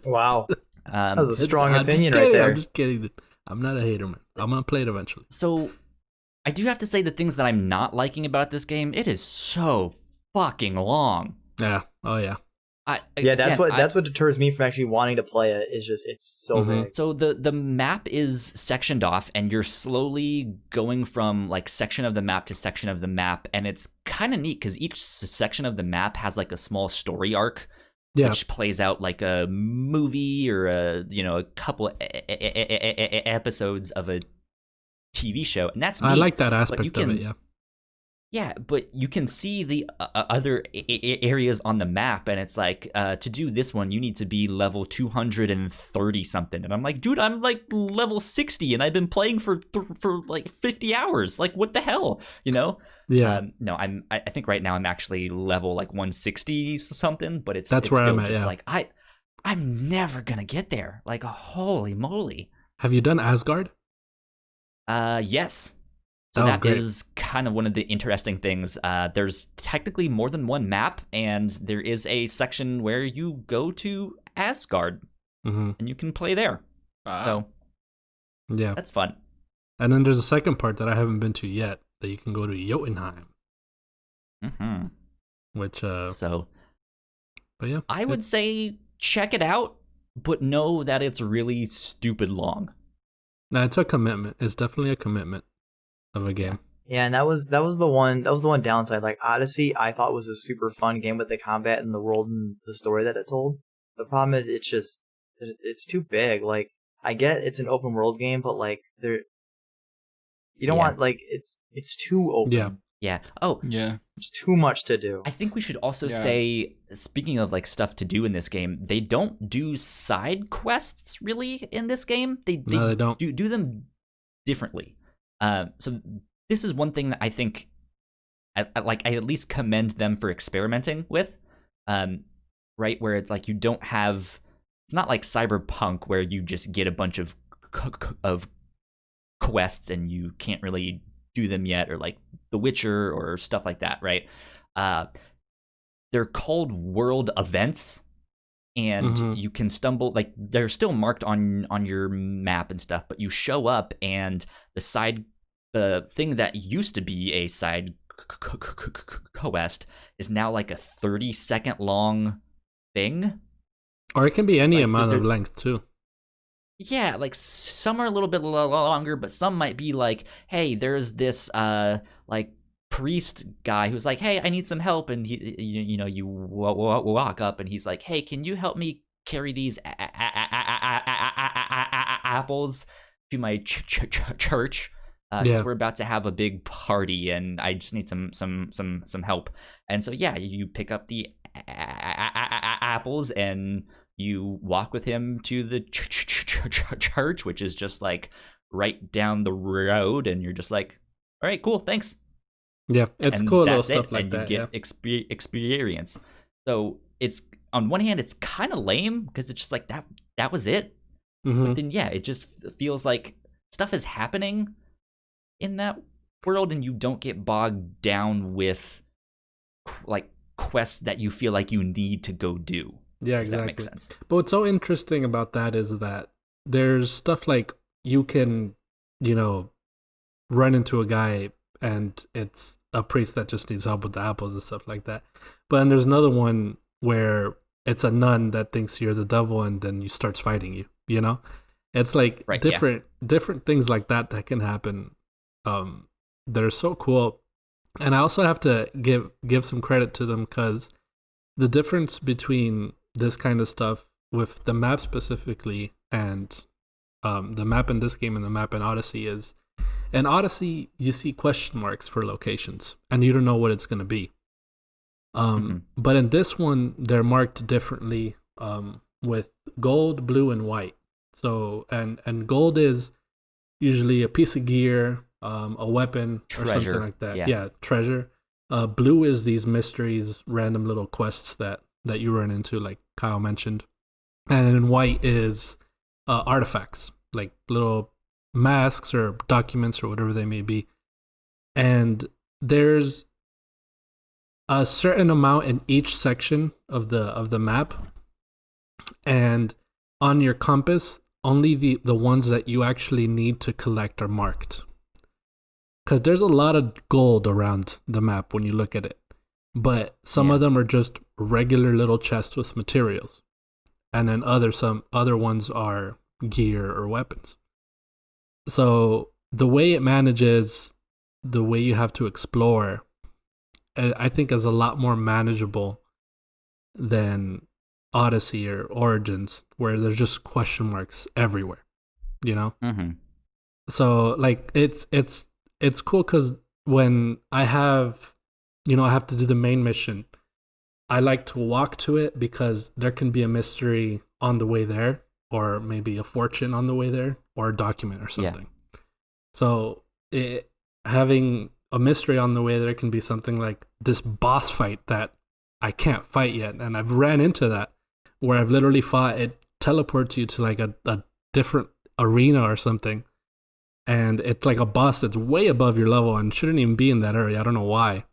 Wow. That was a strong opinion right there. I'm just kidding. I'm not a hater, man. I'm going to play it eventually. So, I do have to say the things that I'm not liking about this game, it is so fucking long. Yeah. Oh, yeah. That's what deters me from actually wanting to play it. Is just it's so big. So the map is sectioned off, and you're slowly going from section of the map to section of the map, and it's kind of neat because each section of the map has a small story arc, which plays out like a movie or a couple episodes of a TV show, and that's neat. I like that aspect of it. Yeah. Yeah, but you can see the other areas on the map, and it's to do this one, you need to be level 230 something. And I'm like, dude, I'm level 60, and I've been playing for 50 hours. What the hell, Yeah. No, I think right now I'm actually level 160 something, but it's where still I'm at, just I'm never gonna get there. Holy moly. Have you done Asgard? Yes. So that is kind of one of the interesting things. There's technically more than one map, and there is a section where you go to Asgard, and you can play there. So, yeah, that's fun. And then there's a second part that I haven't been to yet that you can go to Jotunheim. Mm-hmm. Which, but yeah, I would say check it out, but know that it's really stupid long. No, it's a commitment. It's definitely a commitment of a game. Yeah, and that was the one downside. Like Odyssey, I thought was a super fun game with the combat and the world and the story that it told. The problem is it's too big. Like I get it's an open world game, but like you don't want like it's too open. Yeah. Yeah. Oh, Yeah. It's too much to do. I think we should also say, speaking of like stuff to do in this game, they don't do side quests really in this game. They don't do them differently. So this is one thing that I think, I at least commend them for experimenting with, right? Where it's like you don't have, it's not like Cyberpunk where you just get a bunch of quests and you can't really do them yet, or like The Witcher or stuff like that, right? They're called world events, and you can stumble, like they're still marked on your map and stuff, but you show up and the thing that used to be a side quest is now like a 30-second long thing, or it can be any like, amount of length too. Yeah, like some are a little bit longer, but some might be like, hey, there's this like priest guy who's like, hey, I need some help, and you walk up and he's like, hey, can you help me carry these apples to my church? Because we're about to have a big party and I just need some help. And so you pick up the apples and you walk with him to the church, which is just like right down the road, and you're just like, all right, cool, thanks. Yeah, it's and cool little that's stuff it, like and that. You get experience. So it's, on one hand, it's kind of lame because it's just like that was it. But then it just feels like stuff is happening in that world, and you don't get bogged down with like quests that you feel like you need to go do. Yeah, Does exactly. that make sense? But what's so interesting about that is that there's stuff like you can, run into a guy and it's a priest that just needs help with the apples and stuff like that. But then there's another one where it's a nun that thinks you're the devil and then you starts fighting you, It's like different things like that can happen. That are so cool. And I also have to give some credit to them, because the difference between this kind of stuff with the map specifically and the map in this game and the map in Odyssey is, in Odyssey you see question marks for locations and you don't know what it's going to be. But in this one they're marked differently, with gold, blue, and white. So and gold is usually a piece of gear, a weapon, treasure, or something like that. Yeah, treasure. Blue is these mysteries, random little quests that you run into, like Kyle mentioned. And then white is artifacts, like little masks or documents or whatever they may be. And there's a certain amount in each section of the map. And on your compass, only the ones that you actually need to collect are marked. Because there's a lot of gold around the map when you look at it. But some of them are just regular little chests with materials. And then some other ones are gear or weapons. So the way it manages, the way you have to explore, I think is a lot more manageable than Odyssey or Origins, where there's just question marks everywhere, So like it's cool, because when I have to do the main mission, I like to walk to it because there can be a mystery on the way there, or maybe a fortune on the way there, or a document or something. So having a mystery on the way there can be something like this boss fight that I can't fight yet, and I've ran into that where I've literally fought it, teleports you to like a different arena or something, and it's like a boss that's way above your level and shouldn't even be in that area. I don't know why,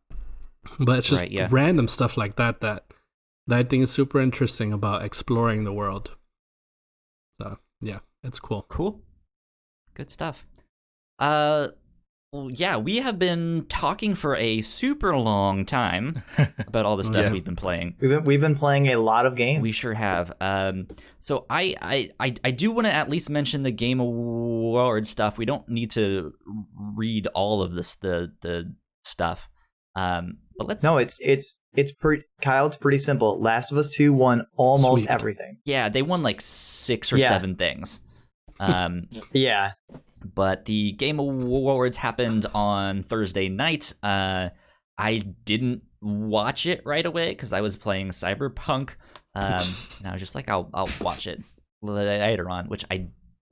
but it's just random stuff like that I think is super interesting about exploring the world. So yeah, it's cool. Cool. Good stuff. Well, yeah, we have been talking for a super long time about all the stuff Yeah. we've been playing. We've been playing a lot of games. We sure have. So I do want to at least mention the Game Awards stuff. We don't need to read all of this the stuff. But let's. No, it's pretty, Kyle. It's pretty simple. Last of Us 2 won almost Sweet. everything. Yeah, they won like 6 or Yeah. 7 things. Yeah. But the Game Awards happened on Thursday night. I didn't watch it right away because I was playing Cyberpunk. And I was just like, I'll watch it later on, which I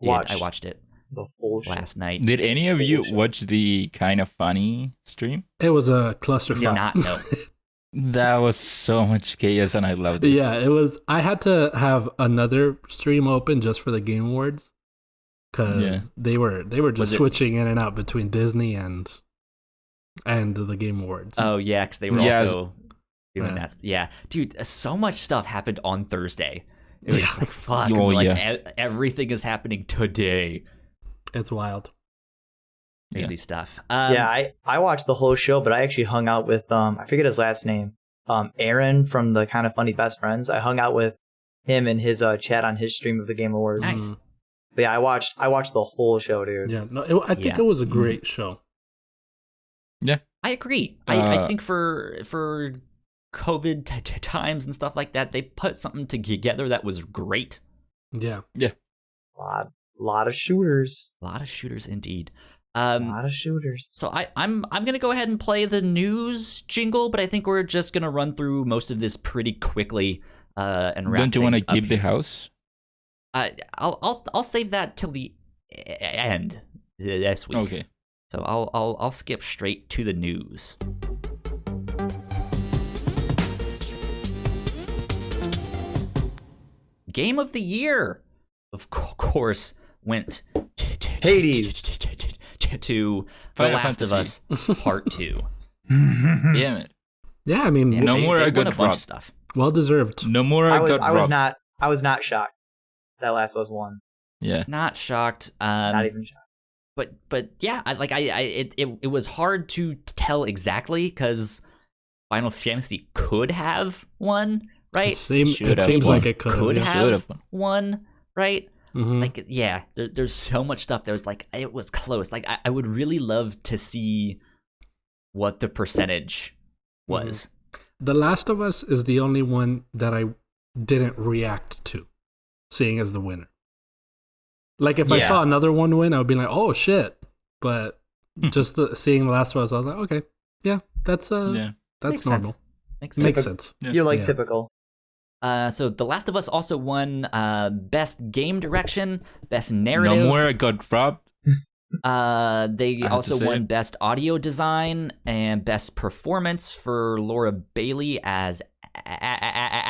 did. I watched it The whole shit. last night. Did any of you Bullshit. watch the Kind of Funny stream? It was a clusterfuck. Did not know. That was so much chaos, and I loved it. Yeah, it was. I had to have another stream open just for the Game Awards because Yeah. they were Was just it- switching in and out between Disney and the Game Awards. Oh yeah, because they were Yes. also doing Yeah. that. Yeah, dude, so much stuff happened on Thursday. It was just like fuck. Oh, like yeah. Everything is happening today. It's wild. Crazy stuff. Yeah, I watched the whole show, but I actually hung out with I forget his last name. Aaron from the Kind of Funny Best Friends. I hung out with him and his chat on his stream of the Game Awards. Nice. Mhm. But yeah, I watched the whole show, dude. Yeah, no, I think Yeah. it was a great show. I agree. I Uh, think for COVID times and stuff like that, they put something together that was great. Yeah, Lot of shooters. A lot of shooters indeed. A lot of shooters. So I'm gonna go ahead and play the news jingle, but I think we're just gonna run through most of this pretty quickly and wrap. Don't you want to things up keep the here. house? I'll save that till the end this week. Okay. So I'll skip straight to the news. Game of the year, of course, went Hades. to The Final Last of Us Fantasy. Part 2. Damn it. yeah. I mean, Yeah, No more they I got won a bunch dropped. of stuff. well deserved. No more I got I was dropped. not shocked that Last of Us won. Yeah. Not shocked. Not even shocked. But yeah, it was hard to tell exactly because Final Fantasy could have won, right? It seems Should've like won. it could Could have. have Should've won. won, right? Mhm. Like, yeah, there's so much stuff that was like, it was close. Like, I would really love to see what the percentage was. The Last of Us is the only one that I didn't react to, seeing as the winner. Like if I Yeah. saw another one win, I would be like, "Oh shit!" But just seeing The Last of Us, I was like, "Okay, yeah, that's Yeah. that's Makes normal, sense. Makes sense. makes sense." Yeah. You're like Yeah. typical. So The Last of Us also won Best Game Direction, Best Narrative. No more I got dropped. They had to also say won it. Best Audio Design and Best Performance for Laura Bailey as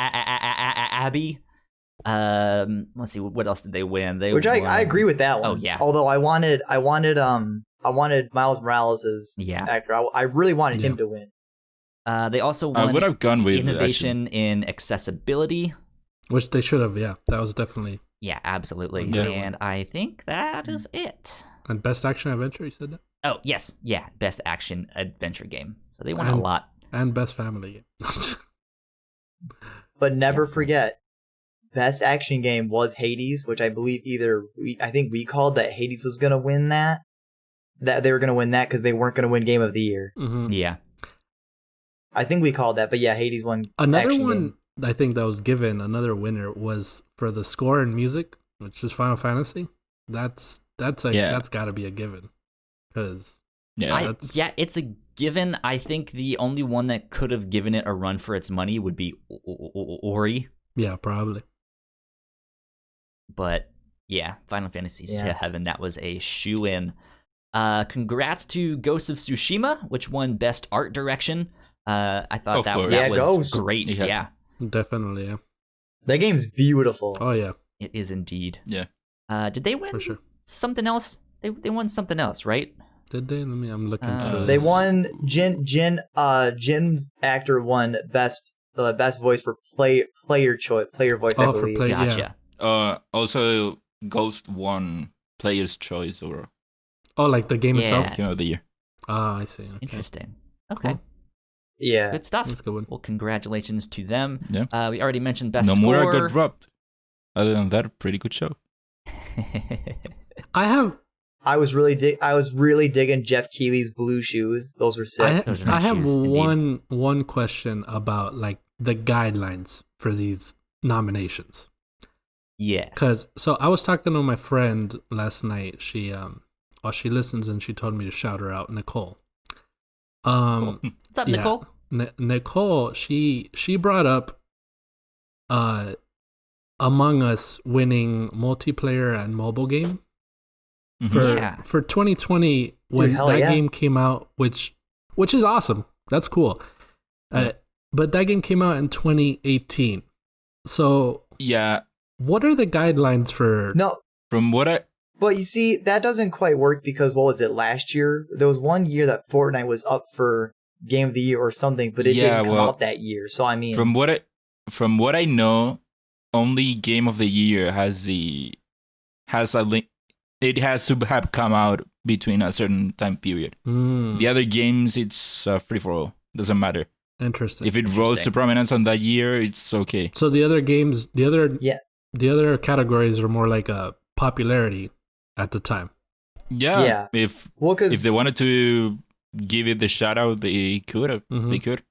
Abby. Let's see, what else did they win? They Which won... I agree with that one. Oh, yeah. Although I wanted Miles Morales as Yeah. actor. I really wanted him Yeah. to win. They also I won would have gone with Innovation in Accessibility. Which they should have. Yeah, that was definitely. Yeah, absolutely. Yeah. And I think that is it. And Best Action Adventure, you said that, Oh, yes. Yeah, Best Action Adventure Game. So they won a And- lot. and Best Family Game. But never forget, best action game was Hades, which I believe I think we called that Hades was gonna win that. That they were gonna win that because they weren't gonna win Game of the Year. Mhm. Yeah. I think we called that, but yeah, Hades won. Another action one game. I think that was given another winner was for the score and music, which is Final Fantasy. That's got to be a given, because Yeah. Yeah, it's a given. I think the only one that could have given it a run for its money would be Ori. yeah, probably. But yeah, Final Fantasy Yeah. VII, that was a shoe-in. Congrats to Ghost of Tsushima, which won Best Art Direction. I thought Of that course. Yeah, was Ghost. great. You have Yeah, Definitely, yeah. That game's beautiful. Oh yeah, it is indeed. Yeah. Did they win for sure. something else? They won something else, right? Did they? I'm looking Uh, through They this. won. Jin's actor won best voice for player voice. I Oh, for believe. play- yeah. Gotcha. Also, Ghost won Player's Choice or Oh, like the game Yeah. itself. Game of the Year. Ah, I see. Okay. Interesting. Okay. Cool. Yeah. Good stuff. That's a good one. Well, congratulations to them. Yeah. We already mentioned best Nomura score. got dropped. Other than that, pretty good show. I was really digging Jeff Keighley's blue shoes. Those were sick. Those are I nice have shoes, indeed. one question about like the guidelines for these nominations. Yes. Because so I was talking to my friend last night. She she listens and she told me to shout her out, Nicole. What's up, yeah, Nicole? Nicole, she brought up Among Us winning multiplayer and mobile game for 2020 when Dude, game came out, which is awesome. That's cool. But that game came out in 2018. So Yeah. what are the guidelines for? No, From what I but you see, that doesn't quite work because what was it last year? There was one year that Fortnite was up for Game of the Year or something, but it didn't come out that year. So I mean, from what I know, only Game of the Year has a link. It has to have come out between a certain time period. The other games, it's free for all. Doesn't matter. Interesting. If it rose to prominence on that year, it's okay. So the other games, the other categories are more like a popularity at the time. Yeah. If they wanted to give it the shout out, they could have. Mm-hmm. They could.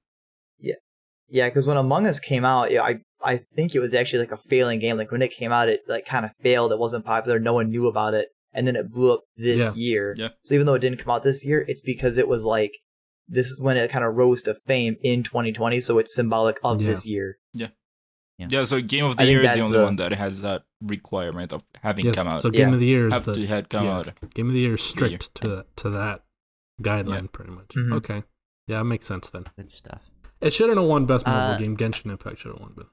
Yeah, because when Among Us came out, I think it was actually like a failing game. Like when it came out, it like kind of failed. It wasn't popular. No one knew about it, and then it blew up this year. Yeah. So even though it didn't come out this year, it's because it was like this is when it kind of rose to fame in 2020. So it's symbolic of this year. Yeah, so Game of the Year is the only one that has that requirement of having come out. So Game of the Year is have to have come out. Game of the Year is strict to that guideline, pretty much. Mm-hmm. Okay, yeah, that makes sense then. Good stuff. It shouldn't have won Best Mobile Game. Genshin Impact should have won. But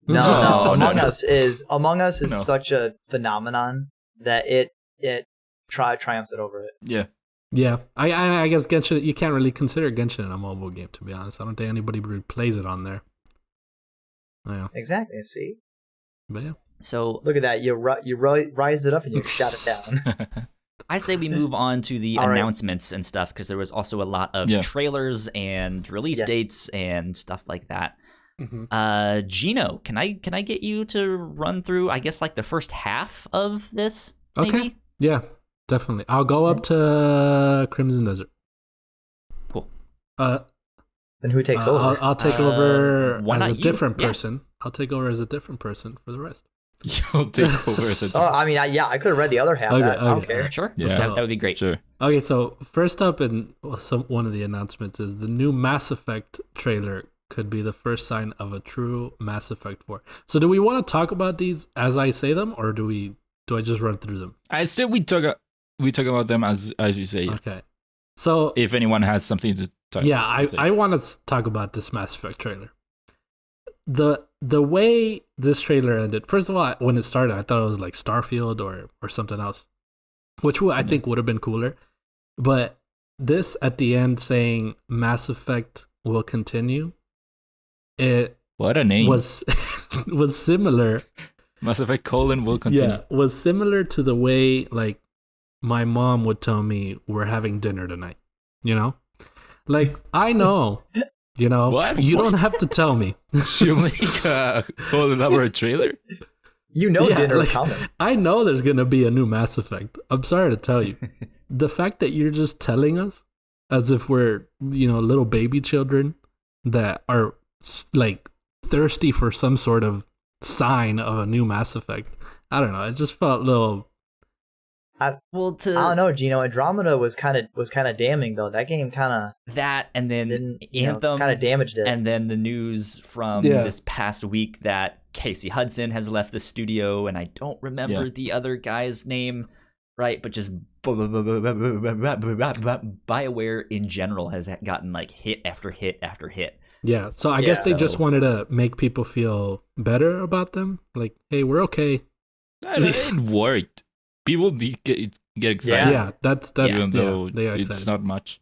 No, Among Us is such a phenomenon that it triumphs it over it. Yeah. Yeah, I guess Genshin. You can't really consider Genshin a mobile game, to be honest. I don't think anybody really plays it on there. Yeah. Exactly. See. But yeah. So look at that. You rise it up and you shut it down. I say we move on to the announcements and stuff because there was also a lot of trailers and release dates and stuff like that. Mm-hmm. Gino, can I get you to run through, I guess, like the first half of this? Maybe? Okay. Yeah, definitely. I'll go up to Crimson Desert. Cool. Then who takes over? I'll take over as a different Yeah. person. I'll take over as a different person for the rest. You'll take over as a I mean, I could have read the other half. Okay, I don't care. Sure. Yeah. That would be great. Sure. Okay, so first up in one of the announcements is the new Mass Effect trailer could be the first sign of a true Mass Effect 4. So do we want to talk about these as I say them, or do I just run through them? I said we talk about them as you say. Okay. So if anyone has something to talk I want to talk about this Mass Effect trailer. The way this trailer ended, first of all, when it started, I thought it was like Starfield or something else, which I think would have been cooler. But this at the end saying Mass Effect will continue, what a name was similar. Mass Effect : will continue. Yeah, was similar to the way like my mom would tell me we're having dinner tonight. You know, like I know. You know, what? You don't have to tell me. She'll make a whole elaborate trailer. You know dinner's coming. I know there's going to be a new Mass Effect. I'm sorry to tell you. The fact that you're just telling us as if we're, little baby children that are like thirsty for some sort of sign of a new Mass Effect. I don't know. It just felt a little... I don't know, Gino. Andromeda was kind of damning though. That game kind of that, and then Anthem kind of damaged it. And then the news from this past week that Casey Hudson has left the studio, and I don't remember the other guy's name, right? But just BioWare in general has gotten like hit after hit after hit. Yeah, so I guess they just wanted to make people feel better about them. Like, hey, we're okay. It worked. People get excited. Yeah, that's that. Even though they are it's excited. not much.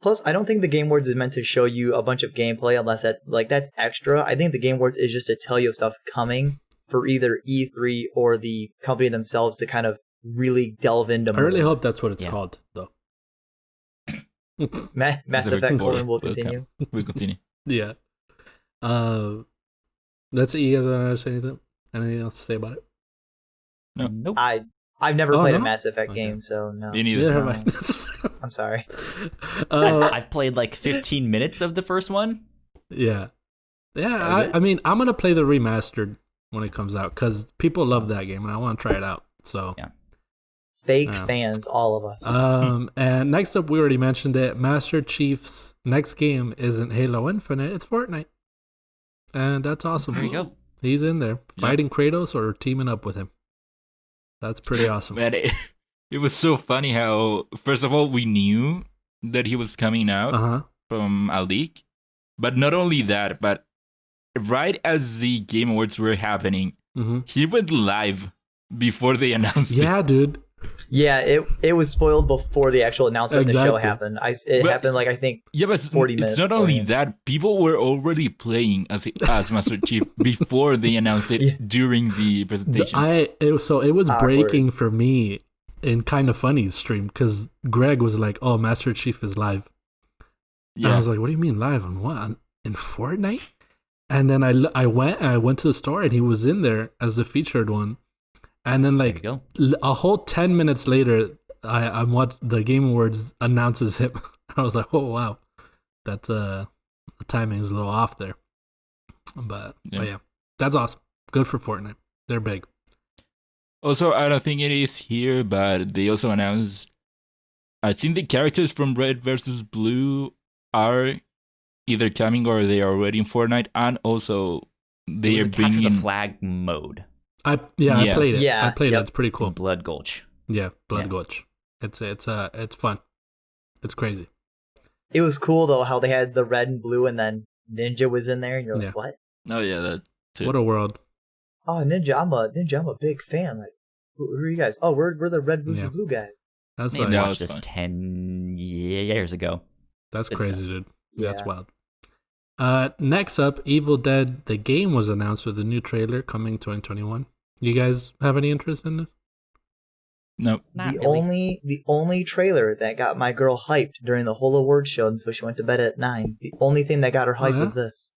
Plus, I don't think the Game Awards is meant to show you a bunch of gameplay unless that's extra. I think the Game Awards is just to tell you stuff coming for either E3 or the company themselves to kind of really delve into. I really hope that's what it's called, though. Mass It's a bit Effect boring. colon will Okay. continue. We continue. Yeah. That's it. You guys want to say anything else to say about it? No. Nope. I've never Oh, played no? a Mass Effect Okay. game, so no. Me neither. Neither No. have I. I'm sorry. I've played like 15 minutes of the first one. Yeah. That was Yeah, it? I mean, I'm going to play the remastered when it comes out because people love that game and I want to try it out. So, Yeah. Fake Yeah. fans, all of us. and next up, we already mentioned it. Master Chief's next game isn't Halo Infinite, it's Fortnite. And that's awesome. There you go. He's in there fighting Kratos or teaming up with him. That's pretty awesome. Man, it was so funny how, first of all, we knew that he was coming out Uh-huh. from a leak. But not only that, but right as the Game Awards were happening, Mm-hmm. he went live before they announced it. Yeah, dude. Yeah, it was spoiled before the actual announcement of the show Exactly. happened. It But- happened like I think Yeah, but 40 it's minutes not only beforehand. that. People were already playing as Master Chief before they announced it Yeah. during the presentation. It was Awkward. breaking for me in Kind of Funny's stream because Greg was like, "Oh, Master Chief is live." And I yeah, was like, "What do you mean live on what? In Fortnite?" And then I went to the store and he was in there as the featured one. And then There like you go. a whole 10 minutes later, I'm what the Game Awards announces him. I was like, "Oh wow, that's the timing is a little off there." But yeah, that's awesome. Good for Fortnite. They're big. Also, I don't think it is here, but they also announced, I think the characters from Red versus Blue are either coming or they are already in Fortnite, and also they It are was a capture bringing. the flag mode I Yeah. played it. Yeah, I played yep. it. It's pretty in cool. Blood Gulch. Yeah, Blood Yeah. Gulch. It's fun. It's crazy. it was cool though how they had the red and blue and then Ninja was in there and you're like, Yeah. what? Oh yeah, that too. What a world. Oh, Ninja, I'm a big fan. Like, who are you guys? Oh, we're the red versus Yeah. blue guy. That's They like, Yeah, watched it's this fun. 10 years ago. that's Good crazy, dude. That's Yeah. wild. Next up, Evil Dead. The game was announced with a new trailer coming 2021. You guys have any interest in this? No, Not the really. only trailer that got my girl hyped during the whole award show until she went to bed at 9. The only thing that got her hyped yeah? was this.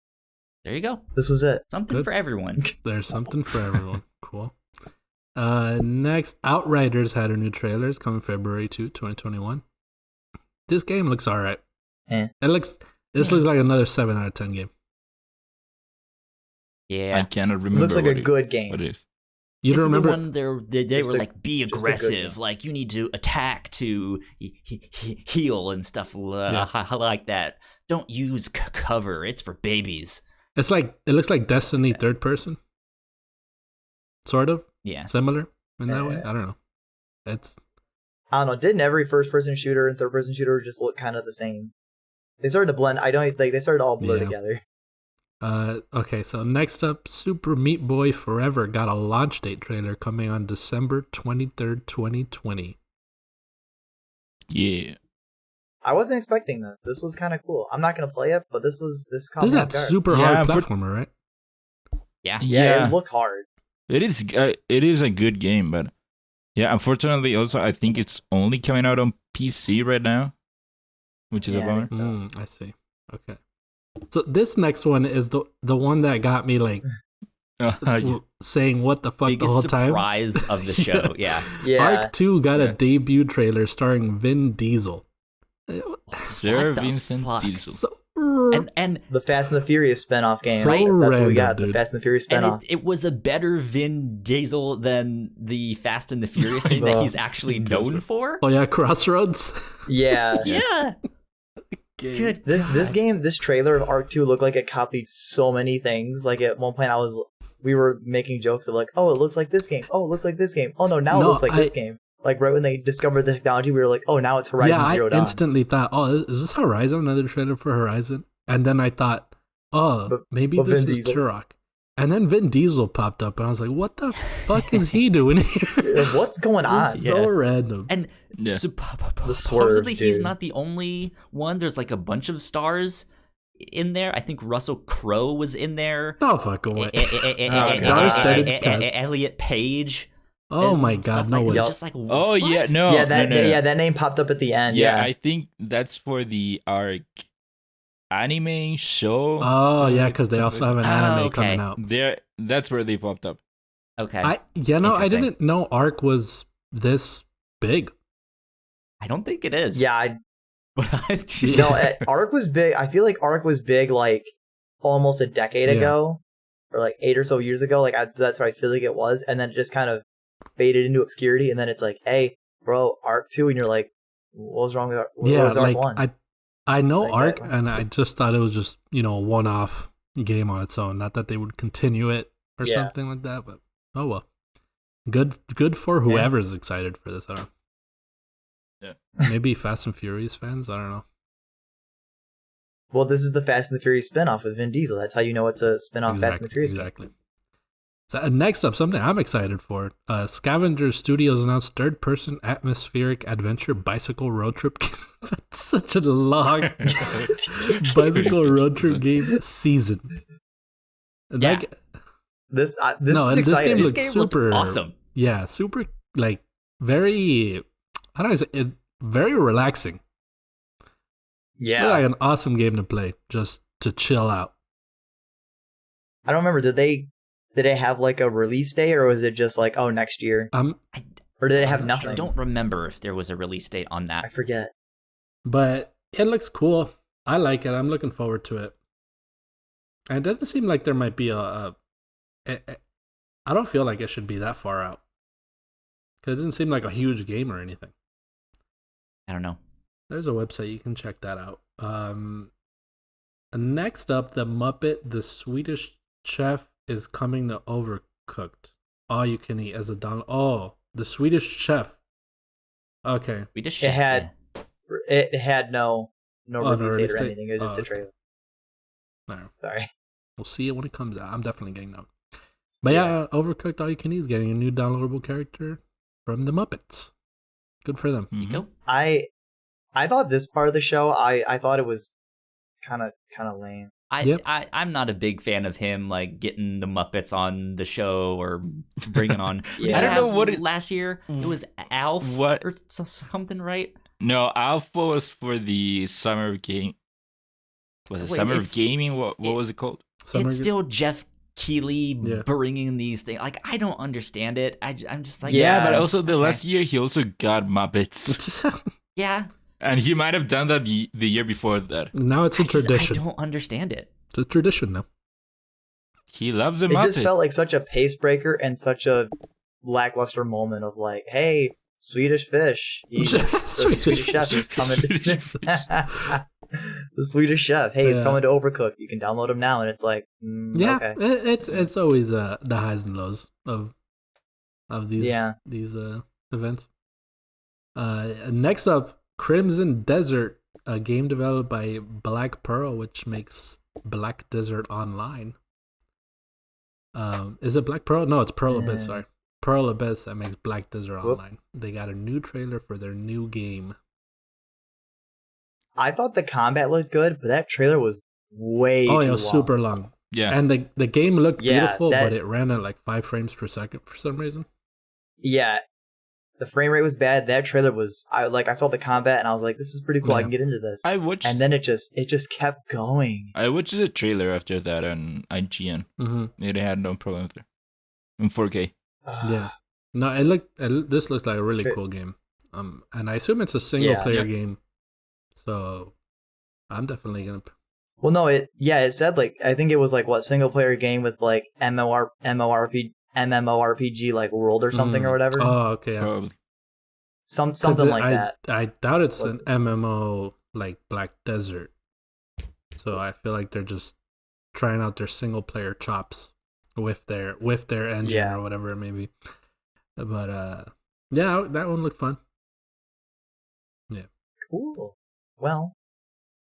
There you go. This was it. Something Good. for everyone. There's something for everyone. Cool. Next, Outriders had a new trailer. It's coming February 2, 2021. This game looks alright. Eh. This looks like another 7 out of 10 game. I Yeah. cannot remember. Looks like what a it- good what game. it is. You This don't is the remember? one they Just were a- like, be just a good aggressive. game. Like, you need to attack to heal and stuff like that. Don't use cover. It's for babies. It looks like Destiny third person. Sort of Yeah. similar in that way. I don't know. It's I don't know. Didn't every first-person shooter and third-person shooter just look kind of the same? They started to blend. I don't like. They started to all blur Yeah. together. okay. So next up, Super Meat Boy Forever got a launch date trailer coming on December 23rd, 2020. Yeah. I wasn't expecting this. This was kind of cool. I'm not gonna play it, but this caught This is me off that guard. super Yeah, hard for- platformer, right? Yeah. Yeah, it looked hard. It is. It is a good game, but yeah, unfortunately, also I think it's only coming out on PC right now, which is a Yeah, I bummer. think so. I see. Okay. So this next one is the one that got me like Yeah. saying what the fuck the Biggest whole time. surprise of the show. Yeah. Yeah. Arc 2 got Yeah. a debut trailer starring Vin Diesel. Sir What the Vincent fuck? Diesel. So, And The Fast and the Furious spin-off game. So That's what we random, got. dude. The Fast and the Furious and spin-off. it was a better Vin Diesel than the Fast and the Furious thing that Well, he's actually known for. oh yeah, Crossroads. Yeah. Yeah. Good. This trailer of Arc 2 looked like it copied so many things. Like at one point we were making jokes of like, oh, it looks like this game. Oh, it looks like this game. Oh no, now it No, looks like this game. Like right when they discovered the technology, we were like, oh, now it's Horizon Yeah, Zero I Dawn. instantly thought, oh, is this Horizon? Another trailer for Horizon? And then I thought, oh, But- maybe but this Vin is Diesel. Turok. And then Vin Diesel popped up, and I was like, what the fuck is he doing here? What's going on? This is so random. And Yeah. The supposedly swerves, he's dude. not the only one. There's like a bunch of stars in there. I think Russell Crowe was in there. No fucking way. God. Star-studded cast. Elliot Page. Oh and my stuff god, no like, way. it was Yup. just like, Oh yeah, what? no, yeah, that no, no, no. yeah, that name popped up at the end. Yeah, Yeah. I think that's for the arc anime show. Oh yeah, because they something also have like an Oh, anime okay. coming out. that. There, that's where they popped up. Okay. I I Interesting. didn't know Arc was this big. I don't think it is. Yeah, But no, Arc was big. I feel like Arc was big like almost a decade Yeah. ago, or like 8 or so years ago. Like so that's what I feel like it was, and then it just kind of faded into obscurity. And then it's like, hey, bro, Arc 2, and you're like, what was wrong with Arc? What Yeah, was Arc like 1? I know Like Arc, that. and I just thought it was just a one-off game on its own. Not that they would continue it or Yeah. something like that. But oh well, good for whoever's excited for this. I don't know. Yeah. Maybe Fast and Furious fans. I don't know. Well, this is the Fast and the Furious spinoff of Vin Diesel. That's how you know it's a spinoff Fast and the Furious game. Exactly. So next up, something I'm excited for. Scavenger Studios announced third-person atmospheric adventure bicycle road trip. That's such a long bicycle road trip game season. And Yeah. This No, is and this exciting. game This looks game super looked awesome. Yeah, super like very. How do I say it? Very relaxing. Yeah. Looked like an awesome game to play, just to chill out. I don't remember. Did they have like a release date, or was it just like, oh, next year? Or did they have I'm not I nothing? don't remember if there was a release date on I that. forget. But it looks cool. I like it. I'm looking forward to it. And it doesn't seem like there might be I don't feel like it should be that far out. Because it doesn't seem like a huge game or anything. I don't know. There's a website, you can check that out. Next up, the Muppet, the Swedish Chef is coming to Overcooked. All you can eat as a download. Oh, the Swedish Chef. Okay. We just It had- yeah. It had no Oh, no release date release or date? anything. It was just Oh, a okay. trailer. I don't know. Sorry. We'll see it when it comes out. I'm definitely getting that. But yeah, Overcooked All You Can Eat is getting a new downloadable character from the Muppets. Good for them. Mhm. Go. I thought this part of the show, I thought it was kind of lame. Yep. I'm not a big fan of him like getting the Muppets on the show or bringing on. Yeah. I don't know what last year it was Alf What? or something, right? No, Alpha was for the summer of game. Was it Wait, summer of it's- gaming? What was it called? Summer It's still Jeff Keighley Yeah. bringing these things. Like I don't understand it. I'm just like Yeah, Yeah, but also the okay. last year he also got Muppets, yeah. and he might have done that the year before that. Now it's a I tradition. don't understand it. It's a tradition now. He loves the It Muppet. just felt like such a pace breaker and such a lackluster moment of like, hey, Swedish fish. He's the Swedish chef. He's coming. Swedish The Swedish chef. Hey, he's Yeah. coming to Overcook. You can download him now, and it's like, Yeah, okay. it's always the highs and lows of these Yeah. these events. Next up, Crimson Desert, a game developed by Black Pearl, which makes Black Desert Online. Is it Black Pearl? No, it's Pearl Abyss. Sorry, Pearl Abyss that makes Black Desert Whoop. Online. They got a new trailer for their new game. I thought the combat looked good, but that trailer was way Oh, too it was long. super long, yeah, and the game looked Yeah, beautiful, that- but it ran at like 5 frames per second for some reason. Yeah, the frame rate was bad. That trailer was. I saw the combat, and I was like, this is pretty cool. I Yeah. can get into this. I watched. And then it just kept going. I watched the trailer after that on IGN. Mm-hmm. It had no problem with it in 4K. Yeah. No, this looks like a really Sure. cool game. And I assume it's a single Yeah. player Yep. game. So I'm definitely gonna. Well, no, it said like I think it was like what single player game with like MMORPG like world or something or whatever. Oh, okay. Probably. 'Cause Something like that. I doubt it's What's- an MMO like Black Desert. So I feel like they're just trying out their single player chops with their engine Yeah. or whatever it may be. But yeah, that one looked fun. Cool. Well,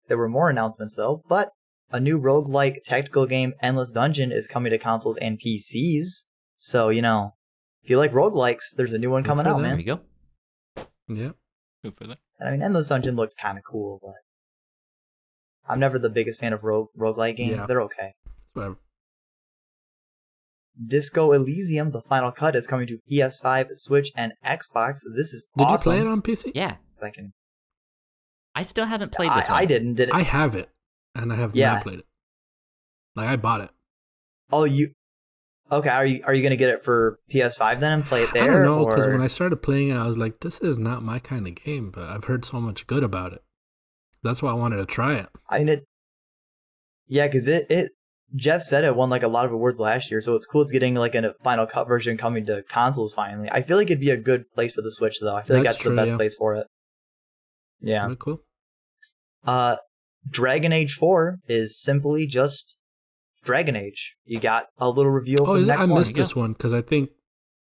there were more announcements though, but a new roguelike tactical game, Endless Dungeon, is coming to consoles and PCs. So, if you like roguelikes, there's a new one coming for out, them. There man. we go. Yeah. Good for that. And I mean, Endless Dungeon looked kind of cool, but I'm never the biggest fan of roguelike games. Yeah. They're okay. Whatever. Disco Elysium: The Final Cut is coming to PS5, Switch, and Xbox. This is Did awesome. you play it on PC? Yeah. I still haven't played this one. I didn't. Did it? I have it, and I have not played it. Like, I bought it. Oh, you? Okay. Are you gonna get it for PS5 then and play it there? I don't know, because or- when I started playing it, I was like, this is not my kind of game, but I've heard so much good about it. That's why I wanted to try it. Because Jeff said it won like a lot of awards last year, so it's cool it's getting like a Final Cut version coming to consoles finally. I feel like it'd be a good place for the Switch though. I feel like that's true, the best yeah. place for it. Yeah. But cool. Dragon Age 4 is simply just Dragon Age. You got a little reveal for the next I one. missed this one because I think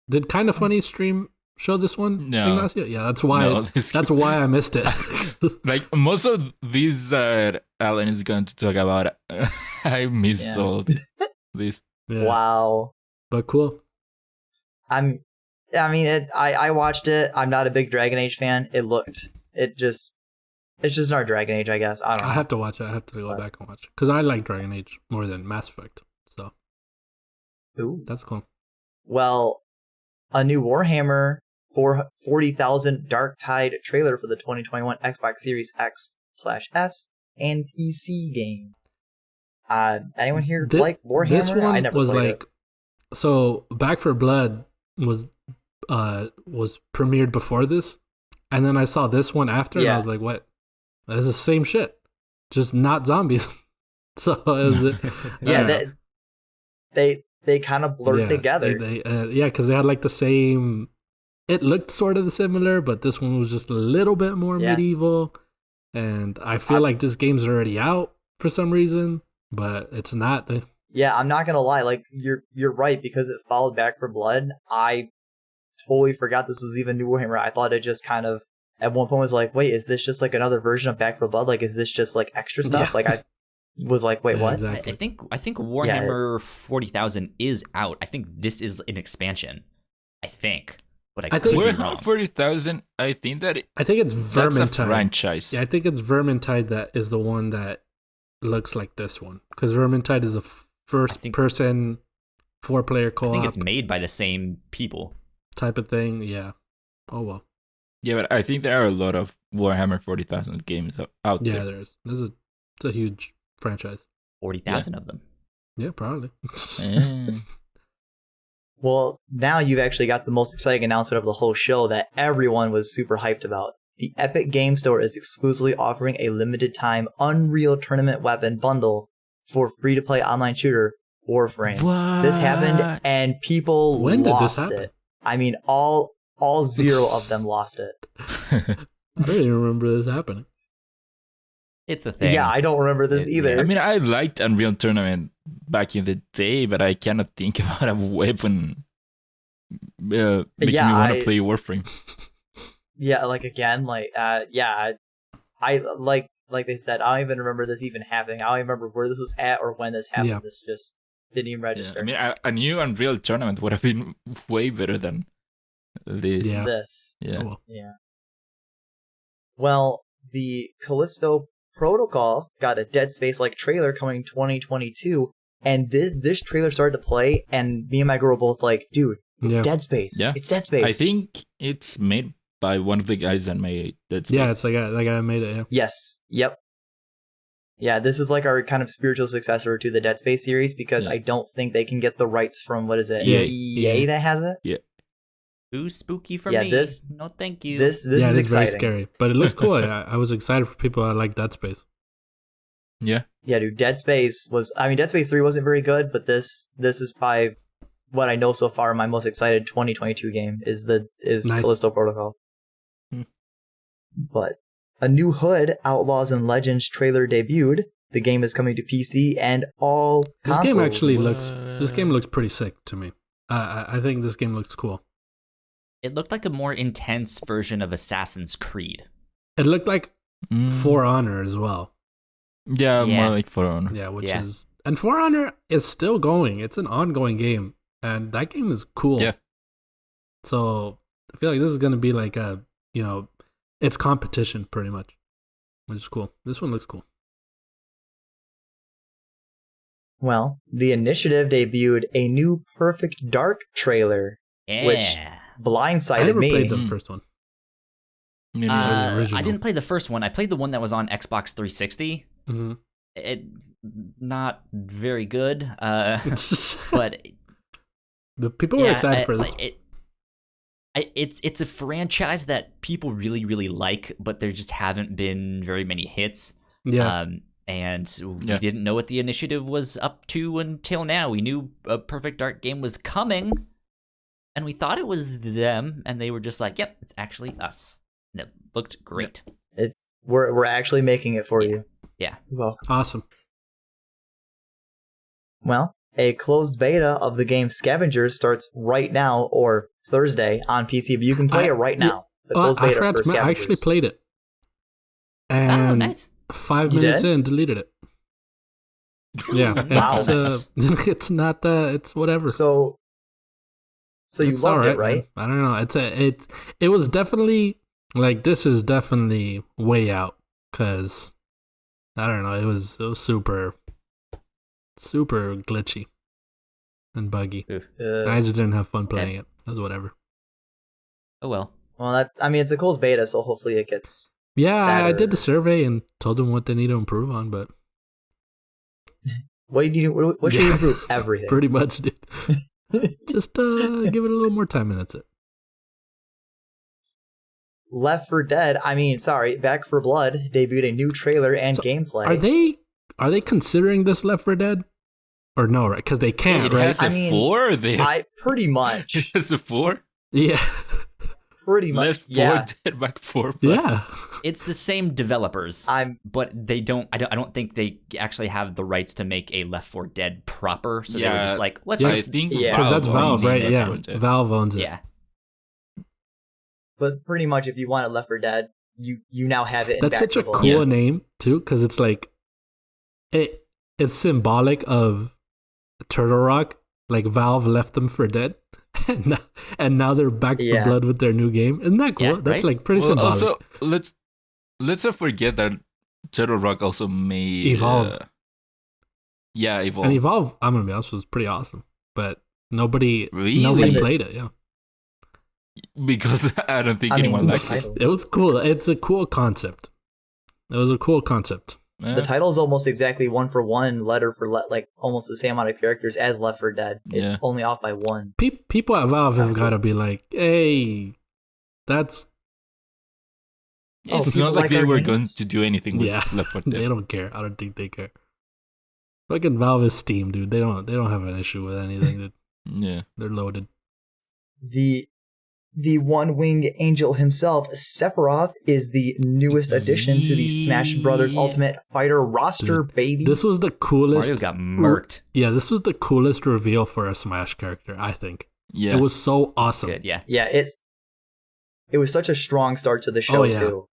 did Kind of Funny stream show this one? No. Ignacio? Yeah, that's why. No, That's why I missed it. Like most of these that Alan is going to talk about, I missed Yeah. all these. Yeah. Wow. But cool. I watched it. I'm not a big Dragon Age fan. It's just not Dragon Age, I guess. I don't know. I have to watch it. I have to go back and watch it because I like Dragon Age more than Mass Effect. So Ooh. that's cool. Well, a new Warhammer 40,000 Dark Tide trailer for the 2021 Xbox Series X/S and PC game. Anyone here like Warhammer? This one I never was played like, so Back for Blood was premiered before this, and then I saw this one after, and I Yeah. was like, what? It's the same shit, just not zombies. So is it? Yeah, they kind of blurred together. Because they had like the same. It looked sort of similar, but this one was just a little bit more medieval. And I feel like this game's already out for some reason, but it's not. Yeah, I'm not gonna lie. Like you're right, because it followed Back for Blood. I totally forgot this was even New Warhammer. I thought it just kind of at one point was like, wait, is this just like another version of Back for Blood? Like, is this just like extra stuff? Yeah. Like I was like, wait, what? Exactly. I think Warhammer 40,000 is out. I think this is an expansion. I think, but I could be Warhammer wrong. 40,000. I think that I think it's that's a Vermintide. franchise. Yeah, I think it's Vermintide that is the one that looks like this one, because Vermintide is a first-person 4-player I co-op think it's made by the same people. type of thing. Yeah. Oh well. Yeah, but I think there are a lot of Warhammer 40,000 games out Yeah, there. there is. It's a huge franchise. 40,000 of them. Yeah, probably. Eh. Well, now you've actually got the most exciting announcement of the whole show that everyone was super hyped about. The Epic Game Store is exclusively offering a limited time Unreal Tournament weapon bundle for free-to-play online shooter Warframe. What? This happened and people When did this lost happen? it. I mean, all zero of them lost it. I don't even remember this happening. It's a thing. Yeah, I don't remember this Yeah. either. I mean, I liked Unreal Tournament back in the day, but I cannot think about a weapon making me want to play Warframe. Yeah, like again, I like they said, I don't even remember this even happening. I don't even remember where this was at or when this happened. Yeah. This just didn't even Yeah, register. I mean, a new Unreal Tournament would have been way better than this. Yeah. This. Yeah. Oh, well. Yeah. Well, the Callisto Protocol got a Dead Space-like trailer coming 2022, and this trailer started to play, and me and my girl were both like, dude, it's Yeah. Dead Space. Yeah. It's Dead Space. I think it's made by one of the guys that made that. Yeah, it's like that guy made it. Yeah. Yes. Yep. Yeah, this is like our kind of spiritual successor to the Dead Space series, because Yeah. I don't think they can get the rights from, what is it? Yeah, EA yeah. that has it? Too spooky for Yeah, me. this- No, thank you. This yeah, is it is exciting. very scary, but it looks cool. I was excited for people that like Dead Space. Yeah. Yeah, dude, Dead Space 3 wasn't very good, but this is probably what I know so far my most excited 2022 game is Nice. Callisto Protocol. Hmm. But a new Hood Outlaws and Legends trailer debuted. The game is coming to PC and all This consoles. game actually What? this game looks pretty sick to me. I think this game looks cool. It looked like a more intense version of Assassin's Creed. It looked like Mm. For Honor as well. Yeah, Yeah. more like For Honor. Yeah, which Yeah. is, and For Honor is still going. It's an ongoing game, and that game is cool. Yeah. So I feel like this is gonna be like it's competition pretty much, which is cool. This one looks cool. Well, the initiative debuted a new Perfect Dark trailer, Yeah. which I blindsided never me. played the first one. You know, the original. I didn't play the first one. I played the one that was on Xbox 360. Mm-hmm. It not very good. But But people were excited for this. It's a franchise that people really, really like, but there just haven't been very many hits. Yeah. And we didn't know what the initiative was up to until now. We knew a Perfect Dark game was coming, and we thought it was them, and they were just like, "Yep, it's actually us." And it looked great. We're actually making it for you. Yeah. Well, Awesome. Well, a closed beta of the game Scavengers starts right now or Thursday on PC, but you can play it right now. The closed I beta forgot for to I actually Scavengers. played it. Oh, And nice. 5 You minutes did? in, deleted it. Yeah, Wow. it's it's not it's whatever. So you It's loved alright, it, right? man. I don't know. It was definitely like this is definitely way out because I don't know. It was super glitchy and buggy. I just didn't have fun playing it. It was whatever. Oh well. Well, it's a closed beta, so hopefully it gets. Yeah, I better. did the survey and told them what they need to improve on, but What do you? What should you improve? Everything. pretty much, dude. Just give it a little more time and that's it. Left 4 Dead. Back for Blood debuted a new trailer and So, gameplay. Are they considering this Left 4 Dead? Or no, right? Because they can't, it right? has a 4 there. I pretty much, It has a 4. Yeah. pretty much. Left 4 Yeah. Dead, back 4. Yeah. It's the same developers, but they don't. I don't think they actually have the rights to make a Left 4 Dead proper. So they were just like, let's Yeah, I just think Yeah. Because that's Valve, owns right? Left Yeah. 4 Dead. Valve owns it. yeah. But pretty much, if you wanted Left 4 Dead, you now have it. In That's Back such 4 a Blood. cool name, too, because it's like, it's symbolic of Turtle Rock. Like, Valve left them for dead. And now they're back Yeah. for blood with their new game. Isn't that cool? Yeah, That's right? like pretty Well, symbolic. also, let's not forget that Turtle Rock also made Evolve. Evolve. And Evolve, I'm gonna be honest, was pretty awesome. But nobody Really? played it, yeah. Because I don't think I mean, anyone the liked it. title- It was cool. It's a cool concept. It was a cool concept. Eh, The title is almost exactly 1-for-1, letter for like almost the same amount of characters as Left 4 Dead. It's Yeah. only off by 1. People at Valve have got to be like, hey, that's it's people not like like they our were games. going to do anything with yeah. Left 4 They Dead. don't care. I don't think they care. Fucking Valve is Steam, dude. They don't have an issue with anything. Dude. Yeah. They're loaded. The one-winged angel himself, Sephiroth, is the newest addition to the Smash Brothers Yeah. Ultimate Fighter roster, baby. This was the coolest. Mario got murked. Yeah, this was the coolest reveal for a Smash character. I think Yeah. it was so awesome. Good, yeah. Yeah, it was such a strong start to the show Oh, yeah. too.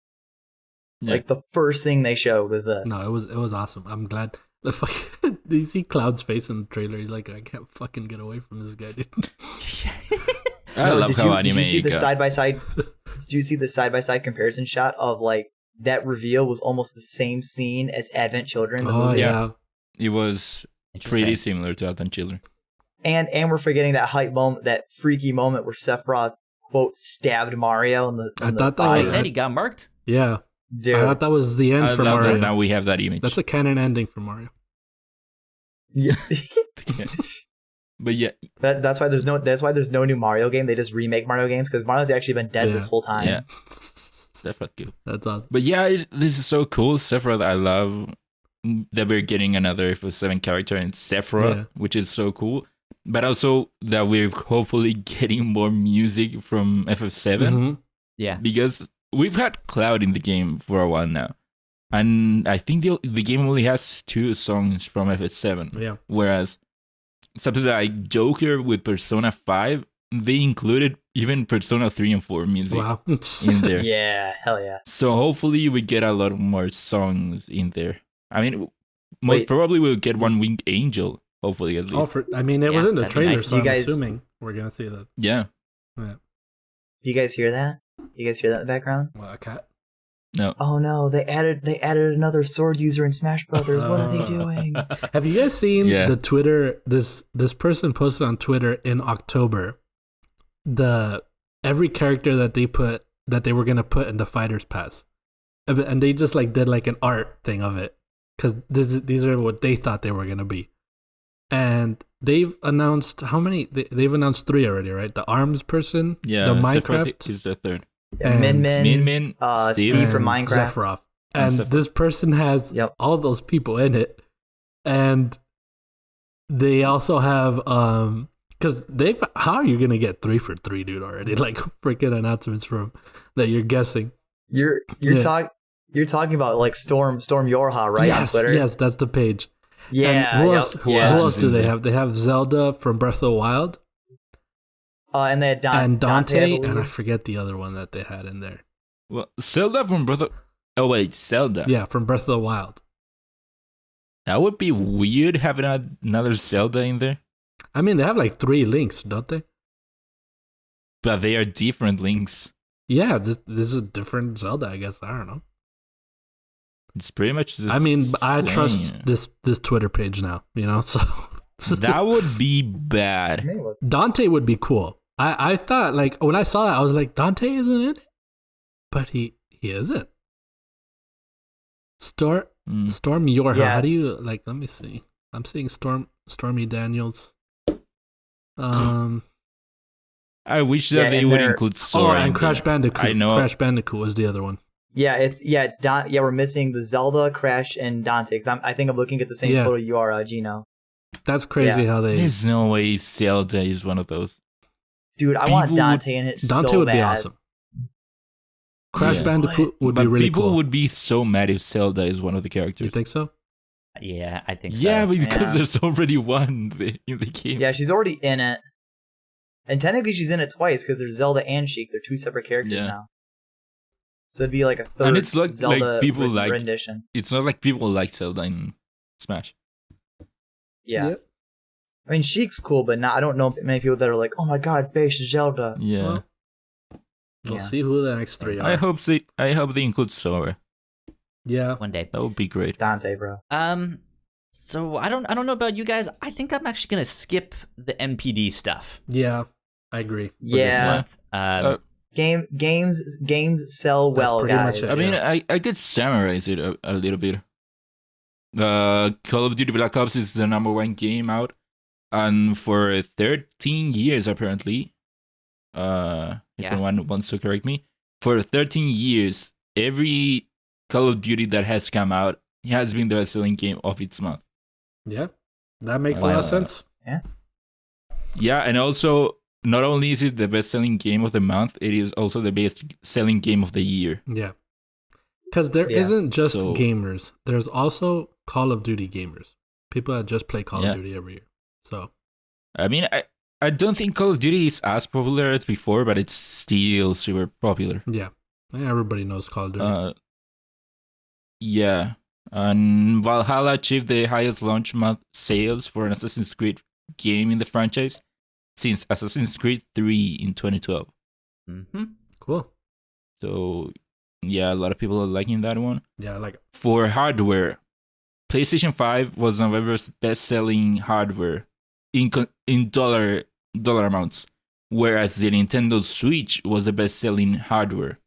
Yeah. Like the first thing they showed was this. No, it was awesome. I'm glad. The fuck, do you see Cloud's face in the trailer? He's like, I can't fucking get away from this guy, dude. I love did how you anime see the got- side by side? Did you see the side by side comparison shot of like that reveal was almost the same scene as Advent Children? The Oh movie? yeah. It was Interesting. pretty similar to Advent Children. And we're forgetting that hype moment, that freaky moment where Sephiroth quote stabbed Mario in the. I in the thought that I was- said he got murked. Yeah. dude. I thought that was the end I for love Mario. that now we have that image. That's a canon ending for Mario. Yeah. But yeah, That's why there's no new Mario game. They just remake Mario games because Mario's actually been dead Yeah. this whole time. yeah, Sephiroth cool. That's awesome. But yeah, this is so cool. Sephiroth, I love that we're getting another FF7 character in Sephiroth, Yeah. which is so cool. But also that we're hopefully getting more music from FF7 Mhm. Yeah. because we've had Cloud in the game for a while now. And I think the game only has 2 songs from FF7. Yeah. Whereas something that I joke here with Persona 5, they included even Persona 3 and 4 music Wow. in there. Yeah, hell yeah. So hopefully we get a lot more songs in there. I mean, most Wait. probably we'll get One Winged Angel, hopefully at least. Oh, I mean, it was Yeah, in the that'd be trailer, nice. so You I'm guys- assuming we're gonna see that. Yeah. Yeah. Do you guys hear that? You guys hear that in the background? Well, a cat. No. Oh no, they added another sword user in Smash Brothers. What are they doing? Have you guys seen Yeah. the Twitter? This person posted on Twitter in October every character that they were gonna put in the Fighters Pass, and they just like did like an art thing of it because these are what they thought they were gonna be, and they've announced how many? They've announced 3 already, right? The arms person, Yeah, the Sephiroth Minecraft, is the third. and Min Min, Steve from and Minecraft. Sephiroth. And And this person has Yep. all those people in it, and they also have because how are you gonna get 3 for 3, dude? Already like freaking announcements from that you're guessing. You're Yeah. you're talking about like Storm Yorha, right? On Yes, Twitter. yes, that's the page. Yeah. And who yep, else? Who yeah. else do they have? They have Zelda from Breath of the Wild And they had and Dante, I and I believe. forget the other one that they had in there. Well, Zelda from Brother. Oh wait, Zelda. Yeah, from Breath of the Wild. That would be weird having another Zelda in there, I mean, they have like 3 links, don't they? but they are different links. Yeah, this is a different Zelda, I guess. I don't know. It's pretty much the I mean, I same. trust this Twitter page now, you know. So That would be bad. Maybe it was. Dante would be cool. I thought like when I saw that, I was like, Dante isn't in it, but he isn't. Stormy Yorha. Yeah. How do you like? Let me see. I'm seeing Stormy Daniels. I wish Yeah, that they and would they're- include Sora. and in Crash there. Bandicoot. I know. Crash Bandicoot was the other one. Yeah, it's we're missing the Zelda, Crash, and Dante. Because I think I'm looking at the same Yeah. photo you are, Gino. That's crazy Yeah. how they. There's no way Zelda is one of those. Dude, I want People Dante in it Dante so would bad. be awesome. Crash Yeah. Bandicoot would But be really people cool. would be so mad if Zelda is one of the You characters. think so? Yeah, I think Yeah, so. because Yeah. there's already one in the game. Yeah, she's already in it. And technically she's in it twice because there's Zelda and Sheik. They're 2 separate characters Yeah. now. So it'd be like a third And it's like Zelda people like- rendition. It's not like people like Zelda in Smash. Yeah. Yep. I mean, Sheik's cool, but I don't know many people that are like, oh my god, base Zelda. Yeah. Well, we'll Yeah. see who the next 3 I are. hope they include Sora. Yeah. One day. That would be great. Dante, bro. So I don't know about you guys. I think I'm actually gonna skip the MPD stuff Yeah. I agree. for this Yeah. month. Games sell That's well, pretty guys. much it. I mean, I could summarize it a little bit. Call of Duty Black Ops is the #1 game out, and for 13 years apparently. If Yeah. anyone wants to correct me, for 13 years, every Call of Duty that has come out has been the best-selling game of its month. Yeah. That makes a lot of Uh, sense. Yeah, and also not only is it the best-selling game of the month, it is also the best-selling game of the year. Yeah. Because there Yeah. not just So- gamers. There's also Call of Duty gamers. People that just play Call Yeah. of Duty every year. So I mean, I don't think Call of Duty is as popular as before, but it's still super popular. yeah. Everybody knows Call of Duty. Yeah. And Valhalla achieved the highest launch month sales for an Assassin's Creed game in the franchise since Assassin's Creed 3 in 2012. Mm-hmm. Cool. So, yeah, a lot of people are liking that one. Yeah, I like it. For hardware, PlayStation 5 was November's best-selling hardware in dollar amounts, whereas the Nintendo Switch was the best-selling hardware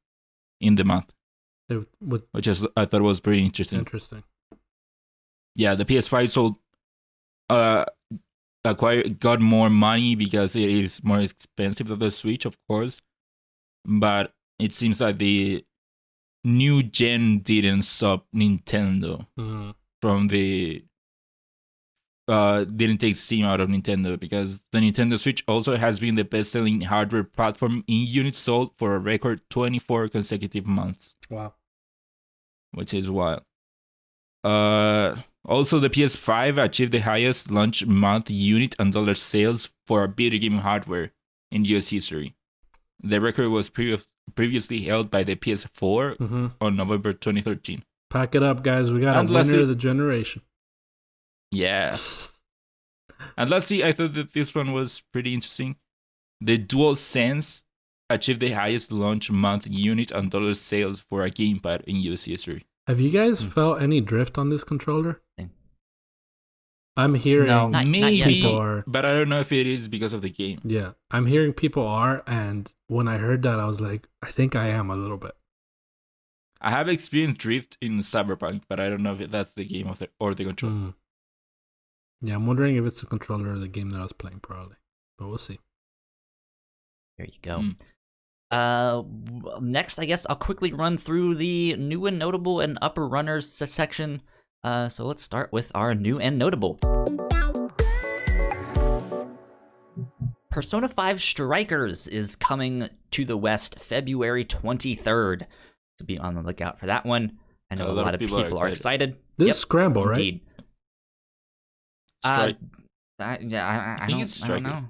in the month, With which I thought was pretty interesting. interesting. Yeah, the PS5 sold, got more money because it is more expensive than the Switch, of course. But it seems like the new gen didn't stop Nintendo Mhm. from the didn't take steam out of Nintendo, because the Nintendo Switch also has been the best-selling hardware platform in units sold for a record 24 consecutive months, Wow. which is wild. Also, the PS5 achieved the highest launch month unit and dollar sales for a video game hardware in US history. The record was previously held by the PS4 hmm on November 2013. Pack it up, guys. We got And a winner lastly- of the generation. Yeah. And lastly, I thought that this one was pretty interesting. The DualSense achieved the highest launch month unit and dollar sales for a gamepad in US history. Have you guys felt any drift on this controller? Hmm. I'm hearing No. Not Maybe, yet. people are. but I don't know if it is because of the game. Yeah, I'm hearing people are, and when I heard that, I was like, I think I am a little bit. I have experienced drift in Cyberpunk, but I don't know if that's the game or the controller. Mm. Yeah, I'm wondering if it's the controller or the game that I was playing, probably. But we'll see. There you go. Mm. Next, I guess I'll quickly run through the new and notable and upper runners section. So let's start with our new and notable. Persona 5 Strikers is coming to the West February 23rd. So be on the lookout for that one. I know a lot of people are excited. This is Scramble, right? Indeed. Strike. I think it's I don't Striker. know.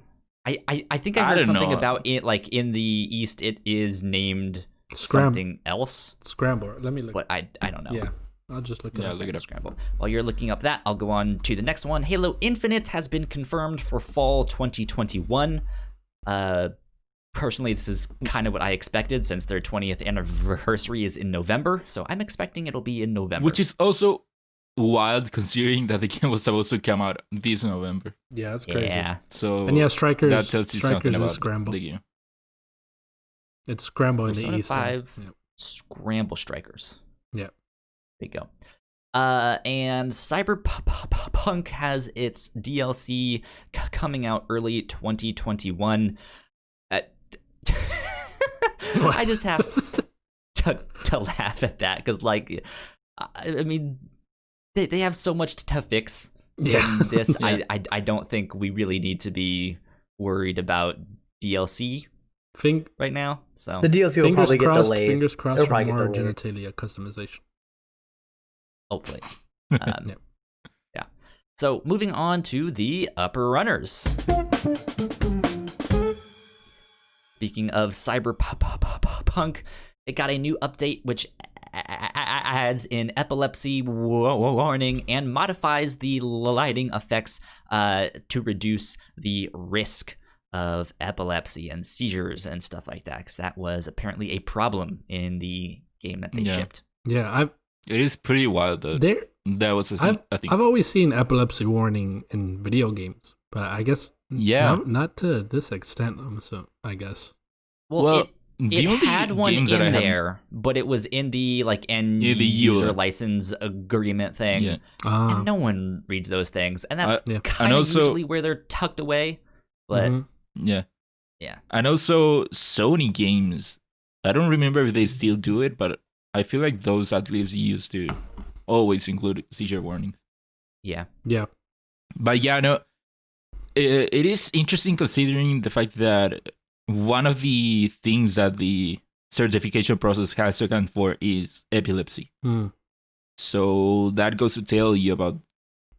I think I I heard don't something know. about it, like in the East, it is named Scram- something else, Scramble. Let me look. but I don't know. Yeah, I'll just look it Yeah, up. look it up. Scramble. While you're looking up that, I'll go on to the next one. Halo Infinite has been confirmed for fall 2021. Personally, this is kind of what I expected since their 20th anniversary is in November, so I'm expecting it'll be in November. Which is also wild considering that the game was supposed to come out this November. Yeah, that's crazy. yeah, So And yeah, Strikers. that tells you something Strikers about is Scramble. the game. It's Scramble in the Persona East. 5 Yep. Scramble Strikers. Yep. There you go. And Cyberpunk has its DLC coming out early 2021. I just have to laugh at that because, like, I mean, they have so much to fix Yeah. in this. Yeah. I don't think we really need to be worried about DLC right now. So The DLC will Fingers probably get crossed. delayed. Fingers crossed It'll for probably get more delayed. genitalia customization. hopefully. Yep. Yeah. So moving on to the upper runners. Speaking of Cyberpunk, it got a new update which adds an epilepsy warning and modifies the lighting effects to reduce the risk of epilepsy and seizures and stuff like that, because that was apparently a problem in the game that they Yeah. shipped. Yeah, It is pretty wild though. there. That was a thing. I've always seen epilepsy warning in video games, but I guess Yeah. not to this extent. I guess. Well, the it only had one in games that I haven't- there, but it was in the like end Yeah, the user user. license agreement thing. Yeah. And no one reads those things, and that's Yeah. kind And of also- usually where they're tucked away. But Mhm. Yeah. yeah, And also Sony games. I don't remember if they still do it, but I feel like those at least used to always include seizure warnings. yeah, Yeah. But yeah, no, it is interesting considering the fact that one of the things that the certification process has to account for is epilepsy. Mm. So that goes to tell you about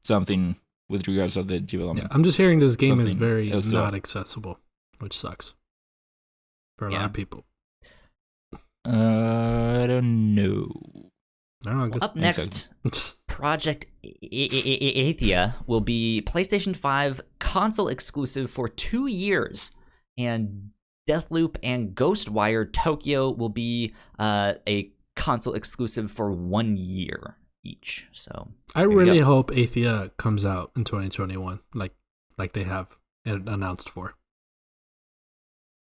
something with regards of the Yeah. development. I'm just hearing this game is Something very else to not add. accessible, which sucks for a Yeah. lot of people. I don't know. I don't know. I guess Up next, Project Athia will be PlayStation 5 console exclusive for 2 years, and Deathloop and Ghostwire Tokyo will be a console exclusive for 1 year each. So I there you really go. hope Athia comes out in 2021, like they have it announced for.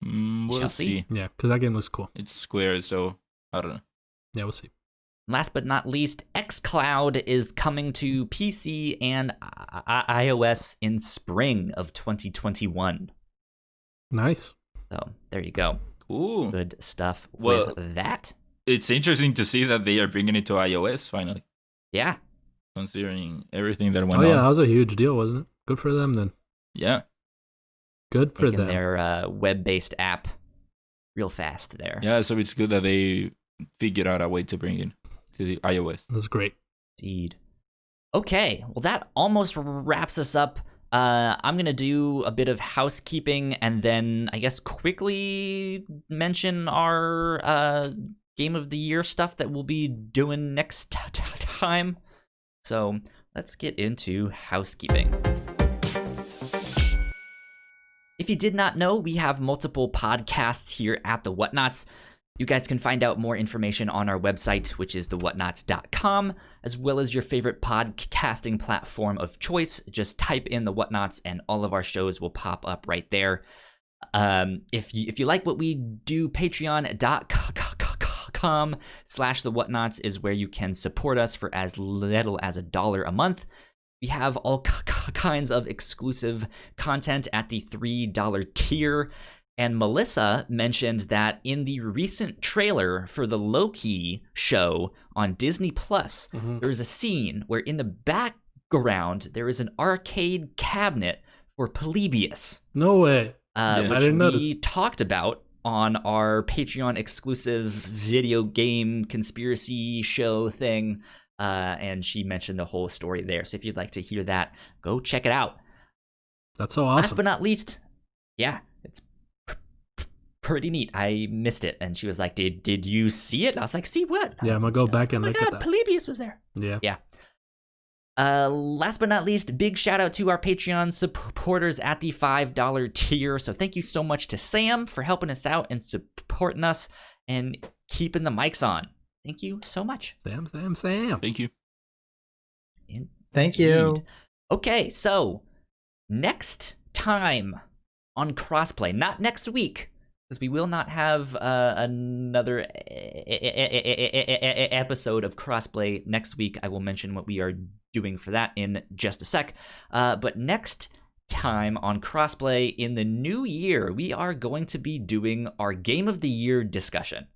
We'll Shall see. see. Yeah, because that game looks cool. It's Square, so I don't know. Yeah, we'll see. Last but not least, xCloud is coming to PC and iOS in spring of 2021. Nice. So there you go. Ooh. Good stuff Well- with that. It's interesting to see that they are bringing it to iOS finally, Yeah. considering everything that went Oh yeah, that on. was a huge deal, wasn't it? Good for them then. Yeah. Good for Making them. their web-based app real fast there. Yeah, so it's good that they figured out a way to bring it to the iOS. That's great. Indeed. Okay, well that almost wraps us up. I'm gonna do a bit of housekeeping and then I guess quickly mention our Game of the Year stuff that we'll be doing next time. So let's get into housekeeping. If you did not know, we have multiple podcasts here at the Whatnauts. You guys can find out more information on our website, which is thewhatnauts.com, as well as your favorite podcasting platform of choice. Just type in the Whatnauts and all of our shows will pop up right there. If you like what we do, patreon.com/thewhatnauts is where you can support us for as little as $1 a month. We have all kinds of exclusive content at the $3 tier. And Melissa mentioned that in the recent trailer for the Loki show on Disney Plus, there is a scene where in the background there is an arcade cabinet for Polybius. No way. Which I didn't notice. we talked about on our Patreon exclusive video game conspiracy show thing. And she mentioned the whole story there. So if you'd like to hear that, go check it out. That's so Last awesome. but not least, yeah, it's pretty neat. I missed it. And she was like, did you see it? And I was like, see what? Yeah, I'm gonna go back and oh my look God, at that. Polybius was there. Yeah. Last but not least, big shout out to our Patreon supporters at the $5 tier. So thank you so much to Sam for helping us out and supporting us and keeping the mics on. Thank you so much. Sam. Thank you. Thank you. Okay, so next time on Crossplay, not next week, because we will not have another episode of Crossplay next week. I will mention what we are doing for that in just a sec. But next time on Crossplay in the new year, we are going to be doing our Game of the Year discussion.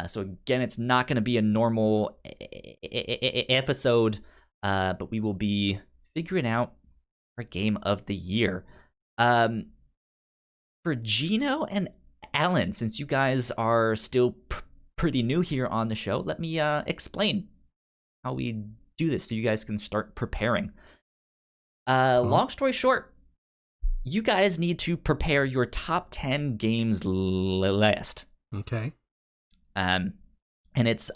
So again, it's not going to be a normal episode, but we will be figuring out our Game of the Year. For Gino and Alan, since you guys are still pretty new here on the show, let me explain how we do this so you guys can start preparing. Long story short, you guys need to prepare your top 10 games list. Okay. And it's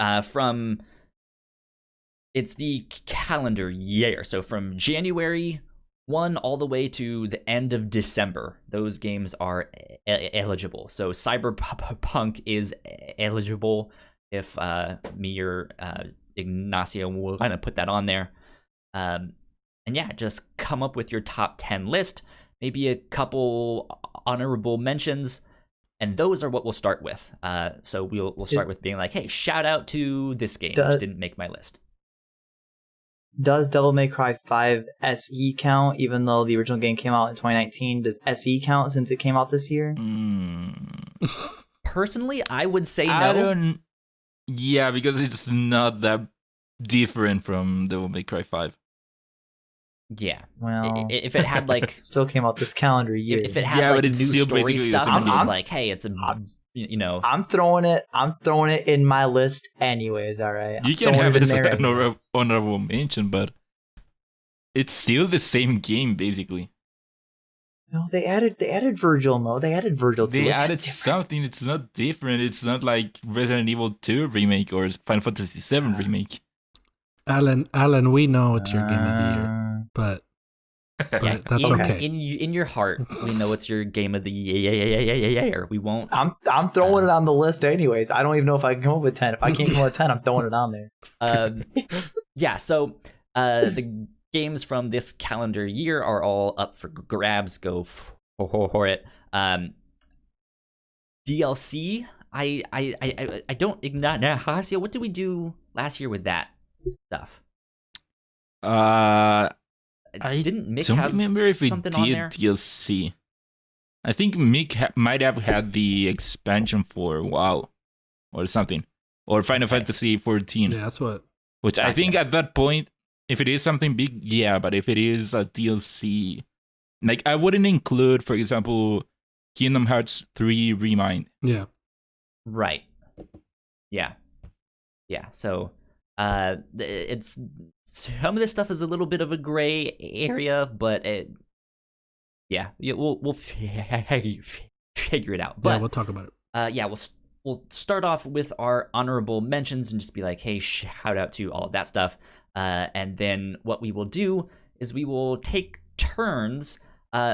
it's the calendar year. So from January 1 all the way to the end of December, those games are eligible. So Cyberpunk is eligible if me or Ignacio will kind of put that on there. And yeah, just come up with your top 10 list, maybe a couple honorable mentions. And those are what we'll start with. So we'll start with being like, hey, shout out to this game, which didn't make my list. Does Devil May Cry 5 SE count, even though the original game came out in 2019? Does SE count since it came out this year? Personally, I would say no. Yeah, because it's not that different from Devil May Cry 5. Yeah. Well, if it had like still came out this calendar year. If it had like but it's new still story basically stuff, the same and it was game. like, hey, it's a I'm throwing it in my list anyways. All right. You can have it as an honorable mention, but it's still the same game basically. No, they added Virgil mode. They added Virgil to it. They added something. It's not different. It's not like Resident Evil 2 remake or Final Fantasy 7 remake. Alan, we know it's your game of the year, but yeah, that's okay. In your heart, we know it's your game of the year. We won't. I'm throwing it on the list anyways. I don't even know if I can come up with 10. If I can't come up with 10, I'm throwing it on there. Yeah. So the games from this calendar year are all up for grabs. Go for it. DLC. I don't. Ignacio, what did we do last year with that stuff? Didn't Mick don't have remember if we something did on there? DLC. I think Mick might have had the expansion for WoW or something, or Final Fantasy 14. Yeah, that's what. Which I think at that point, if it is something big, yeah. But if it is a DLC, like I wouldn't include, for example, Kingdom Hearts 3 Remind. Yeah. Right. Yeah. So it's some of this stuff is a little bit of a gray area, but we'll figure it out. But Yeah, we'll talk about it. We'll start off with our honorable mentions and just be like, hey, shout out to all of that stuff. And then what we will do is we will take turns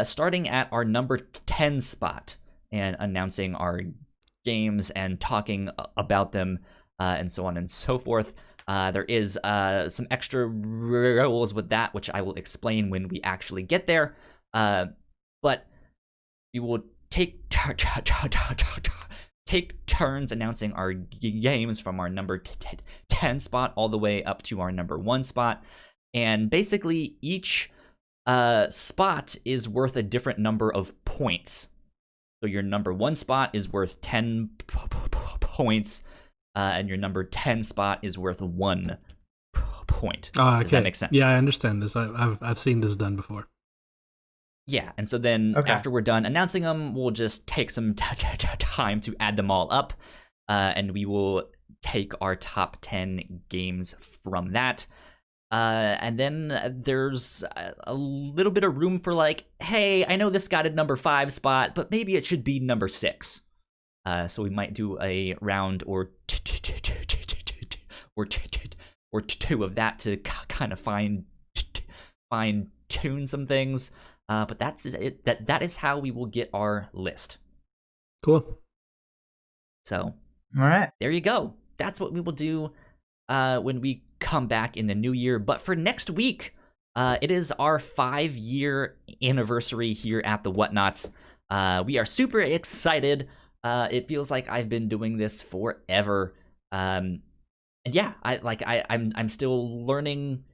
starting at our number 10 spot and announcing our games and talking about them and so on and so forth. There is some extra rules with that, which I will explain when we actually get there. But we will take turns announcing our games from our number 10 spot all the way up to our number 1 spot. And basically, each spot is worth a different number of points. So your number 1 spot is worth 10 points, and your number 10 spot is worth 1 point. Okay. Does that make sense? Yeah, I understand this. I've seen this done before. Yeah, and so then after we're done announcing them, we'll just take some time to add them all up, and we will take our top 10 games from that. And then there's a little bit of room for like, hey, I know this got a number 5 spot, but maybe it should be number 6. So we might do a round or two of that to kind of fine tune some things. But that's it. That is how we will get our list. Cool. So, All right. there you go. That's what we will do when we come back in the new year. But for next week, it is our 5-year anniversary here at the Whatnauts. We are super excited. It feels like I've been doing this forever. And yeah, I'm still learning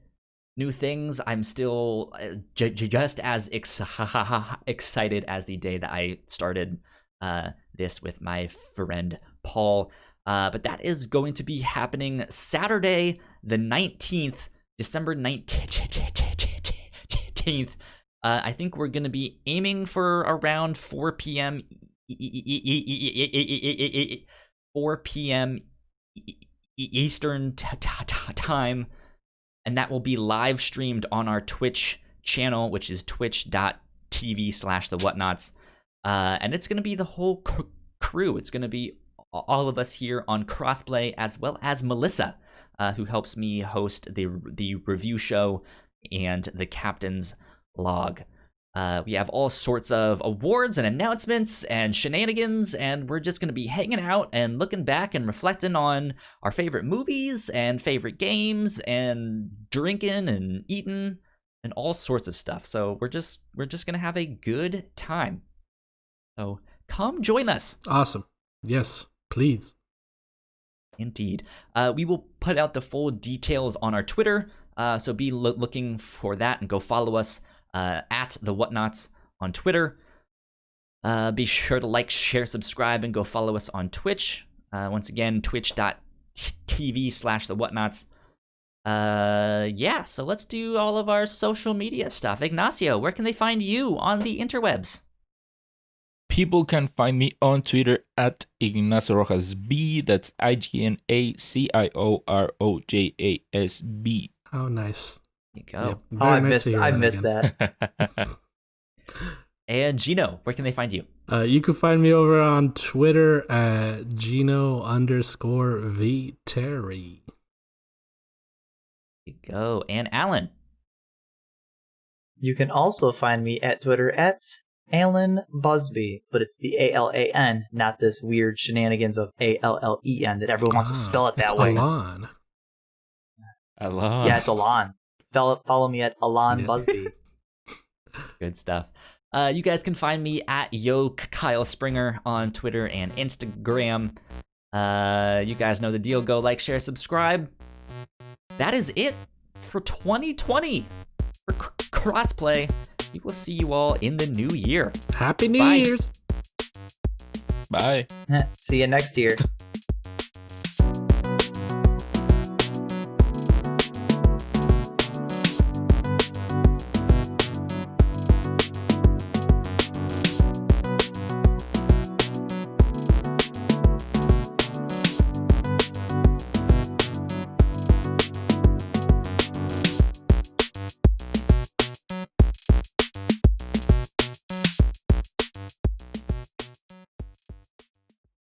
new things. I'm still just as excited as the day that I started this with my friend Paul. But that is going to be happening Saturday, the 19th, December 19th. I think we're going to be aiming for around 4 p.m. 4 p.m. Eastern time. And that will be live streamed on our Twitch channel, which is twitch.tv/thewhatnauts. And it's going to be the whole crew. It's going to be all of us here on Crossplay, as well as Melissa, who helps me host the review show and the captain's log. We have all sorts of awards and announcements and shenanigans, and we're just going to be hanging out and looking back and reflecting on our favorite movies and favorite games and drinking and eating and all sorts of stuff. So we're just going to have a good time. So come join us. Awesome. Yes, please. Indeed. We will put out the full details on our Twitter, so be looking for that and go follow us at the Whatnauts on Twitter. Be sure to like, share, subscribe, and go follow us on Twitch. Once again, twitch.tv/thewhatnauts. Yeah, so let's do all of our social media stuff. Ignacio, where can they find you on the interwebs? People can find me on Twitter at Ignacio Rojas B. That's IGNACIOROJASB. How nice. There you go. Yep, Oh, very I nice to hear missed again. that. And Gino, where can they find you? You can find me over on Twitter at Gino_V Terry. There you go. And Alan. You can also find me at Twitter at Alan Busby, but it's the ALAN, not this weird shenanigans of ALLEN that everyone wants to spell it that it's way. Alan. Alan. Yeah, it's Alan. Follow me at Alan Busby. Good stuff. You guys can find me at Kyle Springer on Twitter and Instagram. You guys know the deal. Go like, share, subscribe. That is it for 2020 for Crossplay. We will see you all in the new year. Happy New Bye. Year's. Bye. See you next year.